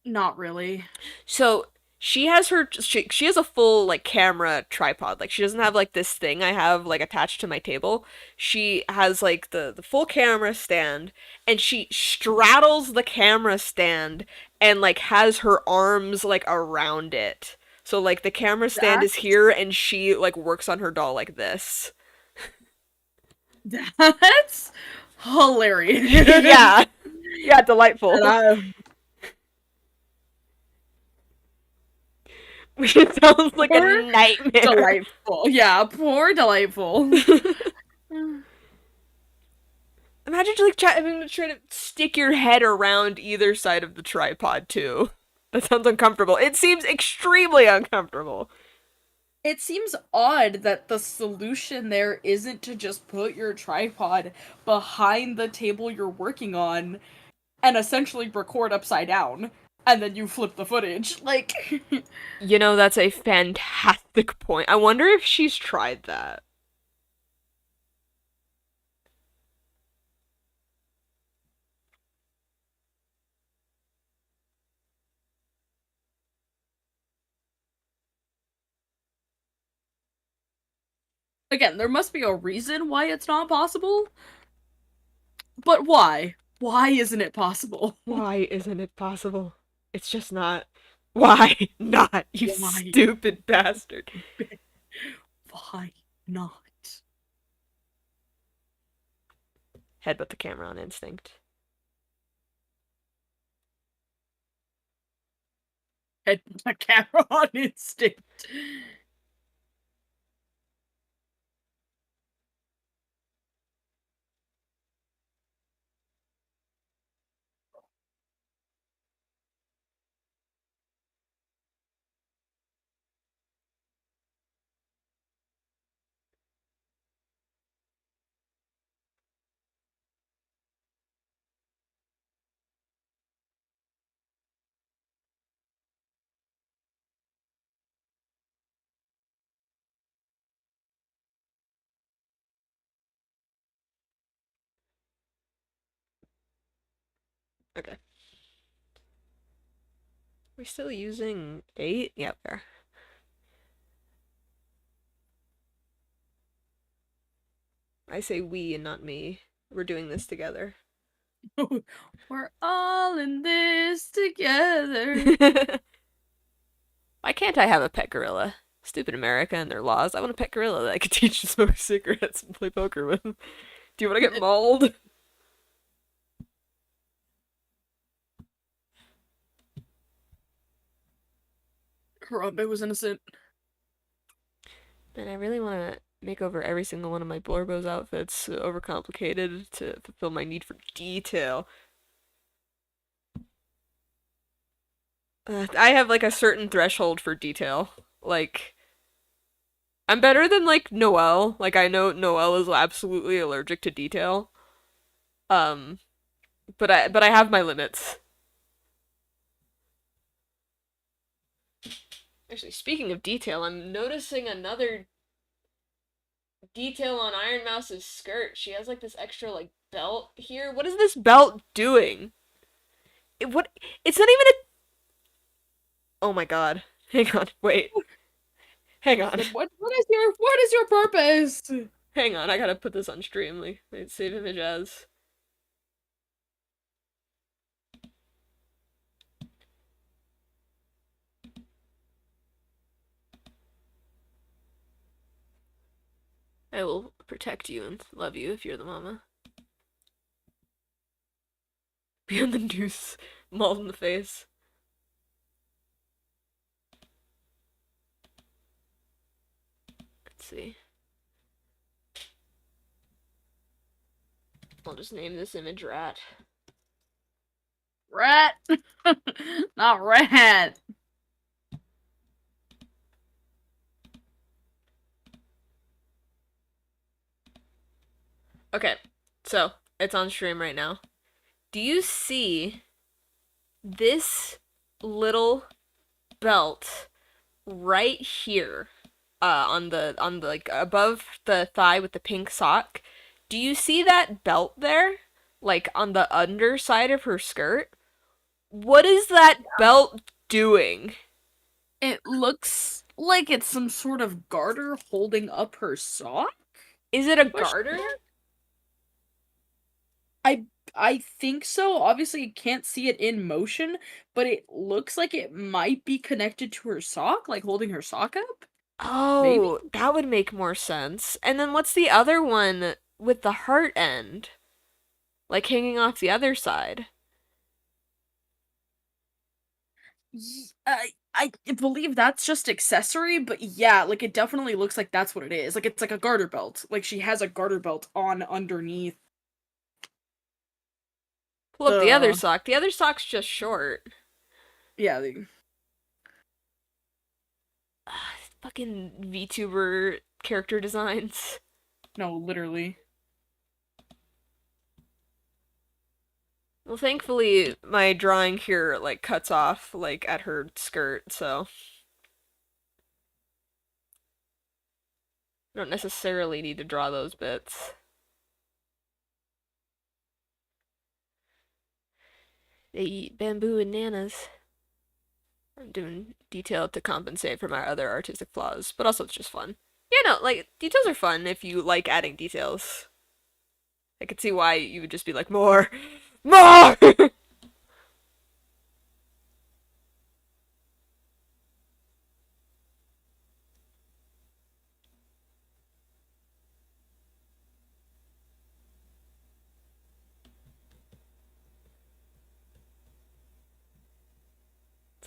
S2: Not really.
S1: So she has a full like camera tripod. Like she doesn't have like this thing I have like attached to my table. She has like the full camera stand and she straddles the camera stand and like has her arms like around it. So like the camera stand is
S2: That's
S1: here and she like works on her doll like this.
S2: that's hilarious.
S1: Yeah. Yeah, delightful.
S2: And I
S1: Which sounds like a
S2: poor
S1: nightmare.
S2: delightful. Yeah, poor delightful.
S1: Imagine having to try to stick your head around either side of the tripod too. That sounds uncomfortable. It seems extremely uncomfortable.
S2: It seems odd that the solution there isn't to just put your tripod behind the table you're working on and essentially record upside down, and then you flip the footage. Like,
S1: You know, that's a fantastic point. I wonder if she's tried that.
S2: again, there must be a reason why it's not possible, but why? Why isn't it possible?
S1: Why isn't it possible? It's just not. Why not, you
S2: Why?
S1: stupid bastard?
S2: Why not?
S1: Headbutt the camera on instinct.
S2: Head the camera on instinct.
S1: Okay. We're still using 8? Yeah, we are. I say we and not me. We're doing this together.
S2: We're all in this together.
S1: Why can't I have a pet gorilla? Stupid America and their laws. I want a pet gorilla that I could teach to smoke cigarettes and play poker with. Do you want to get mauled?
S2: Harambe was innocent.
S1: Man, I really want to make over every single one of my Blorbo's outfits overcomplicated to fulfill my need for detail. I have like a certain threshold for detail. Like, I'm better than like Noelle. Like, I know Noelle is absolutely allergic to detail. Um, but I have my limits. Actually, speaking of detail, I'm noticing another detail on Iron Mouse's skirt. She has like this extra like belt here. What is this belt doing? What? It's not even a. Oh my god. Hang on. Wait. Hang on.
S2: What is your purpose?
S1: Hang on. I gotta put this on Streamly. Wait, save image as. I will protect you and love you if you're the mama. Beyond the noose, mauled in the face. Let's see. I'll just name this image Rat.
S2: Rat. Not rat.
S1: Okay, so it's on stream right now. Do you see this little belt right here? On the like above the thigh with the pink sock. Do you see that belt there? Like on the underside of her skirt? What is that belt doing?
S2: It looks like it's some sort of garter holding up her sock.
S1: Is it a
S2: Question
S1: garter?
S2: mark? I think so. Obviously, you can't see it in motion, but it looks like it might be connected to her sock, like holding her sock up. Maybe?
S1: Oh, that would make more sense. And then what's the other one with the heart end? Like hanging off the other side?
S2: I believe that's just accessory, but yeah, like it definitely looks like that's what it is. Like it's like a garter belt. Like she has a garter belt on underneath
S1: Pull up the other
S2: the
S1: sock. The other sock's just short.
S2: yeah,
S1: Fucking VTuber character designs.
S2: no, literally.
S1: Well, thankfully, my drawing here, like, cuts off, like, at her skirt, so. I don't necessarily need to draw those bits. They eat bamboo and nanas. I'm doing detail to compensate for my other artistic flaws, but also it's just fun. Yeah, no, like, details are fun if you like adding details. I could see why you would just be like, more! More!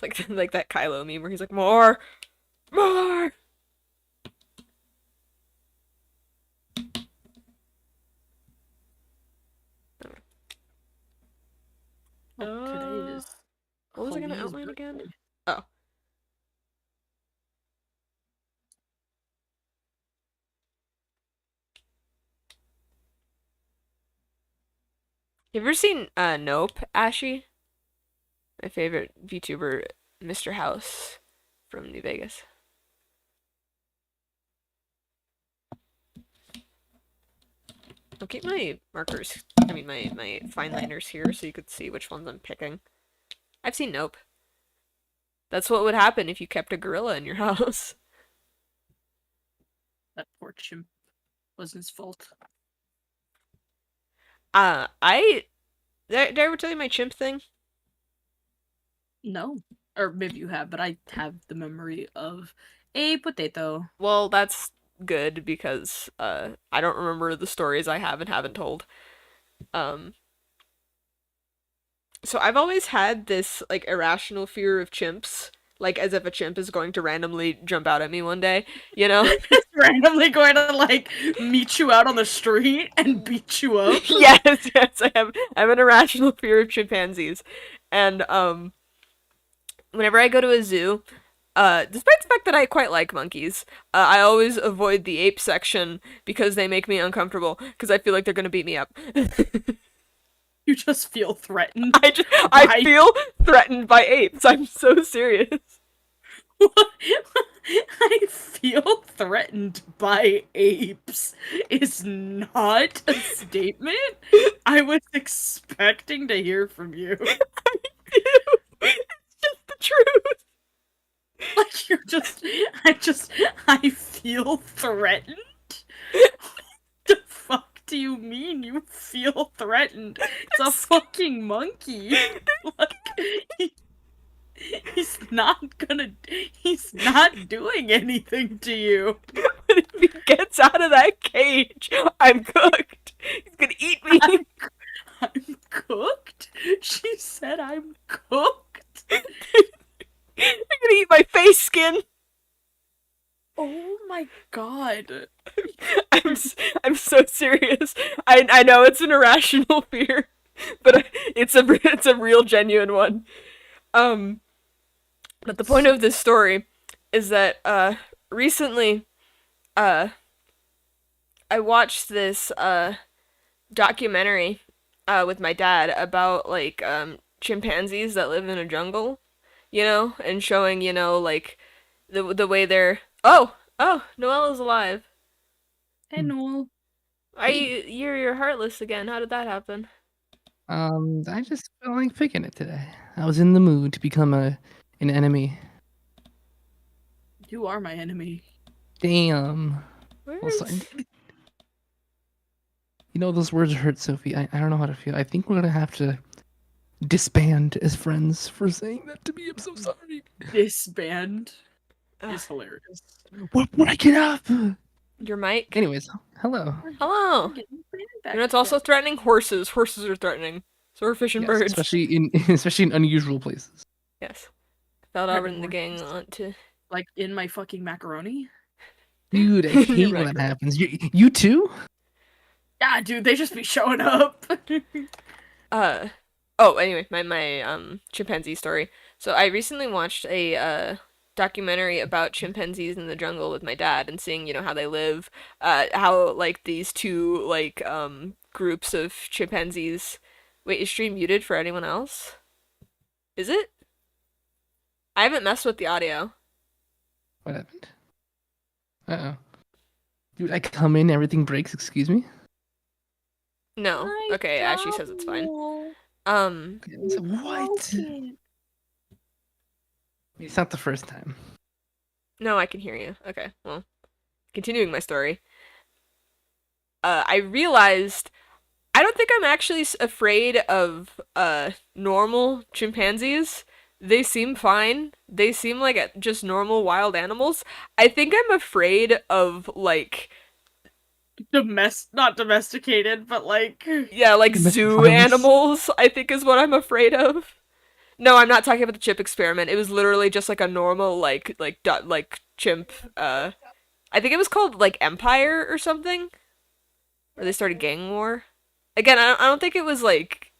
S1: It's like like that Kylo meme where he's like, more! More!
S2: Oh, today
S1: Uh,
S2: is
S1: what was I gonna
S2: Khalees'
S1: outline again?
S2: birthday.
S1: Oh. You ever seen Nope, Ashy? My favorite VTuber, Mr. House from New Vegas. I'll keep my markers, I mean my fine liners here so you could see which ones I'm picking. I've seen Nope. That's what would happen if you kept a gorilla in your house.
S2: That poor chimp. Wasn't his fault.
S1: I did I ever tell you my chimp thing?
S2: No. Or maybe you have, but I have the memory of a potato.
S1: Well, that's good because I don't remember the stories I have and haven't told. Um so I've always had this like irrational fear of chimps, like as if a chimp is going to randomly jump out at me one day, you know?
S2: Just randomly going to like meet you out on the street and beat you up.
S1: Yes, I have an irrational fear of chimpanzees. And whenever I go to a zoo, despite the fact that I quite like monkeys, I always avoid the ape section because they make me uncomfortable because I feel like they're gonna beat me up.
S2: You just feel threatened.
S1: I feel threatened by apes. I'm so serious.
S2: I feel threatened by apes is not a statement I was expecting to hear from you.
S1: It's just the truth.
S2: Like I feel threatened? The fuck do you mean you feel threatened? It's a fucking monkey. Like, he's not doing anything to you.
S1: But if he gets out of that cage, I'm cooked. He's gonna eat me.
S2: I'm cooked? She said I'm cooked?
S1: They're gonna eat my face skin.
S2: Oh my god.
S1: I'm so serious. I know it's an irrational fear, but it's a real genuine one. But the point of this story is that recently I watched this documentary with my dad about like chimpanzees that live in a jungle, you know, and showing, you know, like the way they're oh, Noelle is alive.
S2: Hey Noel.
S1: You're heartless again. How did that happen?
S3: I just felt like picking it today. I was in the mood to become an enemy.
S2: You are my enemy.
S3: Damn. Also,
S1: Where's
S3: you know those words hurt, Sophie. I don't know how to feel. I think we're gonna have to disband as friends for saying that to me. I'm so sorry.
S2: This band
S1: Ugh,
S2: is hilarious.
S3: What would I get up?
S1: your mic?
S3: Anyways, hello.
S1: Hello.
S2: Get the band
S1: You
S2: back
S1: know, it's also
S2: together.
S1: threatening horses. Horses are threatening. So are fish and
S3: Yes,
S1: birds.
S3: especially in unusual places.
S1: Yes. Felt
S2: Threatening
S1: Auburn the gang
S2: horses.
S1: on to.
S2: Like in my fucking macaroni?
S3: Dude, I
S1: You're
S3: hate when
S1: right.
S3: that happens. You too?
S2: Yeah, dude, they just be showing up.
S1: Oh, anyway, my chimpanzee story. So I recently watched a documentary about chimpanzees in the jungle with my dad and seeing, you know, how they live, how like these two like groups of chimpanzees. Wait, is stream muted for anyone else? Is it? I haven't messed with the audio.
S3: What happened? Uh-oh. Dude, I come in, everything breaks, excuse me?
S1: No.
S2: My
S1: Okay, Ashley says it's fine.
S2: double.
S3: Okay, so what?
S2: Broken.
S3: It's not the first time.
S1: No, I can hear you. Okay, well, continuing my story. I realized I don't think I'm actually afraid of normal chimpanzees. They seem fine. They seem like just normal wild animals. I think I'm afraid of like
S2: Not domesticated, but like
S1: yeah, like
S3: Domestic
S1: zoo
S3: violence.
S1: animals, I think is what I'm afraid of. No, I'm not talking about the chip experiment. It was literally just like a normal like chimp I think it was called like Empire or something. Where they started gang war. Again, I don't think it was like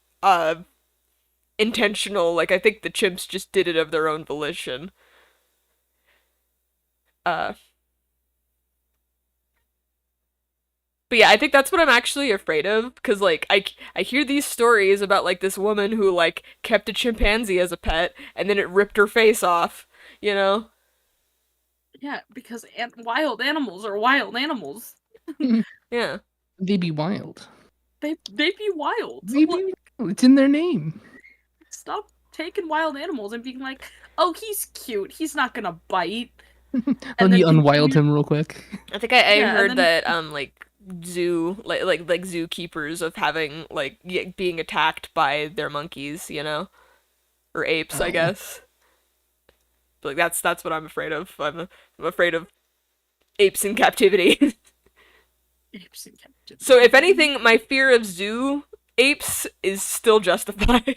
S1: intentional. Like I think the chimps just did it of their own volition. Uh But yeah, I think that's what I'm actually afraid of because like I hear these stories about like this woman who like kept a chimpanzee as a pet and then it ripped her face off, you know?
S2: yeah, because wild animals are wild animals.
S1: Yeah.
S3: They be wild.
S2: They be wild.
S3: They be wild. It's in their name.
S2: Stop taking wild animals and being like, oh, he's cute. He's not gonna bite.
S3: Let me
S2: then
S3: unwild him real quick.
S1: I think I
S2: Yeah, and
S1: heard
S2: then-
S1: that like zookeepers of having like being attacked by their monkeys, you know, or apes, I
S3: Oh.
S1: guess. But, like that's what I'm afraid of. I'm afraid of apes in captivity.
S2: Apes in captivity.
S1: So if anything, my fear of zoo apes is still justified.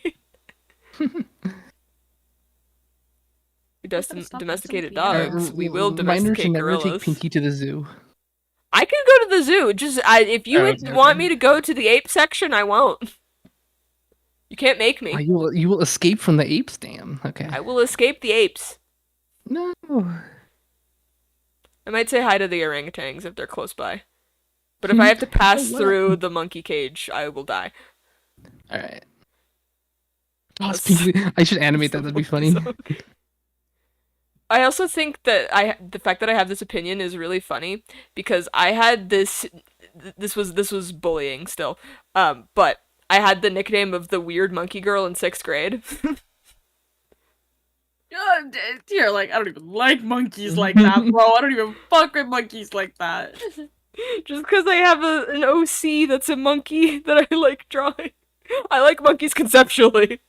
S1: We domesticated
S2: Stop
S1: dogs. We will
S3: Reminder to
S1: domesticate
S3: never take
S1: gorillas.
S3: Pinky to the zoo.
S1: I can go to the zoo. Just if you
S3: Oh, okay,
S1: want
S3: okay.
S1: me to go to the ape section, I won't. You can't make me.
S3: You will escape from the apes, damn. Okay.
S1: I will escape the apes.
S3: No.
S1: I might say hi to the orangutans if they're close by. But if I have to pass
S3: Oh, wow.
S1: through the monkey cage, I will die.
S3: All right. Oh, it's Pinky. I should animate that. That'd be funny.
S1: So- I also think that the fact that I have this opinion is really funny because I had this was bullying still. But I had the nickname of the weird monkey girl in 6th grade.
S2: You're like, I don't even like monkeys like that, bro. I don't even fuck with monkeys like that.
S1: Just because I have an OC that's a monkey that I like drawing. I like monkeys conceptually.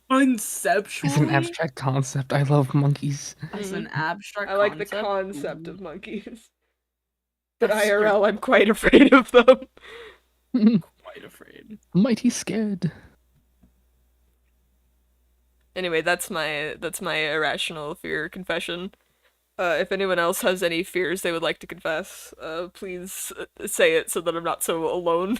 S2: Conceptually?
S3: It's an abstract concept. I love monkeys.
S2: As an abstract
S1: I like the
S2: concept?
S1: concept
S2: Ooh.
S1: of monkeys. But
S2: That's
S1: IRL, I'm quite afraid of them.
S2: Quite afraid.
S3: Mighty scared.
S1: Anyway, that's my irrational fear confession. If anyone else has any fears they would like to confess, please say it so that I'm not so alone.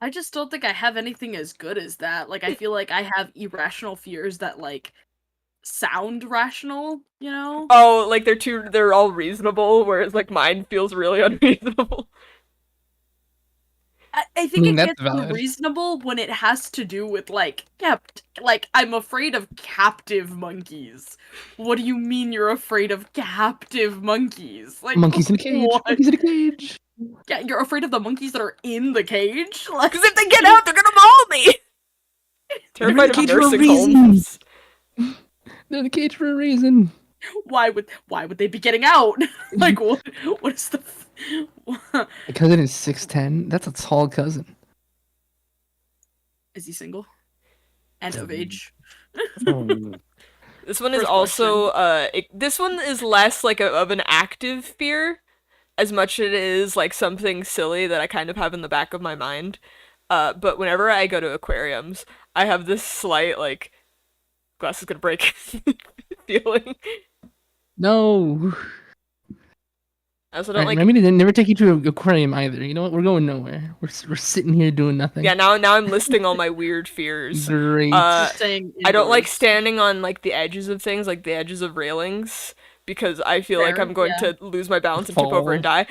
S2: I just don't think I have anything as good as that. Like, I feel like I have irrational fears that, like, sound rational, you know?
S1: Oh, like they're all reasonable, whereas like mine feels really unreasonable.
S2: I think
S3: mean,
S2: it
S3: that's
S2: gets
S3: valid.
S2: unreasonable when it has to do with, like, like, I'm afraid of captive monkeys. What do you mean you're afraid of captive monkeys? Like,
S3: Monkeys in a cage.
S2: what?
S3: Monkeys in a cage.
S2: Yeah, you're afraid of the monkeys that are in the cage? Like,
S1: Because if they get out, they're gonna maul me. Terrified of
S3: cage for a
S1: nursing
S3: reason.
S1: homes.
S3: They're in the cage for a reason.
S2: why would they be getting out? Like, what is the
S3: My cousin is 6'10". That's a tall cousin.
S2: Is he single? And of age?
S1: This one is
S2: First
S1: also this one is less like of an active fear as much as it is like something silly that I kind of have in the back of my mind. But whenever I go to aquariums, I have this slight like glass is gonna break feeling.
S3: No.
S1: I also don't like.
S3: Remember, they didn't never take you to an aquarium either. You know what? We're going nowhere. We're sitting here doing nothing.
S1: Yeah, now I'm listing all my weird fears.
S3: Great.
S2: Staying
S1: I don't like
S2: indoors.
S1: standing on like the edges of things, like the edges of railings, because I feel like
S2: Fair,
S1: I'm going
S2: yeah.
S1: to lose my balance and tip over and die.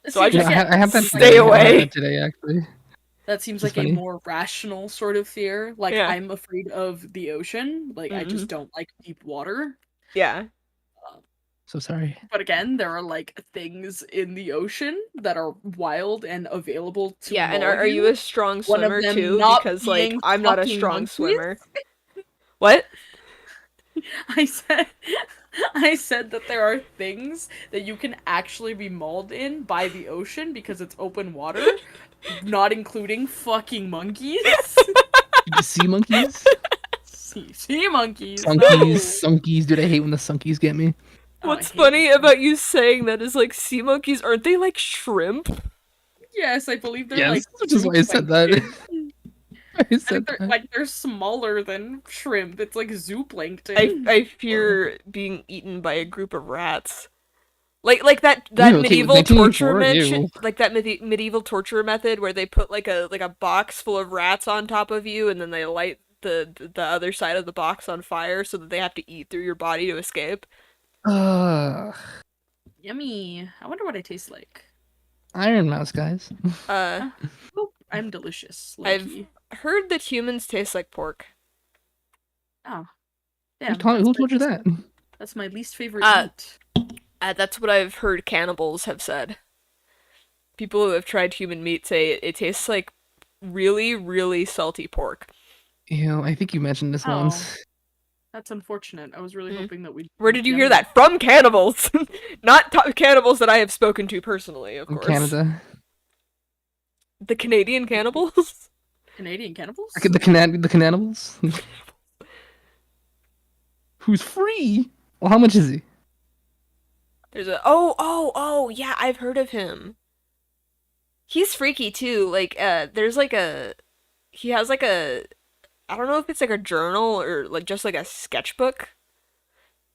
S1: So I
S2: Seems
S1: just
S2: like
S3: I have that
S1: stay
S3: today. I have
S1: away.
S3: that today, actually.
S2: that seems
S3: It's
S2: like
S3: funny.
S2: a more rational sort of fear. Like,
S1: Yeah.
S2: I'm afraid of the ocean. Like, I just don't like deep water.
S1: Yeah.
S3: So sorry.
S2: But again, there are like things in the ocean that are wild and available to
S1: Yeah, and
S2: maul
S1: are you a strong
S2: One of
S1: swimmer
S2: them
S1: too?
S2: not
S1: Because like
S2: being
S1: I'm not a
S2: fucking
S1: strong
S2: monkeys?
S1: swimmer. What?
S2: I said that there are things that you can actually be mauled in by the ocean because it's open water, not including fucking monkeys.
S3: Did you see monkeys?
S2: Sea monkeys.
S3: Sunkies. Sunkies. Dude, I hate when the sunkies get me.
S2: Oh, I
S1: What's
S2: hate
S1: funny
S2: them.
S1: about you saying that is like sea monkeys, aren't they like shrimp?
S2: Yes, I believe they're
S3: Yes,
S2: like.
S3: which is why I said that.
S2: zooplankton.
S3: I
S2: I
S3: said
S2: think
S3: that.
S2: they're smaller than shrimp. It's like zooplankton.
S1: I fear being eaten by a group of rats. Like that
S3: Ew, okay,
S1: medieval
S3: 1984,
S1: torture method,
S3: ew.
S1: like that medieval torture method where they put like a box full of rats on top of you and then they light the other side of the box on fire so that they have to eat through your body to escape.
S2: Yummy. I wonder what I taste like.
S3: Iron Mouse, guys.
S1: Uh,
S2: Oh, I'm delicious.
S1: I've
S2: low-key.
S1: heard that humans taste like pork.
S2: Oh.
S3: Who
S2: Yeah.
S3: told you that?
S2: That's my least favorite
S1: Uh,
S2: meat.
S1: That's what I've heard cannibals have said. People who have tried human meat say it tastes like really, really salty pork.
S3: I think you mentioned this
S2: Oh,
S3: once.
S2: that's unfortunate. I was really
S1: Mm.
S2: hoping that we'd
S1: Where
S2: meet
S1: did you hear
S2: younger.
S1: that? From cannibals! Not cannibals that I have spoken to personally, of
S3: In
S1: course.
S3: Canada.
S1: The Canadian cannibals?
S2: Canadian cannibals?
S3: The cannibals? Who's free? Well, how much is he?
S1: There's a yeah, I've heard of him. He's freaky too. Like, there's like a he has like a I don't know if it's like a journal or like just like a sketchbook,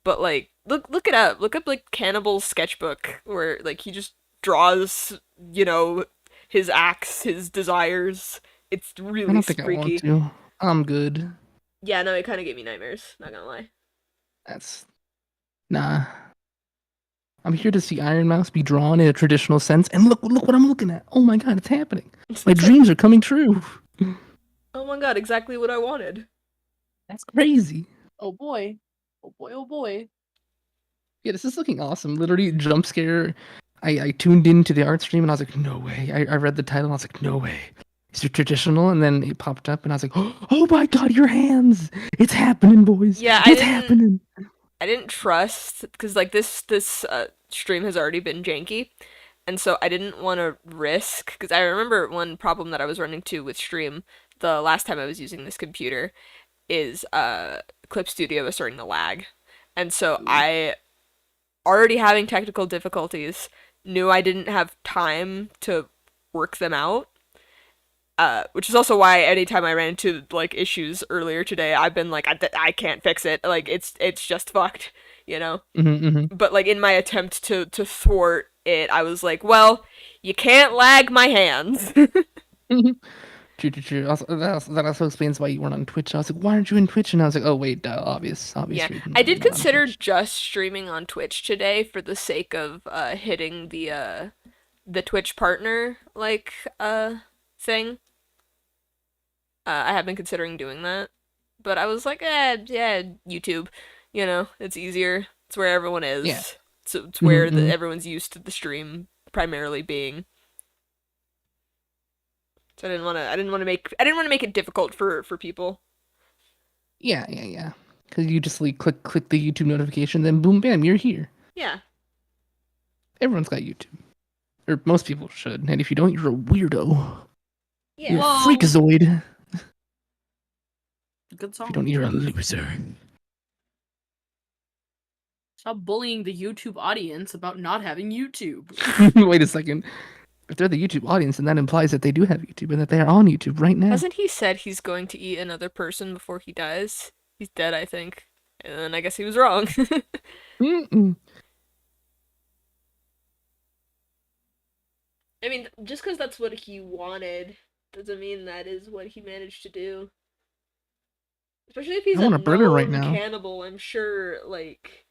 S1: but like look it up. Look up like Cannibal's sketchbook where like he just draws, you know, his acts, his desires. It's
S3: I
S1: really
S3: don't think I want
S1: freaky.
S3: to. I'm good.
S1: Yeah, no, it kind of gave me nightmares. Not gonna lie.
S3: That's nah. I'm here to see Iron Mouse be drawn in a traditional sense, and look what I'm looking at. Oh my god, it's happening. My dreams are coming true.
S1: Oh my god, exactly what I wanted.
S3: That's crazy.
S2: Oh boy. Oh boy, oh boy.
S3: Yeah, this is looking awesome. Literally, jump scare. I tuned into the art stream and I was like, no way. I read the title and I was like, no way. Is it traditional? And then it popped up and I was like, oh my god, your hands! It's happening, boys.
S1: Yeah,
S3: It's happening.
S1: I didn't trust because like this stream has already been janky, and so I didn't want to risk because I remember one problem that I was running to with stream the last time I was using this computer is Clip Studio was starting to lag, and so I already having technical difficulties knew I didn't have time to work them out. Which is also why anytime I ran into like issues earlier today, I've been like, I can't fix it. Like it's just fucked, you know.
S3: Mm-hmm.
S1: But like in my attempt to thwart it, I was like, well, you can't lag my hands.
S3: True. Also, that also explains why you weren't on Twitch. I was like, why aren't you in Twitch? And I was like, oh wait, obvious
S1: Yeah,
S3: reason
S1: I
S3: why you're
S1: did
S3: not on
S1: consider
S3: Twitch.
S1: just streaming on Twitch today for the sake of hitting the Twitch partner like thing. I have been considering doing that, but I was like, yeah, YouTube. You know, it's easier. It's where everyone is.
S3: Yeah.
S1: So it's where
S3: Mm-hmm.
S1: everyone's used to the stream primarily being. So I didn't want to make it difficult for people.
S3: Yeah. Because you just like click the YouTube notification, then boom, bam, you're here.
S1: Yeah.
S3: Everyone's got YouTube, or most people should. And if you don't, you're a weirdo.
S1: Yeah.
S3: You're a
S2: Whoa.
S3: freakazoid.
S2: Good
S3: If
S2: song.
S3: you don't, you're a loser.
S2: Stop bullying the YouTube audience about not having YouTube.
S3: Wait a second. If they're the YouTube audience, then that implies that they do have YouTube and that they are on YouTube right now.
S1: Hasn't he said he's going to eat another person before he dies? He's dead, I think. And then I guess he was wrong.
S3: Mm-mm.
S1: I mean, just because that's what he wanted doesn't mean that is what he managed to do. Especially if he's
S3: I want a burger right
S1: known
S3: now.
S1: cannibal, I'm sure, like...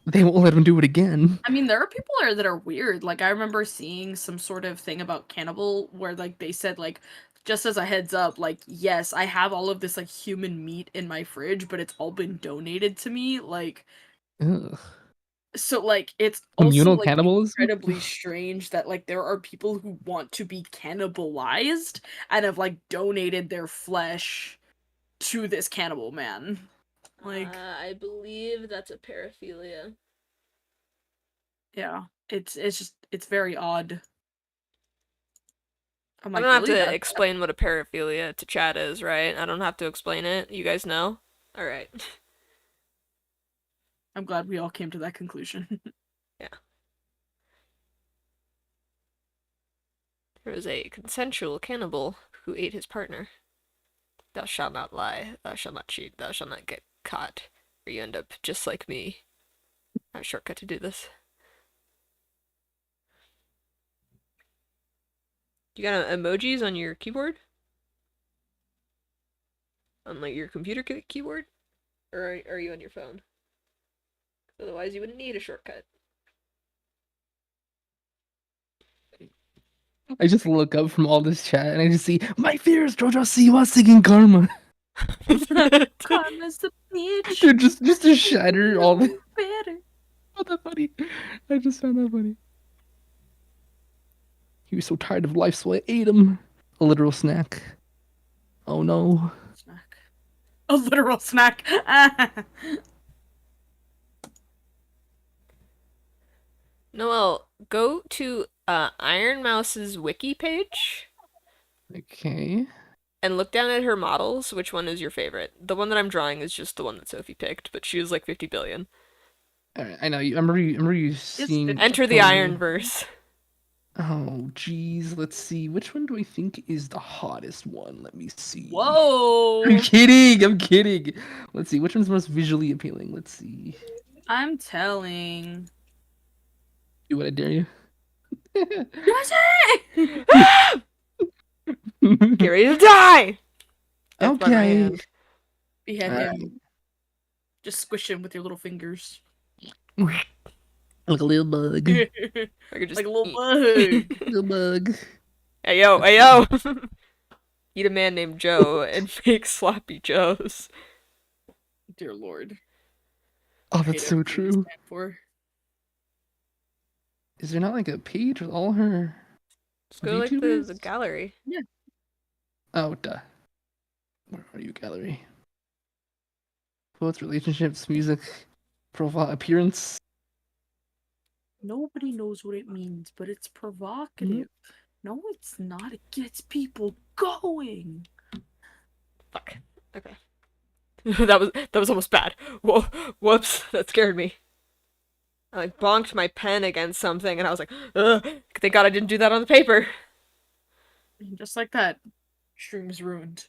S3: They won't let him do it again.
S2: I mean, there are people there that are weird. Like, I remember seeing some sort of thing about cannibal where, like, they said, like, just as a heads up, like, yes, I have all of this, like, human meat in my fridge, but it's all been donated to me. Like,
S3: Ugh.
S2: so, like, it's also,
S3: Communal
S2: like,
S3: cannibalism?
S2: incredibly strange that, like, there are people who want to be cannibalized and have, like, donated their flesh to this cannibal man. Like,
S1: I believe that's a paraphilia.
S2: yeah, it's just, it's very odd. I'm
S1: I
S2: like,
S1: don't have
S2: really?
S1: to
S2: That-
S1: explain what a paraphilia to chat is, right? I don't have to explain it. You guys know? Alright.
S2: I'm glad we all came to that conclusion.
S1: Yeah. There was a consensual cannibal who ate his partner. Thou shalt not lie, thou shalt not cheat, thou shalt not get caught, or you end up just like me. I have a shortcut to do this. You got emojis on your keyboard? On like your computer keyboard? Or are you on your phone? Otherwise you wouldn't need a shortcut.
S3: I just look up from all this chat and I just see my fears, Jojo Siwa singing Karma.
S2: Karma's the bitch.
S3: Dude, just to shatter all the.
S2: Better.
S3: found that funny. I just found that funny. He was so tired of life, so I ate him. A literal snack. Oh no.
S2: Snack. A literal snack.
S1: Noel, go to Iron Mouse's wiki page
S3: Okay.
S1: and look down at her models. Which one is your favorite? The one that I'm drawing is just the one that Sophie picked, but she was like 50 billion.
S3: Alright, I know you. I remember you seeing.
S1: Enter the
S3: telling me-
S1: Ironverse.
S3: Oh, jeez. Let's see. Which one do I think is the hottest one? Let me see.
S2: Whoa.
S3: I'm kidding. I'm kidding. Let's see. Which one's most visually appealing? Let's see.
S2: I'm telling.
S3: Do what I dare you.
S2: USA!
S1: Get ready to die! Death by my
S3: Okay.
S1: hand.
S2: Behead
S3: Alright.
S2: him. Just squish him with your little fingers.
S3: Like a little bug.
S2: Like
S1: I could just
S2: a little
S1: eat.
S2: bug.
S3: Little bug.
S1: Hey yo, hey yo! Eat a man named Joe and make sloppy joes.
S2: Dear Lord.
S3: Oh,
S2: I hate
S3: that's so
S2: everything you
S3: true.
S2: stand for.
S3: Is there not like a page with all her
S1: Just go to like the
S3: VTubers?
S1: gallery.
S3: Oh, duh. Where are you, gallery? Quotes, relationships, music, profile, appearance.
S2: Nobody knows what it means, but it's provocative. No, it's not. It gets people going.
S1: Fuck. Okay. that was almost bad. Whoa, whoops, that scared me. I like bonked my pen against something and I was like, ugh, thank God I didn't do that on the paper.
S2: And just like that, stream's ruined.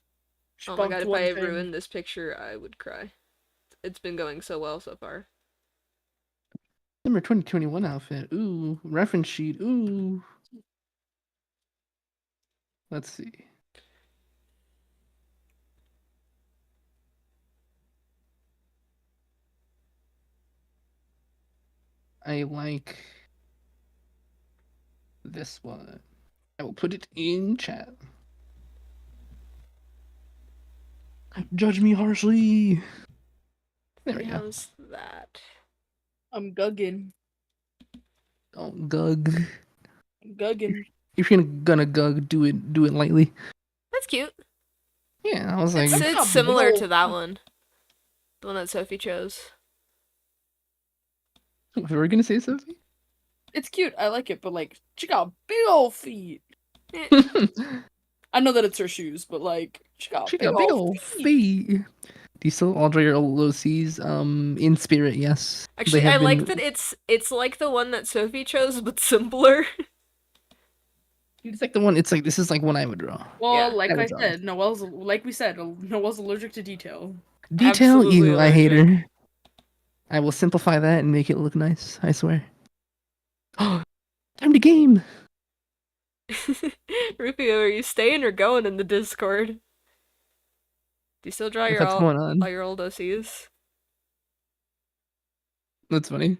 S1: Oh my
S2: Spunked
S1: God, if
S2: one
S1: I
S2: thing.
S1: ruined this picture, I would cry. It's been going so well so far.
S3: Number 2021 outfit. Ooh, reference sheet. Ooh. Let's see. I like this one. I will put it in chat. Judge me harshly. There we go.
S1: How's that?
S2: I'm gugging.
S3: Don't gug.
S2: I'm gugging.
S3: If you're gonna gug, do it lightly.
S1: That's cute.
S3: Yeah, I was like,
S1: It's,
S2: That's
S1: it's
S2: a
S1: similar
S2: big
S1: to
S2: ol'-
S1: that one. The one that Sophie chose.
S3: we were gonna say Sophie.
S2: It's cute. I like it, but like, she got big old feet.
S1: Eh.
S2: I know that it's her shoes, but like, she got
S3: She
S2: big,
S3: got big
S2: old
S3: old
S2: feet.
S3: feet. Do you still all draw your old OCs? In spirit, yes. They
S1: Actually,
S3: have
S1: I like
S3: been-
S1: that it's like the one that Sophie chose, but simpler.
S3: It's like the one. It's like this is like one I would draw.
S2: Well,
S1: Yeah.
S2: like
S3: I would
S2: I
S3: draw
S2: said, Noelle's like we said, Noelle's allergic to detail.
S3: Detail,
S1: Absolutely
S3: you. I hate
S1: allergic.
S3: her. I will simplify that and make it look nice. I swear. Time to game.
S1: Rufio, are you staying or going in the Discord? Do you still draw
S3: What's going on?
S1: all your old OCs?
S3: That's funny.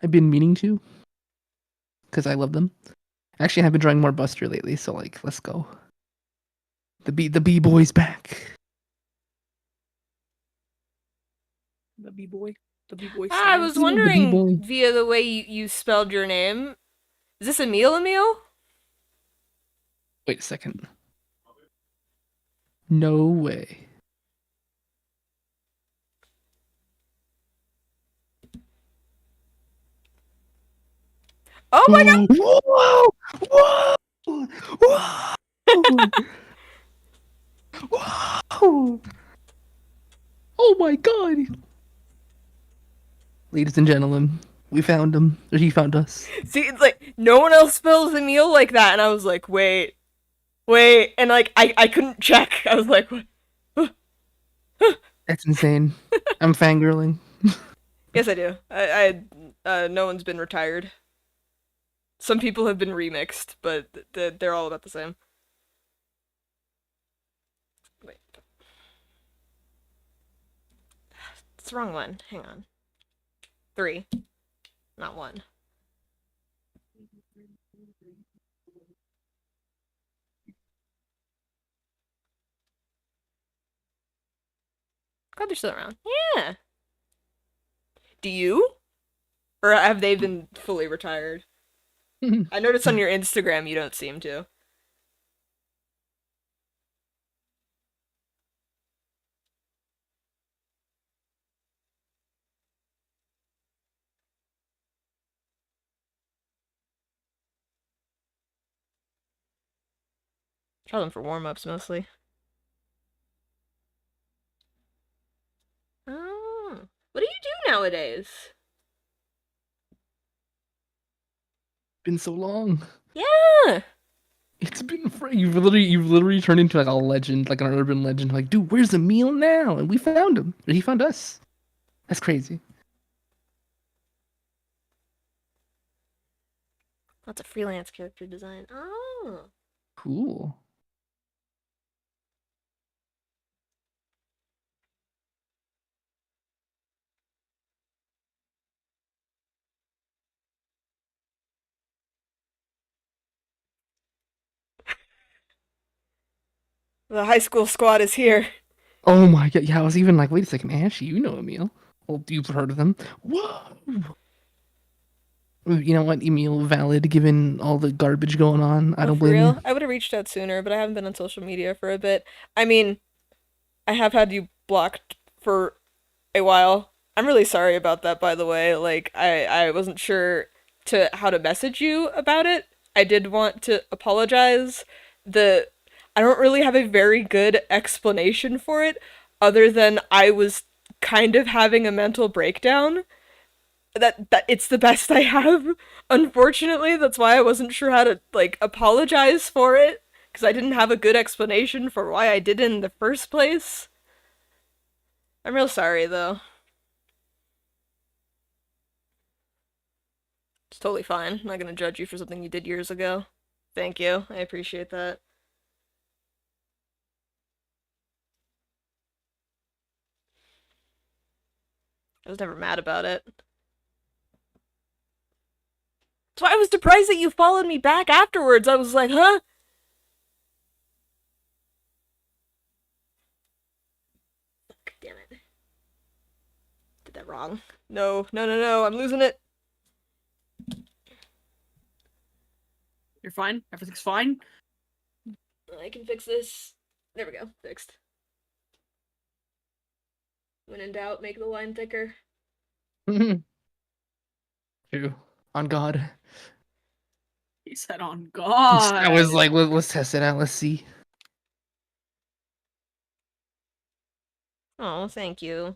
S3: I've been meaning to, because I love them. Actually, I've been drawing more Buster lately, so like, let's go. The B boy's back.
S2: The B-boy. The B-boy
S1: I was
S2: stands.
S3: The
S1: wondering
S3: B-boy.
S1: via the way you spelled your name. Is this Emil?
S3: Wait a second. No way.
S1: Oh my God!
S3: Whoa! Whoa! Whoa! Whoa! Oh my God! Ladies and gentlemen, we found him. Or he found us.
S1: See, it's like no one else spells Emil like that, and I was like, wait, and like I couldn't check. I was like, what?
S3: That's insane. I'm fangirling.
S1: Yes, I do. No one's been retired. Some people have been remixed, but they're all about the same. Wait. It's the wrong one. Hang on. 3. Not 1. Glad they're still around. Yeah. Do you? Or have they been fully retired? I noticed on your Instagram you don't seem to. Try them for warm-ups mostly. Oh. What do you do nowadays?
S3: Been so long.
S1: Yeah.
S3: It's been you've literally turned into like a legend, like an urban legend. Like, dude, where's Emil now? And we found him. Or he found us. That's crazy.
S1: Lots of freelance character design. Oh.
S3: Cool.
S1: The high school squad is here.
S3: Oh my god, yeah, I was even like, wait a second, Ashy, you know Emil. Well, you've heard of them. Whoa! You know what, Emil, valid given all the garbage going on. I
S1: Oh,
S3: don't
S1: for
S3: blame you.
S1: real? I would have reached out sooner, but I haven't been on social media for a bit. I mean, I have had you blocked for a while. I'm really sorry about that, by the way. Like, I wasn't sure to how to message you about it. I did want to apologize. The I don't really have a very good explanation for it, other than I was kind of having a mental breakdown. That it's the best I have. Unfortunately, that's why I wasn't sure how to like apologize for it because I didn't have a good explanation for why I did it in the first place. I'm real sorry though. It's totally fine. I'm not gonna judge you for something you did years ago. Thank you. I appreciate that. I was never mad about it. That's why I was surprised that you followed me back afterwards. I was like, huh? Fuck, damn it. Did that wrong. No, no, no, no. I'm losing it.
S2: You're fine. Everything's fine.
S1: I can fix this. There we go. Fixed. When in doubt, make the line thicker.
S3: True. On God.
S2: He said, "On
S3: I was
S2: God."
S3: like, let's test it out. Let's see.
S1: Oh, thank you.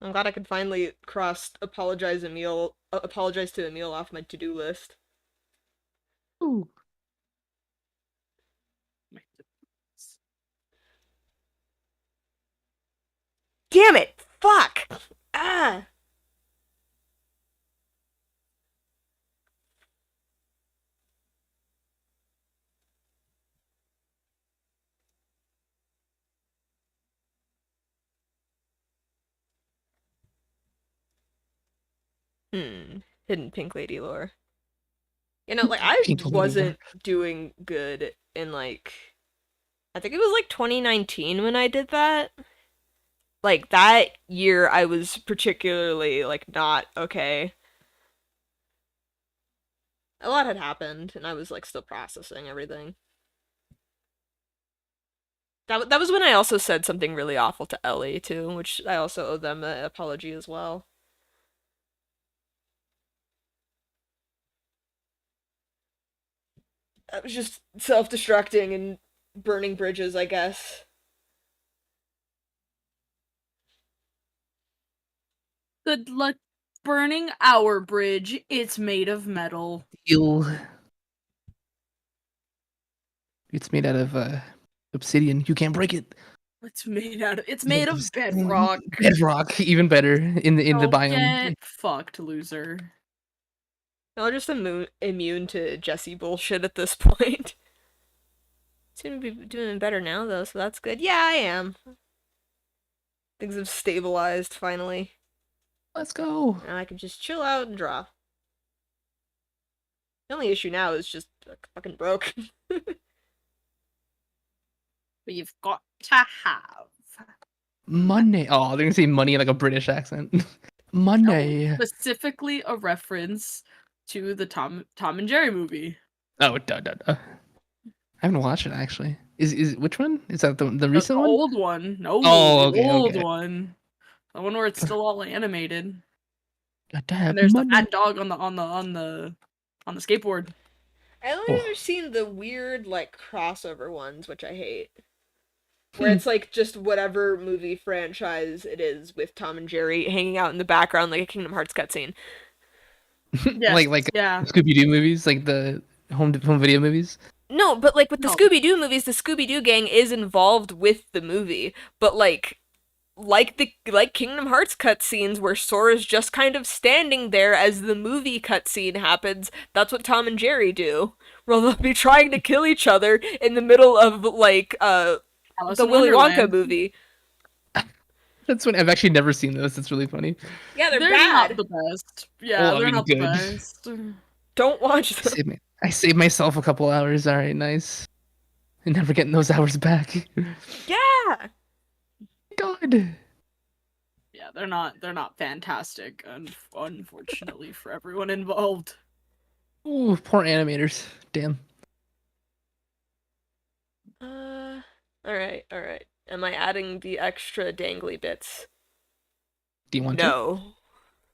S1: I'm glad I could finally apologize to Emil off my to-do list.
S3: Ooh.
S1: Damn it! Fuck! Ah! Hidden Pink Lady lore. You know, like, I
S3: Pink Lady lore.
S1: wasn't doing good in, like, I think it was, like, 2019 when I did that. Like, that year I was particularly, like, not okay. A lot had happened, and I was, like, still processing everything. That was when I also said something really awful to Ellie, too, which I also owe them an apology as well. That was just self-destructing and burning bridges, I guess.
S2: Good luck burning our bridge. It's made of metal.
S3: Steel. It's made out of obsidian. You can't break it.
S2: It's
S3: It's
S2: made of bedrock.
S3: Bedrock, even better in the
S2: Don't
S3: biome.
S2: get fucked, loser.
S1: Y'all are just immune to Jesse bullshit at this point. Seem to be doing better now, though, so that's good. Yeah, I am. Things have stabilized, finally.
S3: Let's go.
S1: Now I can just chill out and draw. The only issue now is just fucking broke.
S2: We've got to have
S3: Money. Oh, they're gonna say money in like a British accent. Money.
S2: specifically a reference to the Tom and Jerry movie.
S3: Oh, duh, duh, duh. I haven't watched it actually. Is which one? Is that the
S2: The
S3: recent one?
S2: old one. No,
S3: Oh,
S2: the
S3: okay,
S2: old
S3: okay.
S2: one. The one where it's still all animated.
S3: Got to
S2: And
S3: have
S2: there's
S3: money.
S2: the fat dog on the skateboard.
S1: I only
S3: Oh.
S1: ever seen the weird, like, crossover ones, which I hate. Where it's like just whatever movie franchise it is with Tom and Jerry hanging out in the background like a Kingdom Hearts cutscene.
S2: Yes,
S3: like
S2: yeah.
S3: Scooby Doo movies, like the home video movies.
S1: No, but like with the
S2: No.
S1: Scooby Doo movies, the Scooby Doo gang is involved with the movie, but like Kingdom Hearts cutscenes where Sora's just kind of standing there as the movie cutscene happens. That's what Tom and Jerry do. Where they'll be trying to kill each other in the middle of like
S2: Alice
S1: the
S2: in
S1: Willy Wonka
S2: Wonderland.
S1: movie.
S3: That's when I've actually never seen those. It's really funny.
S1: Yeah, they're
S2: not
S1: bad.
S2: the best. Yeah,
S3: Oh, I
S2: they're
S3: mean,
S2: not
S3: good.
S2: the best.
S1: Don't watch them.
S3: I saved myself a couple hours. All right, nice. And never getting those hours back.
S1: Yeah.
S3: God.
S2: Yeah, they're not fantastic, unfortunately for everyone involved.
S3: Ooh, poor animators. Damn.
S1: All right, all right. Am I adding the extra dangly bits?
S3: Do you want
S1: No.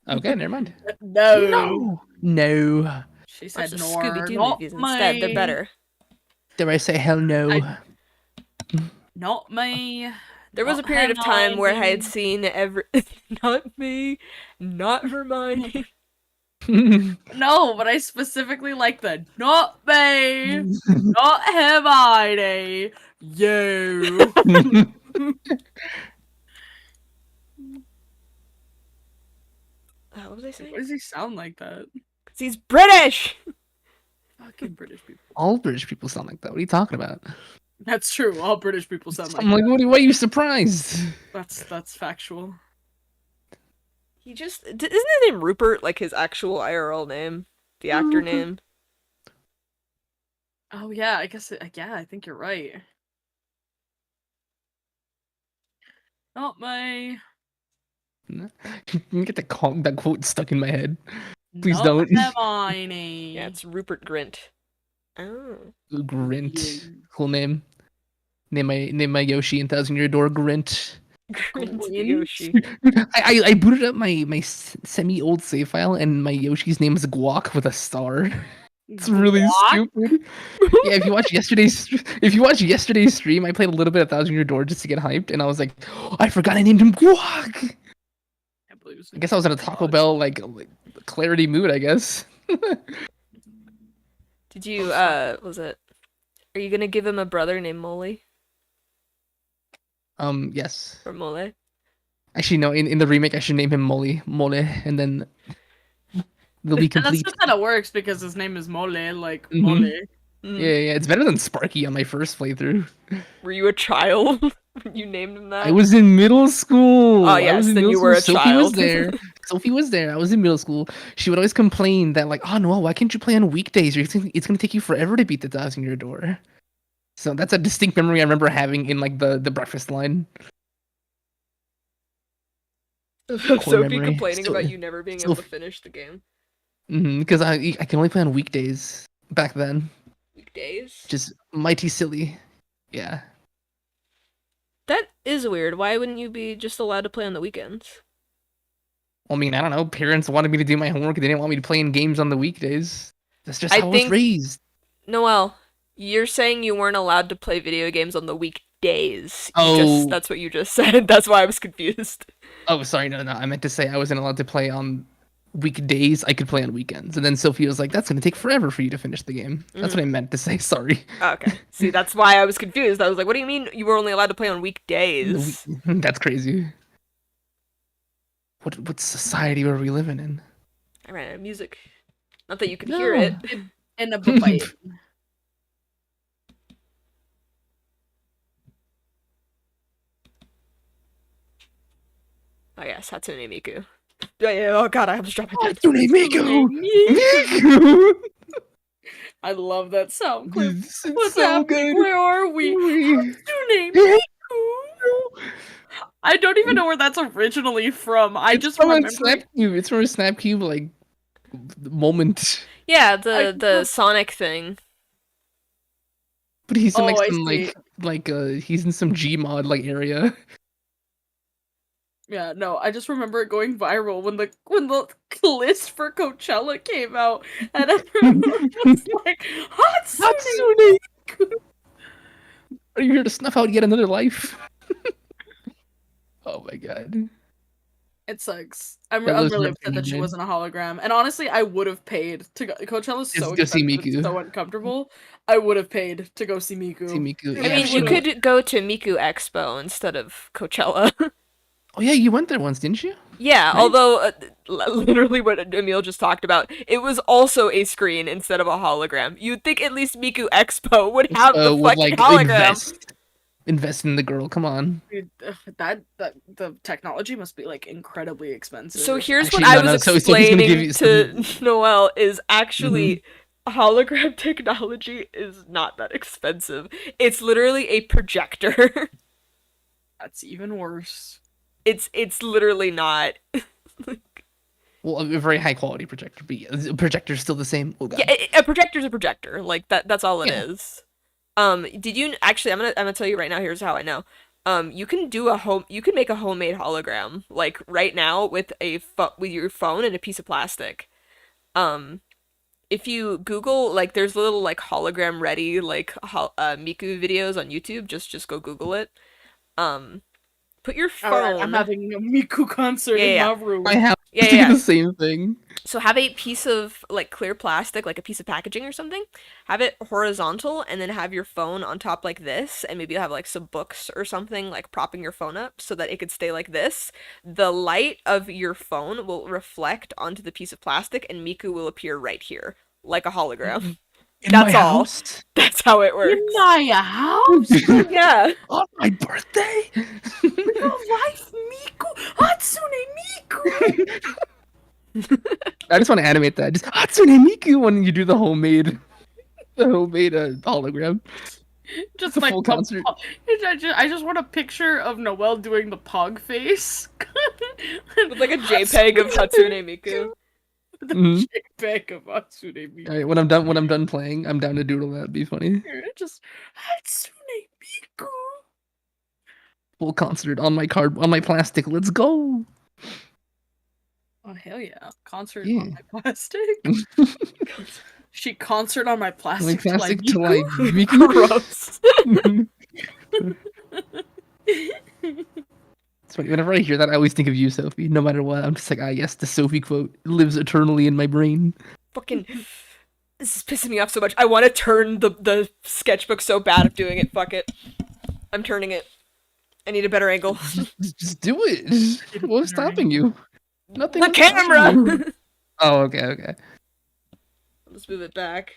S3: to? Okay, never mind.
S2: No.
S3: No.
S2: She
S1: Watch
S2: said
S1: the
S2: no.
S1: Scooby Doo movies instead. They're better.
S3: Did I say hell no?
S2: Not me.
S1: There was a
S2: Not
S1: period of time where I had
S2: Hermione.
S1: seen every. Not me. Not Hermione.
S2: No, but I specifically like the not me, not Hermione, you.
S1: What was I saying?
S2: Why does he sound like that?
S1: Because he's British!
S2: Fucking British people.
S3: All British people sound like that. What are you talking about?
S2: That's true. All British people sound like
S3: I'm like,
S2: that.
S3: why are you surprised?
S2: That's factual.
S1: He just. Isn't his name Rupert, like his actual IRL name? The actor name?
S2: Oh yeah, I guess. Yeah, I think you're right. Not me.
S3: Can you get that quote stuck in my head? Please
S2: Not
S3: don't.
S2: Hermione.
S1: Yeah, it's Rupert Grint. Oh.
S3: Grint.
S2: Yeah.
S3: Cool name. Name my Yoshi in Thousand Year Door Grint.
S1: Grint
S2: Grint?
S1: Yoshi.
S3: I booted up my semi old save file and my Yoshi's name is Guac with a star. It's really
S2: What?
S3: stupid. Yeah, if you watch yesterday's stream, I played a little bit of Thousand Year Door just to get hyped, and I was like, oh, I forgot I named him Guac.
S2: Can't believe
S3: I guess I was in a Taco Bell like clarity mood. I guess.
S1: Did you, was it? Are you gonna give him a brother named Molly?
S3: Yes.
S1: Or Mole?
S3: Actually, no. In the remake, I should name him Mole, and then they'll be
S2: And that's
S3: complete.
S2: just how it works because his name is Mole, like
S3: Mhm.
S2: Mole.
S3: Yeah, it's better than Sparky on my first playthrough.
S1: Were you a child when you named him that?
S3: I was in middle school.
S1: Oh,
S3: I
S1: yes,
S3: was in
S1: then
S3: middle
S1: you
S3: school.
S1: were a
S3: Sophie was
S1: child.
S3: there. Sophie was there. I was in middle school. She would always complain that like, oh no, why can't you play on weekdays? It's gonna take you forever to beat the Thousand Year Door. So that's a distinct memory I remember having in like the breakfast line.
S1: Sophie
S3: memory.
S1: complaining about you never being able to finish the game.
S3: Because I can only play on weekdays back then.
S1: Weekdays?
S3: Just mighty silly. Yeah.
S1: That is weird. Why wouldn't you be just allowed to play on the weekends?
S3: I mean, I don't know. Parents wanted me to do my homework. They didn't want me to play in games on the weekdays. That's just
S1: I
S3: how I was
S1: think-
S3: raised.
S1: Noelle, you're saying you weren't allowed to play video games on the weekdays.
S3: Oh.
S1: That's what you just said. That's why I was confused.
S3: Oh, sorry. No. I meant to say I wasn't allowed to play on weekdays. I could play on weekends. And then Sophie was like, that's going to take forever for you to finish the game. That's what I meant to say. Sorry.
S1: Okay. See, that's why I was confused. I was like, what do you mean you were only allowed to play on weekdays?
S3: That's crazy. What society are we living in?
S1: I ran out of music. Not that you could hear it.
S2: In a buffet.
S1: Oh yes, Hatsune Miku. Yeah, oh god, I almost dropped my pen.
S3: Hatsune Miku!
S2: Miku.
S3: Miku!
S2: I love that sound clip.
S3: It's
S2: What's
S3: so
S2: happening?
S3: good.
S2: Where are we?
S3: We-
S2: Hatsune Miku. I don't even know where that's originally from. I
S3: It's
S2: just
S3: from a
S2: remember.
S3: Snap Cube. It's from a Snap Cube like moment.
S1: Yeah,
S2: I
S1: the Sonic thing.
S3: But he's in like
S2: Oh, I
S3: some
S2: see.
S3: he's in some Gmod like area.
S2: Yeah, no, I just remember it going viral when the list for Coachella came out, and everyone was like, Hatsune
S3: Hatsune!
S2: Miku.
S3: Are you here to snuff out yet another life? Oh my god.
S2: It sucks. I'm
S3: That was
S2: really
S3: ripped
S2: upset that she
S3: again.
S2: wasn't a hologram. And honestly, I would have paid to go. Coachella's so
S3: Go see
S2: expensive, it's
S3: Miku.
S2: so uncomfortable. I would have paid to go see Miku.
S3: See Miku.
S1: I
S3: Yeah,
S1: mean,
S3: she
S1: you
S3: would.
S1: could go to Miku Expo instead of Coachella.
S3: Oh yeah, you went there once, didn't you?
S1: Yeah,
S3: Right?
S1: although literally what Emil just talked about, it was also a screen instead of a hologram. You'd think at least Miku Expo would have the
S3: Would
S1: fucking
S3: like
S1: hologram.
S3: invest in the girl. Come on.
S2: Dude, that the technology must be like incredibly expensive.
S1: So here's
S3: Actually,
S1: what I
S3: no,
S1: was
S3: no, so he's gonna give
S1: explaining
S3: you
S1: to Noelle is actually hologram technology is not that expensive. It's literally a projector.
S2: That's even worse.
S1: It's literally not.
S3: Well, a very high quality projector, but yeah, the projector's still the same. Oh god.
S1: Yeah, a projector's a projector. Like that's all it
S3: Yeah.
S1: is. Did you actually I'm gonna tell you right now, here's how I know. You can make a homemade hologram like right now with with your phone and a piece of plastic. Um if you Google like there's little like hologram ready like Miku videos on YouTube, just go Google it. Put your phone.
S2: Alright, I'm having a Miku concert in
S1: Yeah.
S2: my room.
S3: My house
S1: Yeah,
S3: is doing
S1: yeah.
S3: the same thing.
S1: So have a piece of like clear plastic, like a piece of packaging or something. Have it horizontal and then have your phone on top like this, and maybe you'll have like some books or something like propping your phone up so that it could stay like this. The light of your phone will reflect onto the piece of plastic and Miku will appear right here, like a hologram.
S3: In
S1: That's
S3: my
S1: all.
S3: house?
S1: That's how it works.
S2: In my house?
S1: Yeah.
S3: On my birthday?
S2: Real life Miku? Hatsune Miku?
S3: I just want to animate that. Just Hatsune Miku when you do the homemade hologram.
S2: Just
S3: The
S2: like
S3: full concert.
S2: I just want a picture of Noelle doing the pog face.
S1: With like a JPEG of Hatsune Miku.
S2: The
S3: Mhm.
S2: JPEG of Hatsune Miku.
S3: All right, when I'm done playing, I'm down to doodle that. It'd be funny.
S2: Just Hatsune Miku.
S3: Full concert on my plastic. Let's go.
S2: Oh hell yeah! Concert
S3: Yeah.
S2: on my plastic. She concert on my
S3: My
S2: plastic.
S3: plastic
S2: to
S3: to
S2: like
S3: like Miku.
S1: Gross.
S3: It's funny. Whenever I hear that, I always think of you, Sophie. No matter what, I'm just like, ah, yes, the Sophie quote lives eternally in my brain.
S1: Fucking this is pissing me off so much. I want to turn the sketchbook so bad of doing it. Fuck it. I'm turning it. I need a better angle.
S3: Just do it. What's stopping you? Nothing.
S1: The
S3: is stopping
S1: camera!
S3: you. Oh, okay.
S1: Let's move it back.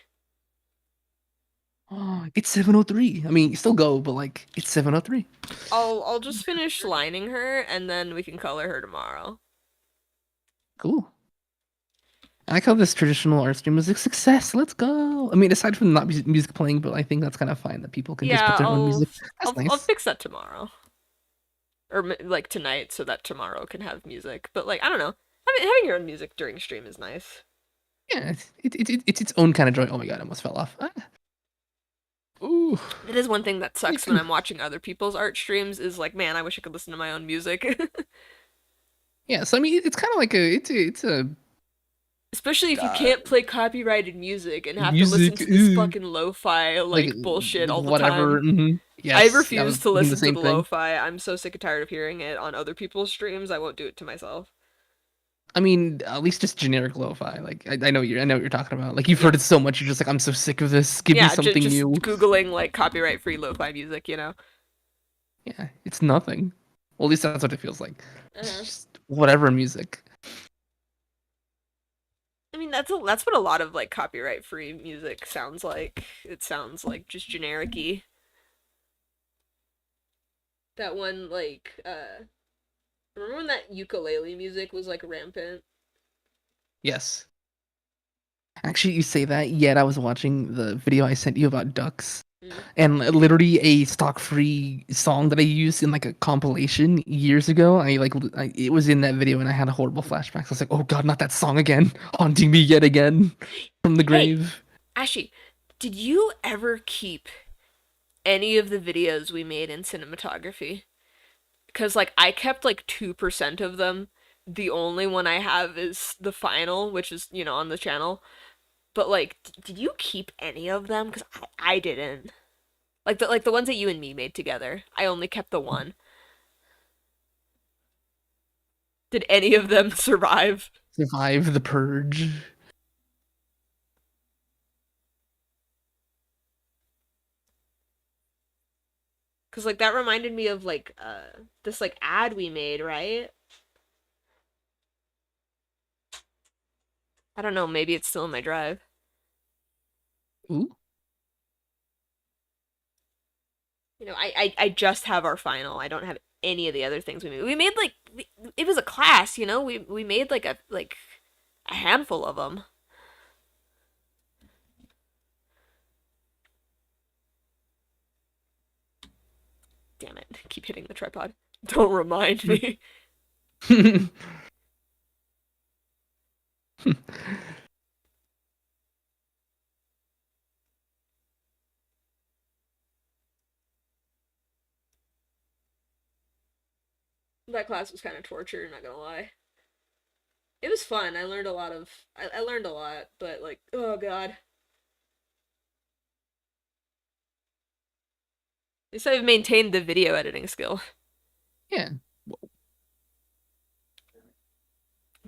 S3: Oh, it's 7:03. I mean, still go, but like it's 7:03.
S1: I'll just finish lining her and then we can color her tomorrow.
S3: Cool. I like how this traditional art stream was a success. Let's go. I mean, aside from not music playing, but I think that's kind of fine that people can just
S1: Yeah,
S3: put their own music. That's
S1: I'll
S3: nice.
S1: fix that tomorrow. Or like tonight so that tomorrow can have music. But like I don't know. Having your own music during stream is nice.
S3: Yeah, it's its own kind of joy. Oh my god, I almost fell off. Ah. Ooh.
S1: It is one thing that sucks when I'm watching other people's art streams is like, man, I wish I could listen to my own music.
S3: Yeah, so I mean, it's kind of like it's a
S1: Especially if you
S3: God.
S1: can't play copyrighted music and have
S3: Music,
S1: to listen to this
S3: ooh.
S1: fucking lo-fi like bullshit all the
S3: whatever.
S1: time.
S3: Mhm. Yes,
S1: I
S3: I
S1: refuse
S3: was
S1: to
S3: thinking
S1: listen to
S3: same
S1: the
S3: thing.
S1: lo-fi. I'm so sick and tired of hearing it on other people's streams. I won't do it to myself.
S3: I mean, at least just generic lo-fi. Like I know what you're talking about. Like you've heard it so much, you're just like, I'm so sick of this. Give me something
S1: just
S3: new.
S1: googling like copyright-free lo-fi music, you know.
S3: Yeah, it's nothing. Well, at least that's what it feels like. It's
S1: Uh-huh.
S3: just whatever music.
S1: I mean, that's what a lot of like copyright-free music sounds like. It sounds like just generic-y. That one like Remember when that ukulele music was like rampant?
S3: Yes. Actually, you say that, yet I was watching the video I sent you about ducks.
S1: Mm.
S3: And literally a stock free song that I used in like a compilation years ago. It was in that video and I had a horrible flashback. So I was like, oh god, not that song again, haunting me yet again from the
S1: Hey,
S3: grave.
S1: Ashy, did you ever keep any of the videos we made in cinematography? Because like I kept like 2% of them. The only one I have is the final, which is, on the channel. But like, did you keep any of them? Because I didn't. Like the ones that you and me made together. I only kept the one. Did any of them survive?
S3: Survive the purge.
S1: Because like that reminded me of like this like ad we made, right? I don't know, maybe it's still in my drive.
S3: Ooh.
S1: I just have our final. I don't have any of the other things we made. We made like it was a class, We made like a handful of them. Damn it! Keep hitting the tripod. Don't remind me. That class was kind of torture. Not gonna lie. It was fun. I learned a lot of. I learned a lot, but like, oh god. At least I've maintained the video editing skill.
S3: Yeah.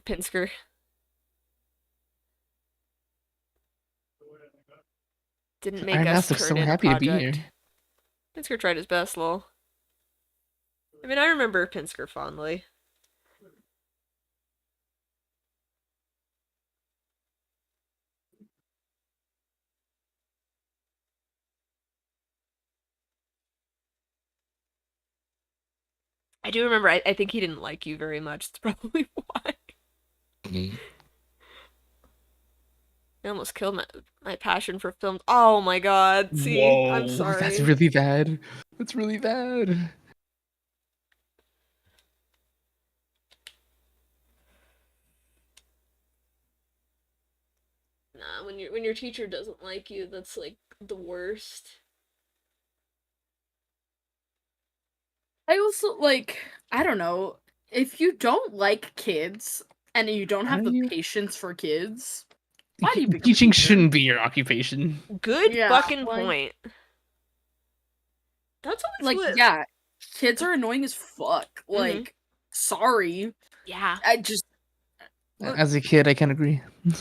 S1: Pinsker didn't make
S3: Iron
S1: us
S3: Master's
S1: turn
S3: so
S1: in a
S3: happy to be
S1: project.
S3: here.
S1: Pinsker tried his best, lol. I mean, I remember Pinsker fondly. I do remember, I think he didn't like you very much. That's probably why. I almost killed my passion for films. Oh my god, see? I'm
S3: Whoa, that's
S1: sorry.
S3: really bad. That's really bad.
S1: Nah, when your teacher doesn't like you, that's like the worst.
S2: I also like, I don't know, if you don't like kids and you don't
S3: Why
S2: have
S3: are
S2: the
S3: you?
S2: patience for kids, why do you become a
S3: Teaching
S2: teacher?
S3: shouldn't be your occupation.
S1: Good
S2: Yeah,
S1: fucking
S2: like
S1: point. That's always
S2: like
S1: what.
S2: yeah, kids are annoying as fuck.
S1: Mm-hmm.
S2: Like, sorry.
S1: Yeah.
S2: I just
S3: As a kid, I can agree.
S1: Uh,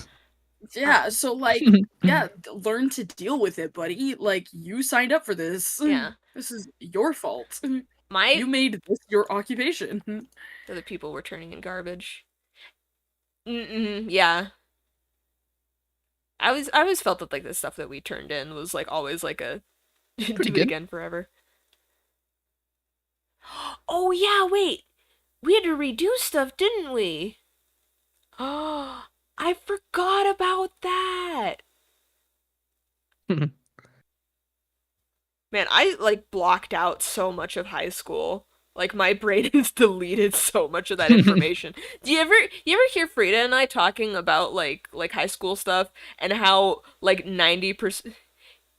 S2: yeah, so like yeah, learn to deal with it, buddy. Like you signed up for this.
S1: yeah.
S2: This is your fault.
S1: My
S2: You made this your occupation.
S1: the other people were turning in garbage. Mm-mm, yeah. I always felt that like the stuff that we turned in was like always like a
S3: Pretty
S1: do it
S3: good.
S1: again forever. Oh yeah, wait. We had to redo stuff, didn't we? Oh, I forgot about that. Man, I like blocked out so much of high school. Like my brain has deleted so much of that information. Do you ever hear Frida and I talking about like high school stuff and how like 90%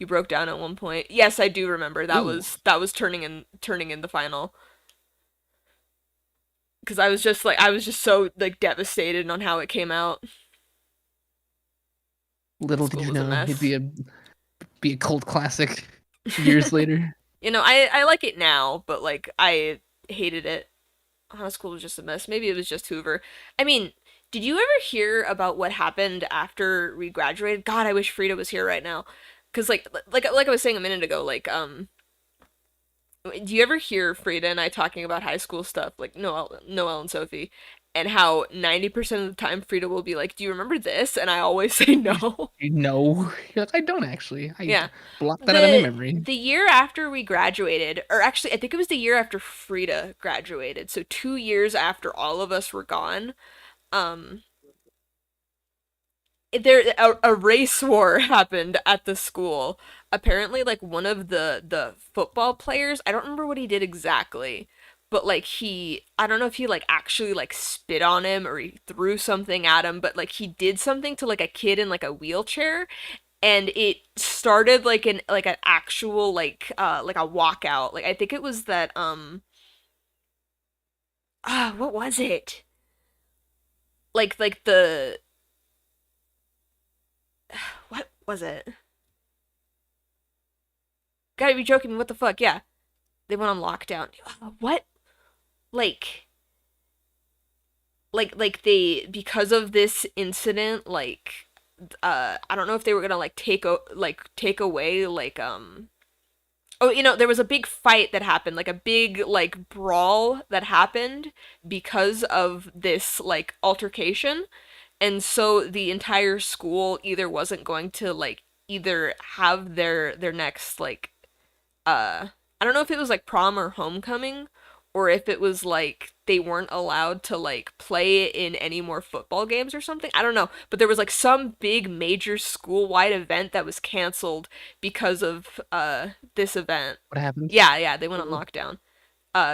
S1: you broke down at one point? Yes, I do remember. That
S3: Ooh,
S1: was turning in the final. Cuz I was just so like devastated on how it came out.
S3: little did
S1: School
S3: you
S1: was a
S3: know it'd
S1: mess.
S3: be a cult classic years later.
S1: I like it now, but like I hated it. High school was just a mess. Maybe it was just Hoover. I mean, did you ever hear about what happened after we graduated? God, I wish Frida was here right now. Cause like I was saying a minute ago, like do you ever hear Frida and I talking about high school stuff, like Noel and Sophie? and how 90% of the time Frida will be like, "Do you remember this?" And I always say no.
S3: No, you're like, I don't actually. I
S1: Yeah.
S3: blocked that out of my
S1: The
S3: memory.
S1: the year after we graduated, or actually I think it was the year after Frida graduated, so 2 years after all of us were gone, um a race war happened at the school. Apparently, like one of the football players, I don't remember what he did exactly, but like I don't know if he like actually like spit on him or he threw something at him, but like he did something to like a kid in like a wheelchair, and it started like an actual like a walkout. Like I think it was that what was it? Like the what was it? Gotta be joking me, what the fuck? Yeah. They went on lockdown. What? Like like they, because of this incident, like I don't know if they were gonna like take away oh, there was a big fight that happened, like a big like brawl that happened because of this like altercation. And so the entire school either wasn't going to like either have their next like I don't know if it was like prom or homecoming, or if it was like they weren't allowed to like play in any more football games or something. I don't know, but there was like some big major school-wide event that was canceled because of this event.
S3: What happened?
S1: Yeah, they went on lockdown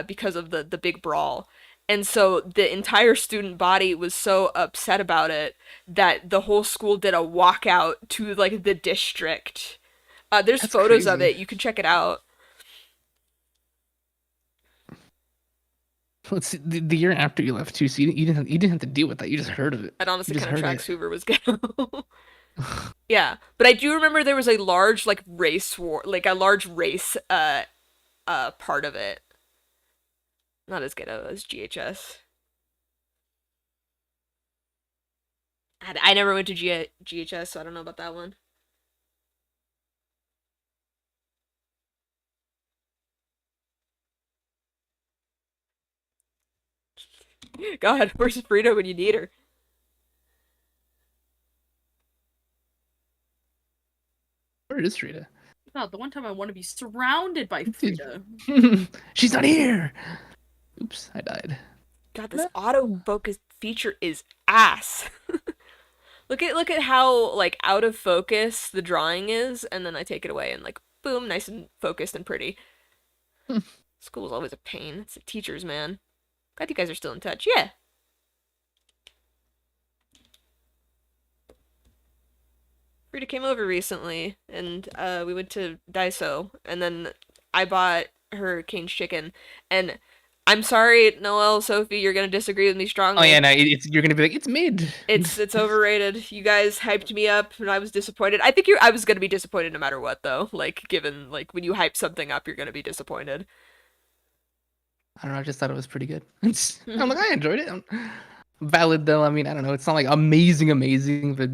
S1: because of the big brawl. And so the entire student body was so upset about it that the whole school did a walkout to like the district. There's
S3: That's
S1: photos of
S3: crazy.
S1: it. You can check it out.
S3: Let's see, the year after you left too, so you didn't have to deal with that. You just heard of it.
S1: That
S3: You
S1: honestly
S3: just
S1: kind of
S3: heard it.
S1: tracks Hoover was ghetto. Yeah, but I do remember there was a large like race war, like a large race part of it. Not as ghetto as GHS. I never went to GHS, so I don't know about that one. God, where's Frida when you need her?
S3: Where is Rita?
S2: God, the one time I want to be surrounded by
S3: Dude.
S2: Frida.
S3: She's not here. Oops, I died.
S1: God, this autofocus feature is ass. Look at how like out of focus the drawing is, and then I take it away and like boom, nice and focused and pretty. School's always a pain. It's the teachers, man. Glad you guys are still in touch. Yeah. Rita came over recently, and we went to Daiso, and then I bought her Cane's chicken, and I'm sorry, Noelle, Sophie, you're gonna disagree with me
S3: Oh
S1: strongly.
S3: yeah, no, you're gonna be like, it's mid.
S1: It's overrated. You guys hyped me up, and I was disappointed. I think I was gonna be disappointed no matter what, though. Like, given like when you hype something up, you're gonna be disappointed.
S3: I don't know. I just thought it was pretty good. I'm like, I enjoyed it. Valid though. I mean, I don't know. It's not like amazing, but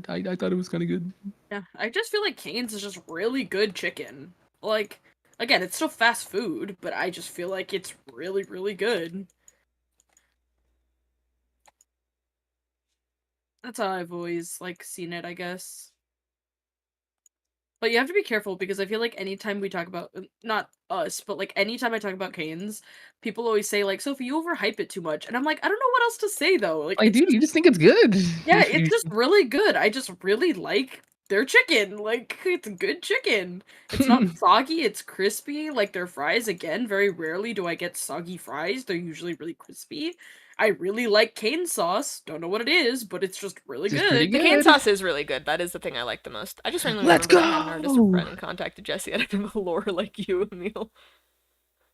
S3: I thought it was kind of good.
S2: Yeah, I just feel like Cane's is just really good chicken. Like, again, it's still fast food, but I just feel like it's really, really good. That's how I've always, like, seen it, I guess. But you have to be careful because I feel like anytime we talk about, not us, but like anytime I talk about Cane's, people always say like, Sophie, you overhype it too much. And I'm like, I don't know what else to say though. Like,
S3: Like,
S2: it's
S3: dude,
S2: just,
S3: you just think it's good.
S2: yeah, it's just really good. I just really like their chicken. Like, it's good chicken. It's not soggy, it's crispy. Like their fries, again, very rarely do I get soggy fries. They're usually really crispy. I really like cane sauce. Don't know what it is, but it's just really
S3: It's pretty
S2: good.
S1: The cane
S3: good.
S1: sauce is really good. That is the thing I like the most. I just randomly
S3: Let's
S1: remembered I had an artist
S3: go!
S1: friend and contacted Jesse out of lore like you, Emil.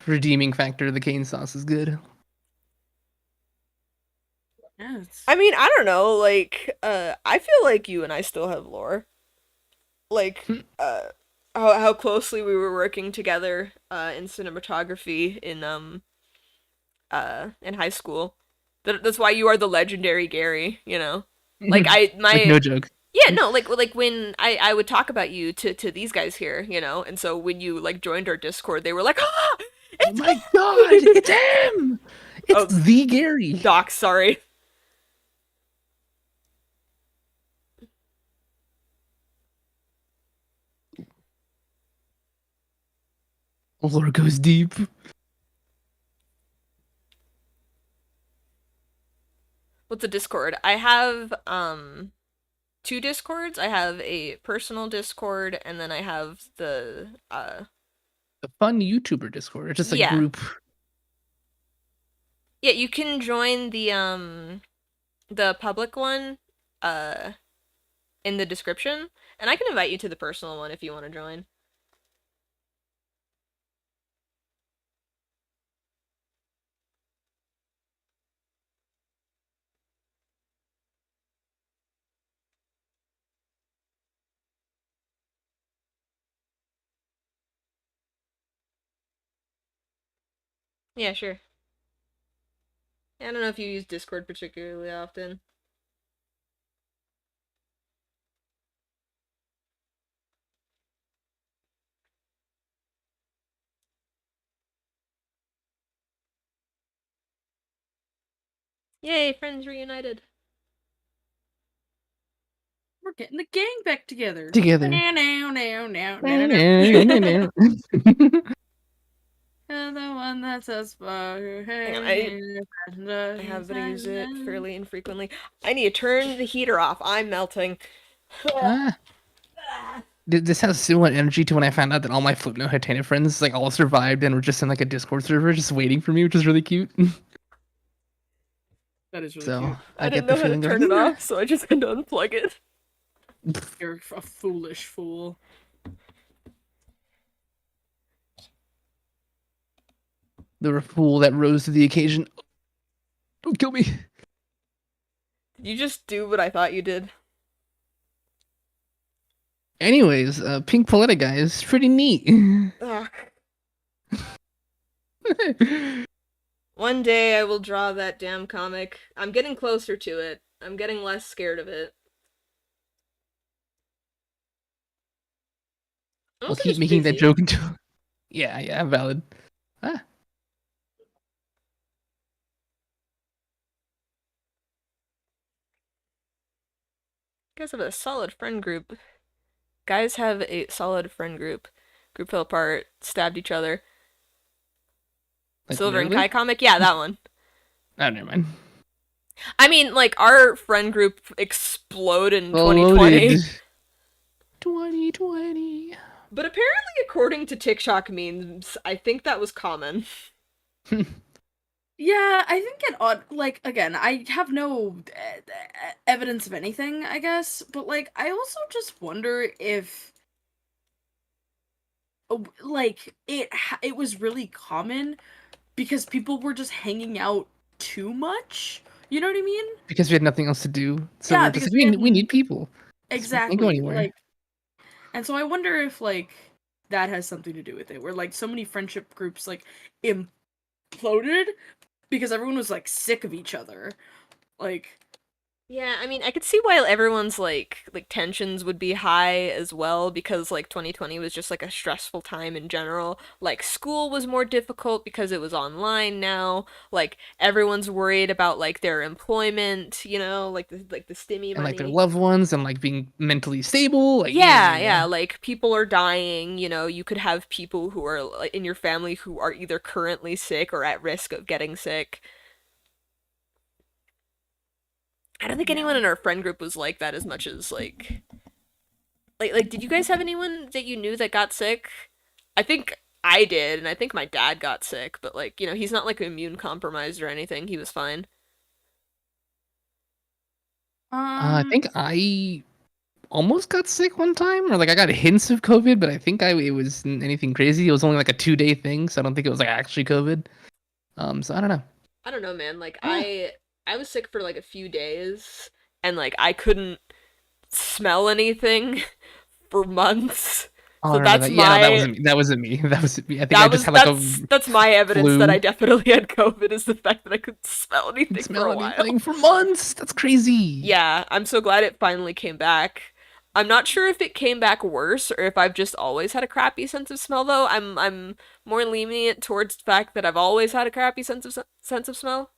S3: Redeeming factor, the cane sauce is good.
S2: Yeah, it's...
S1: I mean, I don't know. Like, I feel like you and I still have lore. Like, how closely we were working together, in cinematography in high school. That's why you are the legendary Gary. You know, like
S3: Like, no joke.
S1: yeah, no, like when I would talk about you to these guys here, you know, and so when you like joined our Discord, they were like, ah,
S3: Oh
S1: it's
S3: my god, it's him! It's
S1: Oh,
S3: the Gary.
S1: Doc, sorry.
S3: Lore goes deep.
S1: What's a Discord? I have two Discords. I have a personal Discord, and then I have the
S3: The fun YouTuber Discord. It's just a
S1: yeah.
S3: group.
S1: Yeah, you can join the public one in the description, and I can invite you to the personal one if you want to join. Yeah, sure. I don't know if you use Discord particularly often. Yay, friends reunited.
S2: We're getting the gang back together.
S3: Together.
S2: Now, now, now, now, now, now.
S3: Hang
S2: And the one that says,
S1: Hang on, I have to use it fairly infrequently. I need to turn the heater off. I'm melting.
S3: Ah. This has similar energy to when I found out that all my Flipnote Titania friends like all survived and were just in like a Discord server just waiting for me, which is really cute.
S2: That is really
S3: So
S2: cute.
S1: I
S3: get
S1: didn't
S3: the
S1: know how to
S3: feeling
S1: turn it off, so I just had to unplug it.
S2: You're a foolish fool.
S3: The fool that rose to the occasion. Don't kill me.
S1: You just do what I thought you did.
S3: Anyways, Pink Paletta guy is pretty neat.
S1: Ugh. One day I will draw that damn comic. I'm getting closer to it. I'm getting less scared of it. I'm
S3: I'll
S1: also
S3: keep
S1: just
S3: making that
S1: busy.
S3: joke until. Yeah, valid. Ah.
S1: You guys have a solid friend group. Guys have a solid friend group. Group fell apart, stabbed each other.
S3: Like,
S1: Silver and
S3: literally?
S1: Kai comic? Yeah, that one.
S3: Oh, never mind.
S1: I mean, like, our friend group exploded in
S3: Loaded.
S1: 2020.
S3: 2020.
S1: But apparently, according to TikTok memes, I think that was common.
S2: Yeah, I think it odd. Like again, I have no evidence of anything, I guess, but like I also just wonder if, like it was really common because people were just hanging out too much. You know what I mean?
S3: Because we had nothing else to do. So
S2: Yeah,
S3: we're just
S2: because
S3: like, we need people. We can't go
S2: exactly
S3: anywhere.
S2: like, and so I wonder if like that has something to do with it, where like so many friendship groups like imploded because everyone was like sick of each other. Like,
S1: Yeah, I mean, I could see why everyone's like tensions would be high as well because like 2020 was just like a stressful time in general. Like school was more difficult because it was online now. Like everyone's worried about like their employment, like the stimmy
S3: And like their
S1: money.
S3: loved ones and like being mentally stable. Like,
S1: Yeah, like people are dying, you could have people who are like in your family who are either currently sick or at risk of getting sick. I don't think anyone in our friend group was like that as much as like did you guys have anyone that you knew that got sick? I think I did, and I think my dad got sick, but like, he's not like immune compromised or anything. He was fine.
S3: I think I almost got sick one time, or like I got hints of COVID, but I think it wasn't anything crazy. It was only like a 2-day thing, so I don't think it was like actually COVID. So I don't know.
S1: I don't know, man. Like
S3: Ah.
S1: I was sick for like a few days, and like I couldn't smell anything for months.
S3: Oh,
S1: So
S3: I remember
S1: that's
S3: that. Yeah, no, that
S1: my
S3: wasn't me. That wasn't me. That wasn't me. I think I
S1: that
S3: just
S1: was
S3: had like
S1: that's my evidence
S3: flu.
S1: that I definitely had COVID is the fact that I couldn't smell anything
S3: didn't
S1: for
S3: smell
S1: a while.
S3: anything for months. That's crazy.
S1: Yeah, I'm so glad it finally came back. I'm not sure if it came back worse or if I've just always had a crappy sense of smell though. I'm more lenient towards the fact that I've always had a crappy sense of smell.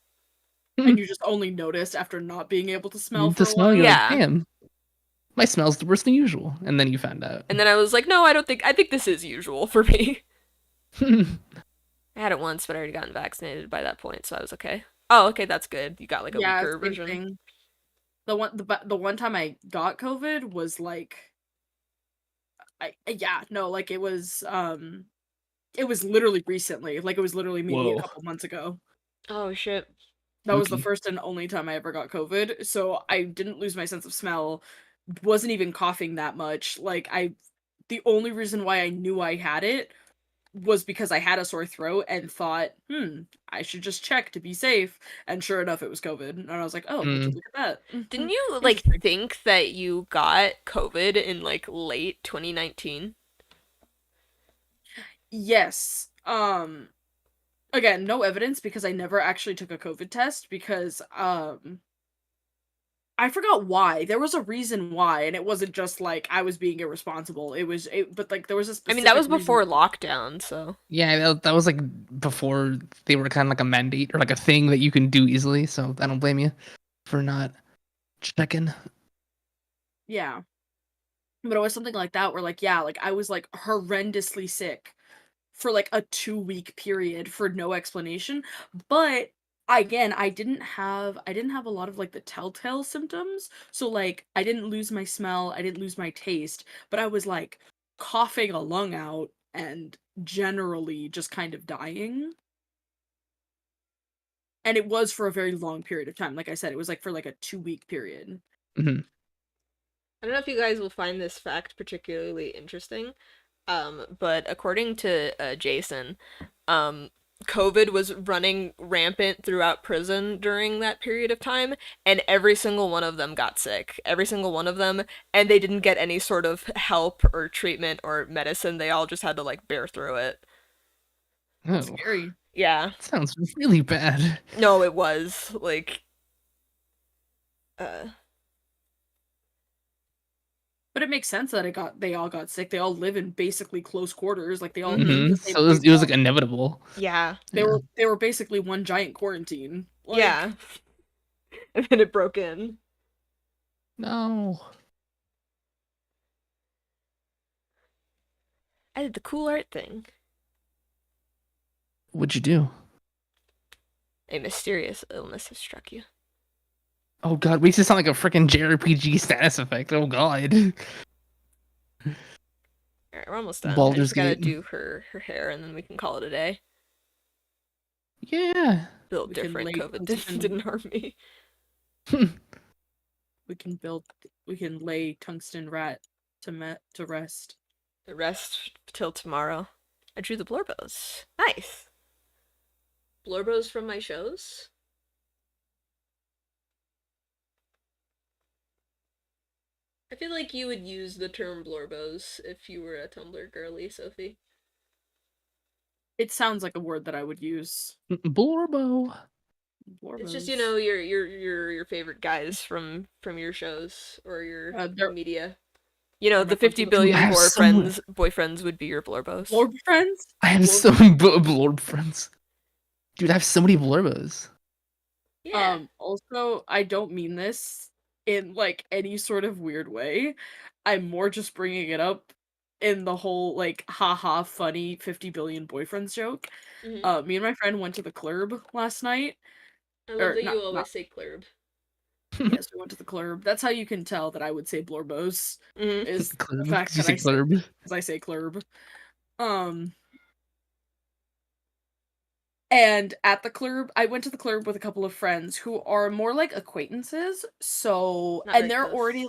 S2: And you just only noticed after not being able to smell
S3: To
S2: for a
S3: smell,
S2: while.
S3: you're like,
S1: Yeah.
S3: damn, my smell's worse than usual. And then you found out.
S1: And then I was like, no, I think this is usual for me. I had it once, but I already gotten vaccinated by that point, so I was okay. Oh, okay, that's good. You got like a
S2: Yeah,
S1: weaker
S2: same
S1: version.
S2: thing. The one time I got COVID was like, like it was literally recently. Like it was literally maybe a
S3: Whoa.
S2: couple months ago.
S1: Oh shit.
S2: That was the
S3: Spooky.
S2: first and only time I ever got COVID. So I didn't lose my sense of smell. Wasn't even coughing that much. The only reason why I knew I had it was because I had a sore throat and thought, I should just check to be safe. And sure enough, it was COVID. And I was like, oh, would you
S3: Mm.
S2: look at that?
S1: Didn't you like
S2: Interesting.
S1: think that you got COVID in like late 2019?
S2: Yes. Again, no evidence because I never actually took a COVID test because I forgot why. There was a reason why, and it wasn't just like I was being irresponsible. But like there was a
S1: I mean, that
S2: specific
S1: was
S2: reason.
S1: before lockdown, so
S3: Yeah, that was like before they were kind of like a mandate or like a thing that you can do easily. So I don't blame you for not checking.
S2: Yeah. But it was something like that where like yeah, like I was like horrendously sick for like a 2-week period for no explanation. But again, I didn't have a lot of like the telltale symptoms. So like I didn't lose my smell, I didn't lose my taste, but I was like coughing a lung out and generally just kind of dying. And it was for a very long period of time. Like I said, it was like for like a 2-week period.
S3: Hmm.
S1: I don't know if you guys will find this fact particularly interesting. But according to Jason, um, COVID was running rampant throughout prison during that period of time, and every single one of them got sick. Every single one of them, and they didn't get any sort of help or treatment or medicine. They all just had to like bear through it.
S2: That's
S3: Oh,
S2: scary.
S1: Yeah.
S3: sounds really bad.
S1: No, it was like uh
S2: But it makes sense that they all got sick. They all live in basically close quarters. Like they all ate
S1: mhm.
S2: the same
S3: So
S2: thing.
S3: it was like inevitable.
S1: Yeah.
S3: Yeah.
S2: They were basically one giant quarantine.
S1: Yeah.
S2: Like
S1: And then it broke in.
S3: No.
S1: I did the cool art thing.
S3: What'd you do?
S1: A mysterious illness has struck you.
S3: Oh god, makes it sound like a freaking JRPG status effect. Oh god.
S1: Alright, we're almost done. I
S3: Baldur's
S1: just gotta
S3: Gate.
S1: do her hair and then we can call it a day.
S3: Yeah.
S1: Built
S2: we can
S1: different.
S2: lay
S1: COVID
S2: tungsten,
S1: didn't harm me.
S2: we can lay tungsten rat to rest.
S1: The rest till tomorrow. I drew the Blorbos. Nice. Blorbos from my shows? I feel like you would use the term Blorbos if you were a Tumblr girly, Sophie.
S2: It sounds like a word that I would use.
S3: Blorbo.
S1: It's just,
S2: Blorbos.
S1: you know, your favorite guys from your shows or your
S2: They're
S1: media. You know,
S2: they're
S1: the
S2: my
S1: 50
S2: personal
S1: billion
S3: have so many-
S1: boyfriends would be your Blorbos.
S2: Blorb friends.
S3: I have
S2: Blorb-
S3: so many blorb friends. Dude, I have so many blorbos.
S1: Yeah.
S2: Also, I don't mean this in like any sort of weird way. I'm more just bringing it up in the whole like haha funny 50 billion boyfriends joke.
S1: Mhm.
S2: Me and my friend went to the club last night.
S1: I love
S2: Or
S1: that
S2: not
S1: you always say Clurb.
S2: yes, we went to the club. That's how you can tell that I would say blorbos
S1: Mhm.
S2: is the
S3: Club.
S2: fact
S3: Did you
S2: that
S3: say club?
S2: I say club. Um And at the club, I went to the club with a couple of friends who are more like acquaintances. So,
S1: Not
S2: and
S1: very
S2: they're
S1: close.
S2: already,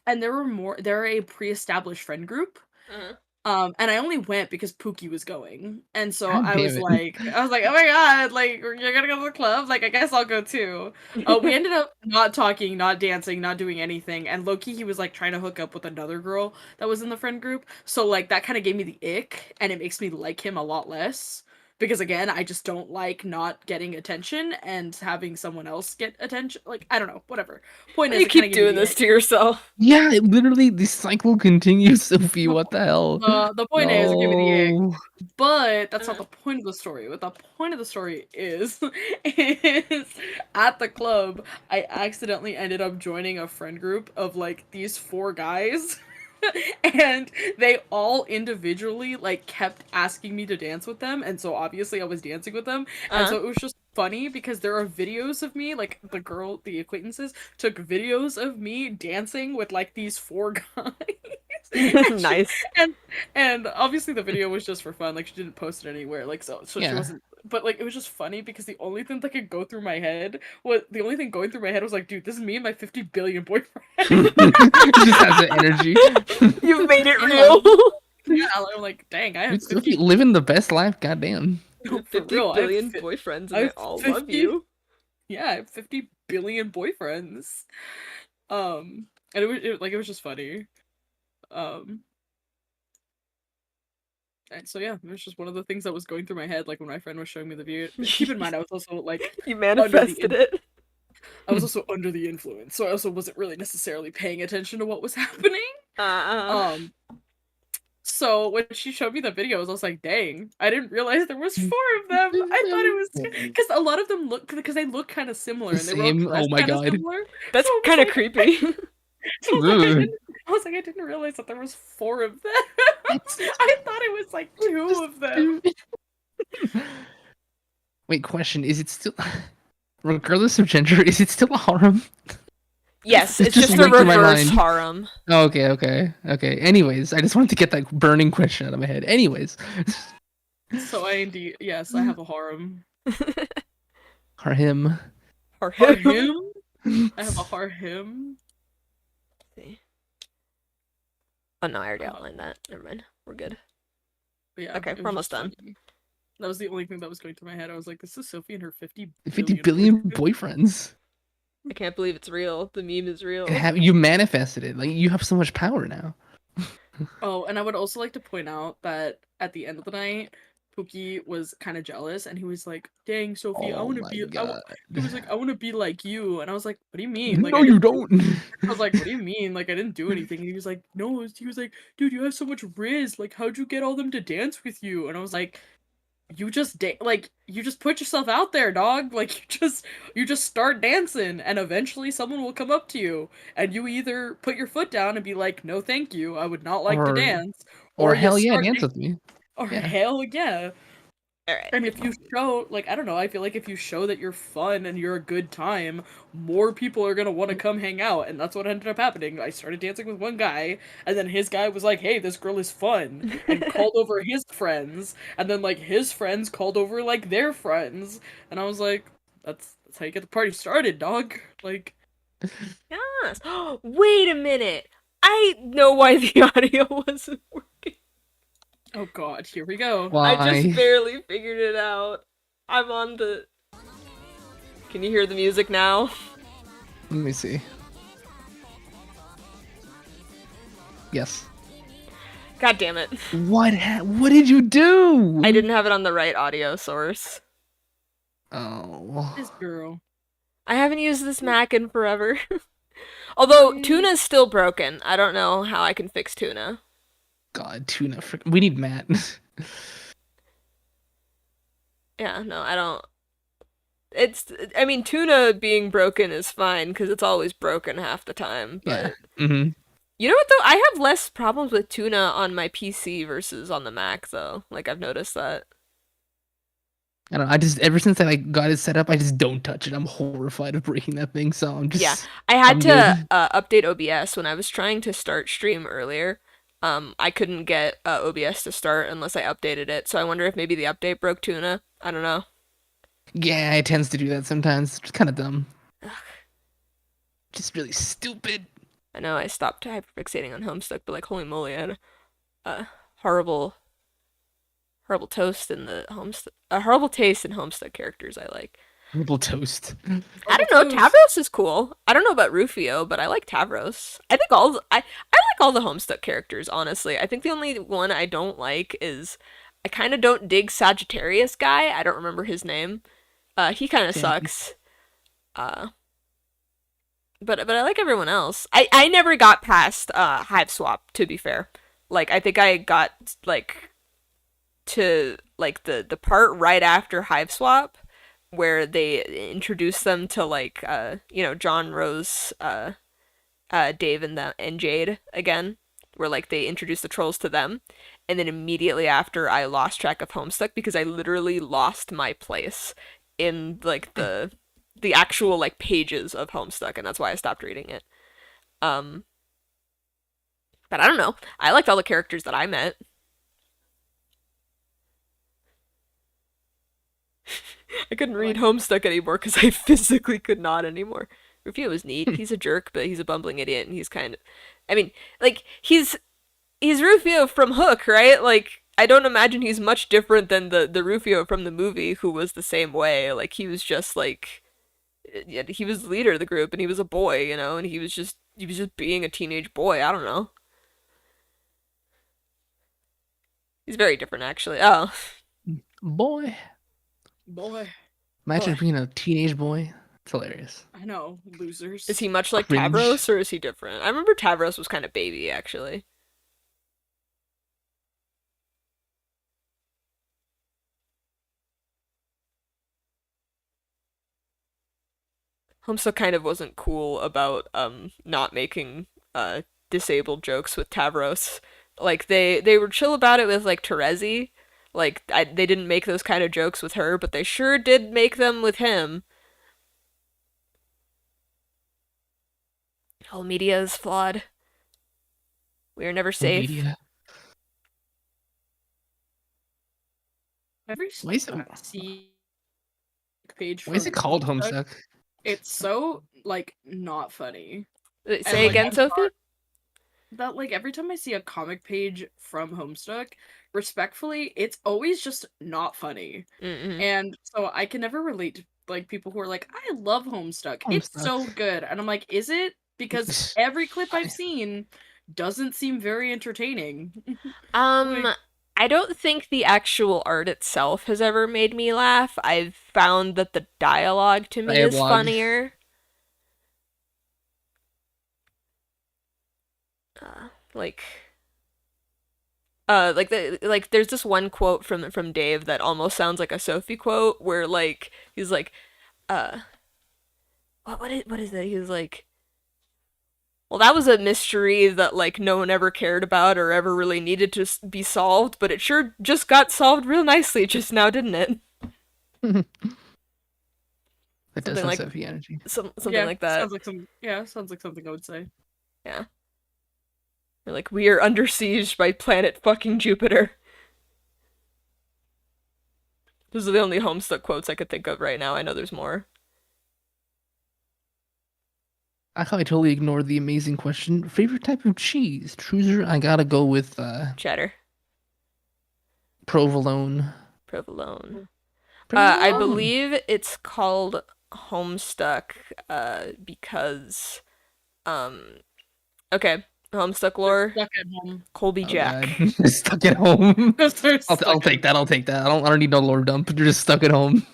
S2: and they're a pre-established friend group.
S1: Uh-huh.
S2: And I only went because Pookie was going. And so
S3: God damn it.
S2: I was like, oh my god, like, you're gonna go to the club? Like, I guess I'll go too. We ended up not talking, not dancing, not doing anything. And low-key, he was like trying to hook up with another girl that was in the friend group. So, like, that kind of gave me the ick, and it makes me like him a lot less. because again, I just don't like not getting attention and having someone else get attention. Like, I don't know, whatever. Point is,
S1: You
S2: it kind of
S1: keep
S2: gave me
S1: doing
S2: the
S1: this
S2: ick.
S1: to yourself.
S3: Yeah, it literally the cycle continues, Sophie. What the hell?
S2: The point is, it gave me the ick.
S3: No.
S2: But that's not the point of the story. What the point of the story is, is at the club, I accidentally ended up joining a friend group of like these 4 guys. And they all individually like kept asking me to dance with them, and so obviously I was dancing with them, and so it was just funny because there are videos of me, like the acquaintances took videos of me dancing with like these 4 guys.
S1: Nice.
S2: And obviously the video was just for fun, like she didn't post it anywhere, like so she
S3: Yeah.
S2: wasn't, but like it was just funny because the only thing that could go through my head was like, dude, this is me and my 50 billion boyfriend.
S3: It just has the energy.
S1: You've made it
S2: Yeah.
S1: real.
S2: Yeah, I'm like, dang, I have
S3: Dude,
S2: 50,
S3: Sophie, living the best life. Goddamn.
S2: no, for
S1: 50
S2: real, I have
S1: billion
S2: fi-
S1: boyfriends,
S2: I
S1: and they
S2: have
S1: all
S2: 50
S1: love you.
S2: Yeah, I have 50 billion boyfriends. And it was just funny. And so yeah, it was just one of the things that was going through my head, like when my friend was showing me the video. Keep in mind, I was also like
S1: You manifested it.
S2: I was also under the influence, so I also wasn't really necessarily paying attention to what was happening. So when she showed me the videos, I was like, dang, I didn't realize there was 4 of them. I thought it was because a lot of them because they look kind of similar and they were all
S3: Same?
S2: dressed
S3: Oh my
S2: kind of
S3: God.
S2: similar.
S1: That's
S2: So I was
S1: kind of
S2: like-
S1: creepy.
S2: So I was like,
S3: Ugh.
S2: I didn't realize that there was 4 of them. I thought it was like 2 of them.
S3: Wait, question. Is it still, regardless of gender, is it still a harem?
S1: Yes,
S3: It's
S1: it's
S3: just
S1: just a
S3: linked to my
S1: reverse
S3: mind.
S1: harem.
S3: Oh, okay. Anyways, I just wanted to get that burning question out of my head. Anyways.
S2: So yes, I have a harem.
S3: Harem.
S2: Harem? I have a harem.
S1: See. Oh no, I already outlined that. Never mind. We're good.
S2: But yeah,
S1: Okay,
S2: it was
S1: we're almost
S2: just
S1: done.
S2: funny. That was the only thing that was going through my head. I was like, this is Sophie and her 50
S3: 50 billion boyfriends.
S1: I can't believe it's real. The meme is real.
S3: You manifested it. Like, you have so much power now.
S2: Oh, and I would also like to point out that at the end of the night, Pookie was kind of jealous, and he was like, "Dang, Sophie, I
S3: Oh
S2: want to
S3: my
S2: be."
S3: God.
S2: He was like, "I want to be like you," and I was like, "What do you mean?" Like,
S3: No,
S2: I
S3: you
S2: didn't
S3: don't.
S2: I was like, "What do you mean? Like, I didn't do anything." And he was like, "No." He was like, "Dude, you have so much riz. Like, how'd you get all them to dance with you?" And I was like, you just you just put yourself out there, dog. Like you just start dancing, and eventually someone will come up to you, and you either put your foot down and be like, no thank you, I would not like to
S3: Or-
S2: dance,
S3: Or
S2: you
S3: hell yeah,
S2: start
S3: dance with me.
S2: or
S3: Yeah.
S2: hell yeah.
S1: Alright.
S2: And if you show, like, I don't know, I feel like if you show that you're fun and you're a good time, more people are gonna want to come hang out, and that's what ended up happening. I started dancing with one guy, and then his guy was like, hey, this girl is fun, and called over his friends, and then, like, his friends called over, like, their friends, and I was like, that's how you get the party started, dog. Like,
S1: Yes. Wait a minute. I know why the audio wasn't working.
S2: oh god, here we go.
S3: Why?
S1: I just barely figured it out. I'm on the... Can you hear the music now?
S3: Let me see. Yes.
S1: God damn it.
S3: What did you do?
S1: I didn't have it on the right audio source.
S3: Oh.
S2: This girl.
S1: I haven't used this Mac in forever. Although, Tuna's still broken. I don't know how I can fix Tuna.
S3: God, Tuna. We need Matt.
S1: Yeah, no, I don't... I mean, Tuna being broken is fine, because it's always broken half the time, but...
S3: Yeah. Mm-hmm.
S1: You know what, though? I have less problems with Tuna on my PC versus on the Mac, though. Like, I've noticed that.
S3: I don't know. I just, ever since I got it set up, I just don't touch it. I'm horrified of breaking that thing, so I'm just...
S1: Yeah, I had
S3: I'm
S1: to update OBS when I was trying to start stream earlier. I couldn't get OBS to start unless I updated it, so I wonder if maybe the update broke Tuna. I don't know.
S3: Yeah, it tends to do that sometimes. It's just kind of dumb. Just really stupid.
S1: I know I stopped hyperfixating on Homestuck, but like, holy moly, I had a horrible toast in the Homestuck, a horrible taste in Homestuck characters I like.
S3: Horrible toast.
S1: I don't know, Tavros is cool. I don't know about Rufio, but I like Tavros. I think I like all the Homestuck characters, honestly. I think the only one I don't like is I kind of don't dig Sagittarius guy. I don't remember his name. He kind of
S3: Same.
S1: sucks. Uh, but I like everyone else. I never got past Hive Swap, to be fair. Like I think I got like to like the part right after Hive Swap where they introduce them to like John, Rose, Dave and Jade again, where like they introduce the trolls to them, and then immediately after I lost track of Homestuck because I literally lost my place in like the actual like pages of Homestuck, and that's why I stopped reading it. Um, but I don't know. I liked all the characters that I met. I couldn't read Homestuck anymore because I physically could not anymore. Rufio was neat. He's a jerk, but he's a bumbling idiot, and he's kind of, I mean, like he's Rufio from Hook, right? Like I don't imagine he's much different than the Rufio from the movie, who was the same way. Like he was just like, yeah, he was the leader of the group, and he was a boy, and he was just being a teenage boy. I don't know. He's very different, actually. Oh,
S3: Boy.
S2: Boy,
S3: Imagine
S2: Boy.
S3: being a teenage boy. It's hilarious.
S2: I know, losers.
S1: is he much like
S3: Cringe.
S1: Tavros, or is he different? I remember Tavros was kind of baby, actually. Homestuck kind of wasn't cool about not making disabled jokes with Tavros. Like they were chill about it with like Terezi. Like they didn't make those kind of jokes with her, but they sure did make them with him. All media is flawed. We are never safe.
S3: Media.
S2: Every
S3: Why is it-
S2: time I see page.
S3: Why is it called Homestuck?
S2: It's so like not funny.
S1: Say
S2: like,
S1: again,
S2: I'm
S1: Sophie?
S2: That like every time I see a comic page from Homestuck, respectfully, it's always just not funny.
S1: Mm-mm.
S2: And so I can never relate to like people who are like, I love Homestuck. It's
S3: Homestuck.
S2: so good. And I'm like, is it? Because every clip I've seen doesn't seem very entertaining. Like-
S1: I don't think the actual art itself has ever made me laugh. I've found that the dialogue to me is
S3: Dialogue.
S1: funnier. Like there's this one quote from Dave that almost sounds like a Sophie quote where like he's like uh what is it? He was like, well, that was a mystery that like no one ever cared about or ever really needed to be solved, but it sure just got solved real nicely just now, didn't it?
S3: That does
S1: Something
S3: have
S1: like-
S3: Sophie energy.
S1: Something
S2: yeah,
S1: like that.
S2: Sounds like something I would say.
S1: Yeah. Or like, we are under siege by planet fucking Jupiter. Those are the only Homestuck quotes I could think of right now. I know there's more.
S3: I thought I totally ignored the amazing question. Favorite type of cheese? Chooser, I gotta go with
S1: Cheddar.
S3: provolone.
S1: Provolone. I
S3: Provolone.
S1: believe it's called Homestuck because okay, Homestuck lore,
S2: Stuck at home.
S1: Colby
S3: Oh,
S1: Jack.
S3: God. Stuck at home.
S2: They're
S3: I'll
S2: stuck
S3: take that. I'll take that. I don't need no lore dump. You're just stuck at home.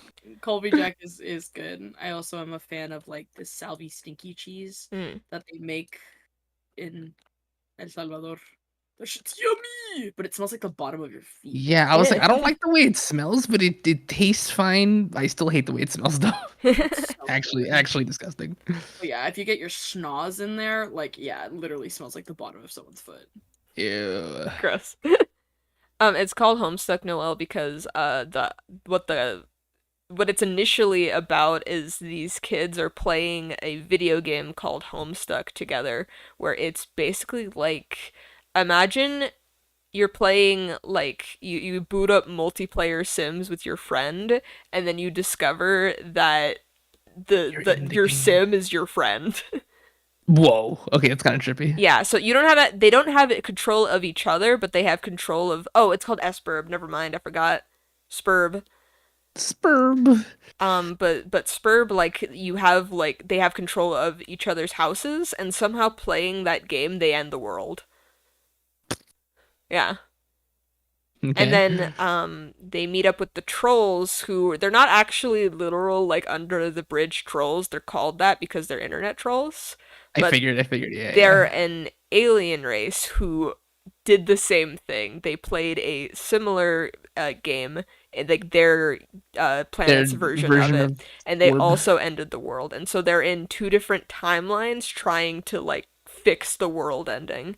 S2: Colby Jack is good. I also am a fan of like the Salvi stinky cheese
S1: Mm.
S2: that they make in El Salvador. That shit's yummy, but it smells like the bottom of your feet.
S3: Yeah, I was like,
S1: Yeah.
S3: I don't like the way it smells, but it tastes fine. I still hate the way it smells though.
S2: It's so
S3: Actually,
S2: good.
S3: actually disgusting.
S2: But yeah, if you get your schnoz in there, like yeah, it literally smells like the bottom of someone's foot.
S3: Ew.
S1: Gross. It's called Homestuck Noel because what it's initially about is these kids are playing a video game called Homestuck together, where it's basically like, imagine you're playing like you boot up multiplayer Sims with your friend, and then you discover that
S3: You're in the
S1: your
S3: game.
S1: sim is your friend.
S3: Whoa. Okay, that's kind of trippy.
S1: Yeah, so you don't have they don't have control of each other, but they have control of, oh, it's called Esperb. Never mind, I forgot. Spurb.
S3: Spurb.
S1: But Spurb, like, you have like they have control of each other's houses, and somehow playing that game they end the world. Yeah. And
S3: Okay.
S1: then they meet up with the trolls, who they're not actually literal like under the bridge trolls. They're called that because they're internet trolls. But
S3: I figured, yeah,
S1: they're
S3: yeah.
S1: an alien race who did the same thing. They played a similar game, like their
S3: Their
S1: planet's version of
S3: version
S1: it,
S3: of
S1: and they
S3: orb.
S1: also ended the world. And so they're in two different timelines trying to like fix the world ending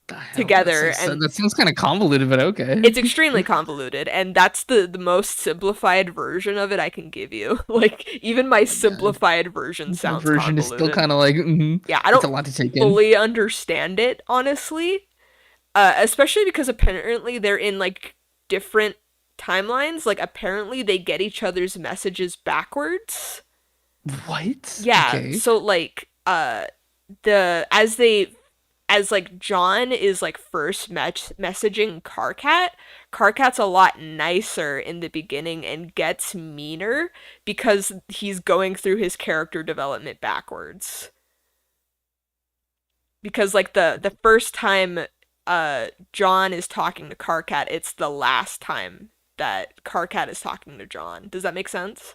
S3: The hell?
S1: together. And
S3: That seems kind of convoluted, but okay.
S1: it's extremely convoluted, and that's the most simplified version of it I can give you. Like, even my
S3: My God.
S1: simplified version
S3: My
S1: sounds
S3: version is still
S1: convoluted.
S3: kind of like,
S1: Yeah, I
S3: it's a
S1: don't
S3: lot to take in.
S1: fully understand it, honestly. Especially because apparently they're in like different timelines. Like, apparently they get each other's messages backwards.
S3: What?
S1: Yeah,
S3: Okay.
S1: so like the as like John is like first messaging Carcat's a lot nicer in the beginning and gets meaner because he's going through his character development backwards. Because like the first time John is talking to Carcat, it's the last time that Carcat is talking to John. Does that make sense?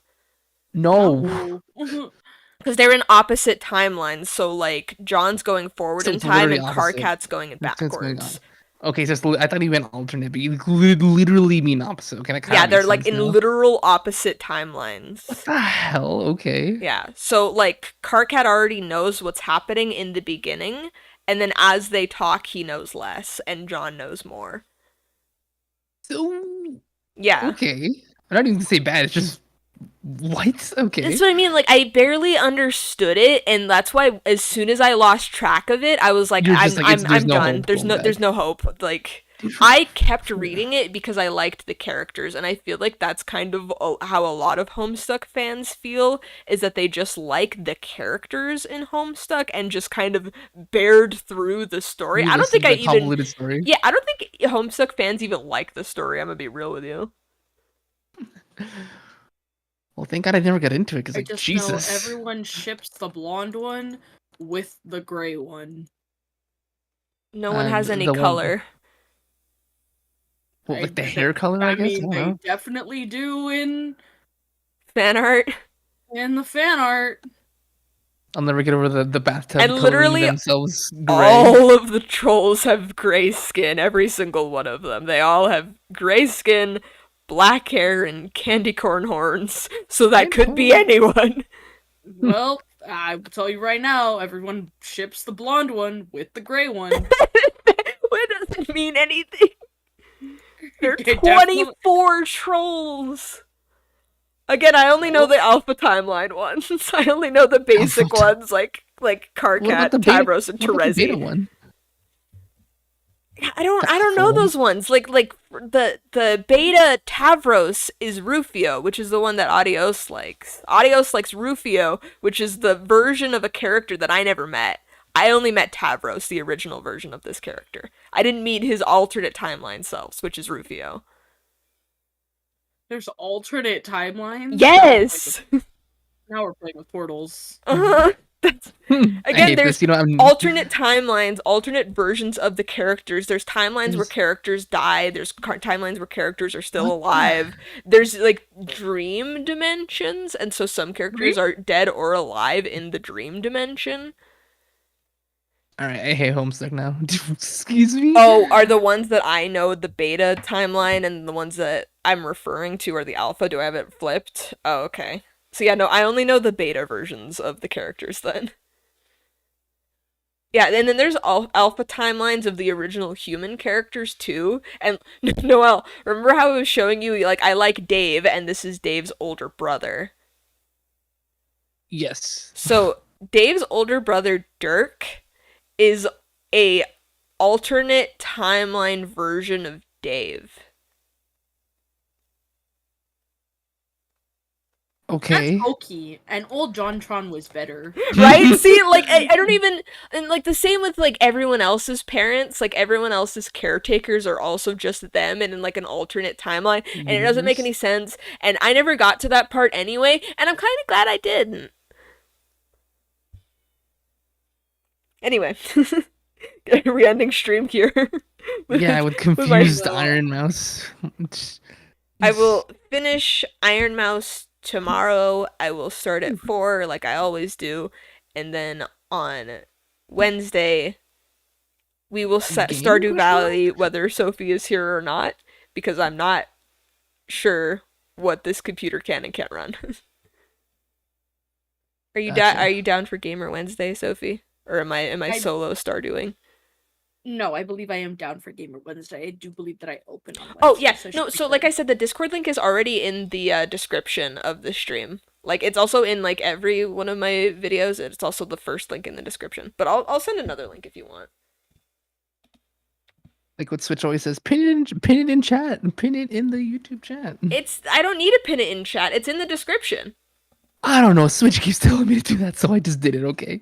S3: No.
S2: No.
S1: Because they're in opposite timelines, so like John's going forward
S3: So
S1: in
S3: it's
S1: time
S3: literally
S1: and
S3: opposite.
S1: Carcat's going
S3: What's going on?
S1: backwards.
S3: Okay, so I thought he meant alternate, but you literally mean opposite. Okay, that kind
S1: Yeah,
S3: of
S1: they're
S3: makes
S1: like
S3: sense
S1: in
S3: now.
S1: literal opposite
S3: What
S1: timelines.
S3: the hell? Okay.
S1: Yeah, so like Carcat already knows what's happening in the beginning, and then as they talk, he knows less, and John knows more.
S3: So
S1: Yeah.
S3: okay. I'm not even gonna say bad. It's just what?
S1: That's
S3: Okay.
S1: what I mean. Like, I barely understood it, and that's why as soon as I lost track of it, I was like,
S3: You're just like there's
S1: I'm
S3: no
S1: done.
S3: hope going
S1: There's
S3: back.
S1: no hope. Like, I kept reading it because I liked the characters, and I feel like that's kind of how a lot of Homestuck fans feel, is that they just like the characters in Homestuck and just kind of bared through the story.
S3: Through
S1: I don't
S3: this
S1: think I
S3: the
S1: even,
S3: convoluted story.
S1: yeah, I don't think Homestuck fans even like the story. I'm gonna be real with you.
S3: Well, thank God I never got into it because
S2: I
S3: like
S2: just know
S3: Jesus.
S2: everyone ships the blonde one with the gray one.
S1: No one has any
S3: The one,
S1: color.
S3: well, like the hair color, I
S2: I
S3: guess. I
S2: mean,
S3: don't
S2: they
S3: know.
S2: definitely do
S1: Fan art.
S2: in the fan art.
S3: I'll never get over the
S1: And
S3: bathtub coloring
S1: literally
S3: themselves gray.
S1: all of the trolls have gray skin, every single one of them. They all have gray skin, black hair, and candy corn horns. So that could be anyone.
S2: Well, I will tell you right now, everyone ships the blonde one with the gray one.
S1: What doesn't mean anything? There are
S2: It definitely-
S1: 24 trolls. Again, I only know the alpha timeline ones. I only know the basic
S3: Alpha
S1: ones like
S3: What
S1: Carcat,
S3: about the beta?
S1: Tavros, and
S3: What about the beta
S1: Terezi.
S3: one?
S1: I don't
S3: The
S1: know
S3: alpha one?
S1: those ones. Like the beta Tavros is Rufio, which is the one that Adios likes. Adios likes Rufio, which is the version of a character that I never met. I only met Tavros, the original version of this character. I didn't meet his alternate timeline selves, which is Rufio.
S2: There's alternate timelines.
S1: Yes.
S2: Now we're playing with portals.
S1: Uh-huh. That's
S3: I
S1: again,
S3: hate
S1: there's
S3: this. You know, I'm
S1: alternate timelines, alternate versions of the characters. There's timelines where
S3: There's-
S1: characters die. There's timelines where characters are still
S3: What the-
S1: alive. There's like dream dimensions, and so some characters are dead or alive in the dream dimension.
S3: all right. I hate Homestuck now. Excuse me.
S1: Oh, are the ones that I know the beta timeline, and the ones that I'm referring to are the alpha? Do I have it flipped? Oh, okay. So yeah, no, I only know the beta versions of the characters then. Yeah, and then there's alpha timelines of the original human characters too. And Noel, remember how I was showing you like I like Dave, and this is Dave's older brother.
S3: Yes.
S1: So Dave's older brother Dirk is a alternate timeline version of Dave.
S3: Okay.
S2: That's Oki, and old JonTron was better.
S1: Right? See, like I don't even, and like the same with like everyone else's parents, like everyone else's caretakers are also just them and in like an alternate timeline, and it doesn't make any sense. And I never got to that part anyway, and I'm kind of glad I didn't. Anyway, re-ending stream here.
S3: Yeah, with
S1: with my
S3: confused Iron Mouse.
S1: I will finish Iron Mouse tomorrow. I will start at 4 like I always do. And then on Wednesday, we will set
S3: Game
S1: Stardew
S3: question
S1: Valley whether Sophie is here or not. Because I'm not sure what this computer can and can't run.
S3: Gotcha.
S1: Are you down for Gamer Wednesday, Sophie? Or am I solo Stardewing?
S2: No, I believe I am down for Gamer Wednesday. I do believe that I open on Wednesday.
S1: Oh yeah,
S2: so I
S1: no.
S2: should be
S1: So like
S2: good.
S1: I said, the Discord link is already in the description of the stream. Like it's also in like every one of my videos. It's also the first link in the description. But I'll send another link if you want.
S3: Like what Switch always says, pin it in chat, and pin it in the YouTube chat.
S1: I don't need to pin it in chat. It's in the description.
S3: I don't know. Switch keeps telling me to do that, so I just did it. Okay.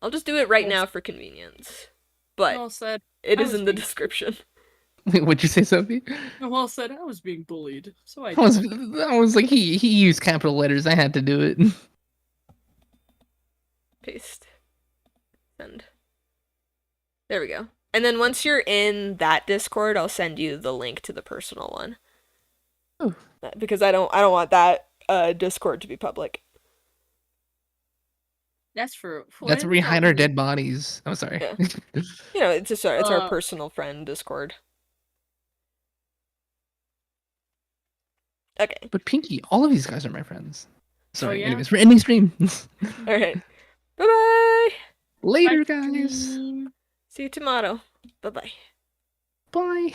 S1: I'll just do it right now for convenience. But
S2: Well said.
S1: it
S2: I
S1: is
S2: was
S1: in the
S2: being-
S1: description.
S3: Wait, what'd you say, Sophie?
S2: Well said. I was being bullied, so I.
S3: I was like, he used capital letters. I had to do it.
S1: Paste. Send. There we go. And then once you're in that Discord, I'll send you the link to the personal one.
S3: Oh.
S1: Because I don't want that Discord to be public.
S2: That's for.
S3: That's where we hide our dead bodies. I'm sorry.
S1: Yeah. You know, it's our
S2: Uh,
S1: personal friend Discord. Okay.
S3: But Pinky, all of these guys are my friends. Sorry.
S2: yeah?
S3: Anyways, we're ending stream.
S1: All right. Bye-bye.
S3: Later,
S2: Bye,
S3: guys.
S2: stream.
S1: See you tomorrow. Bye-bye.
S3: Bye.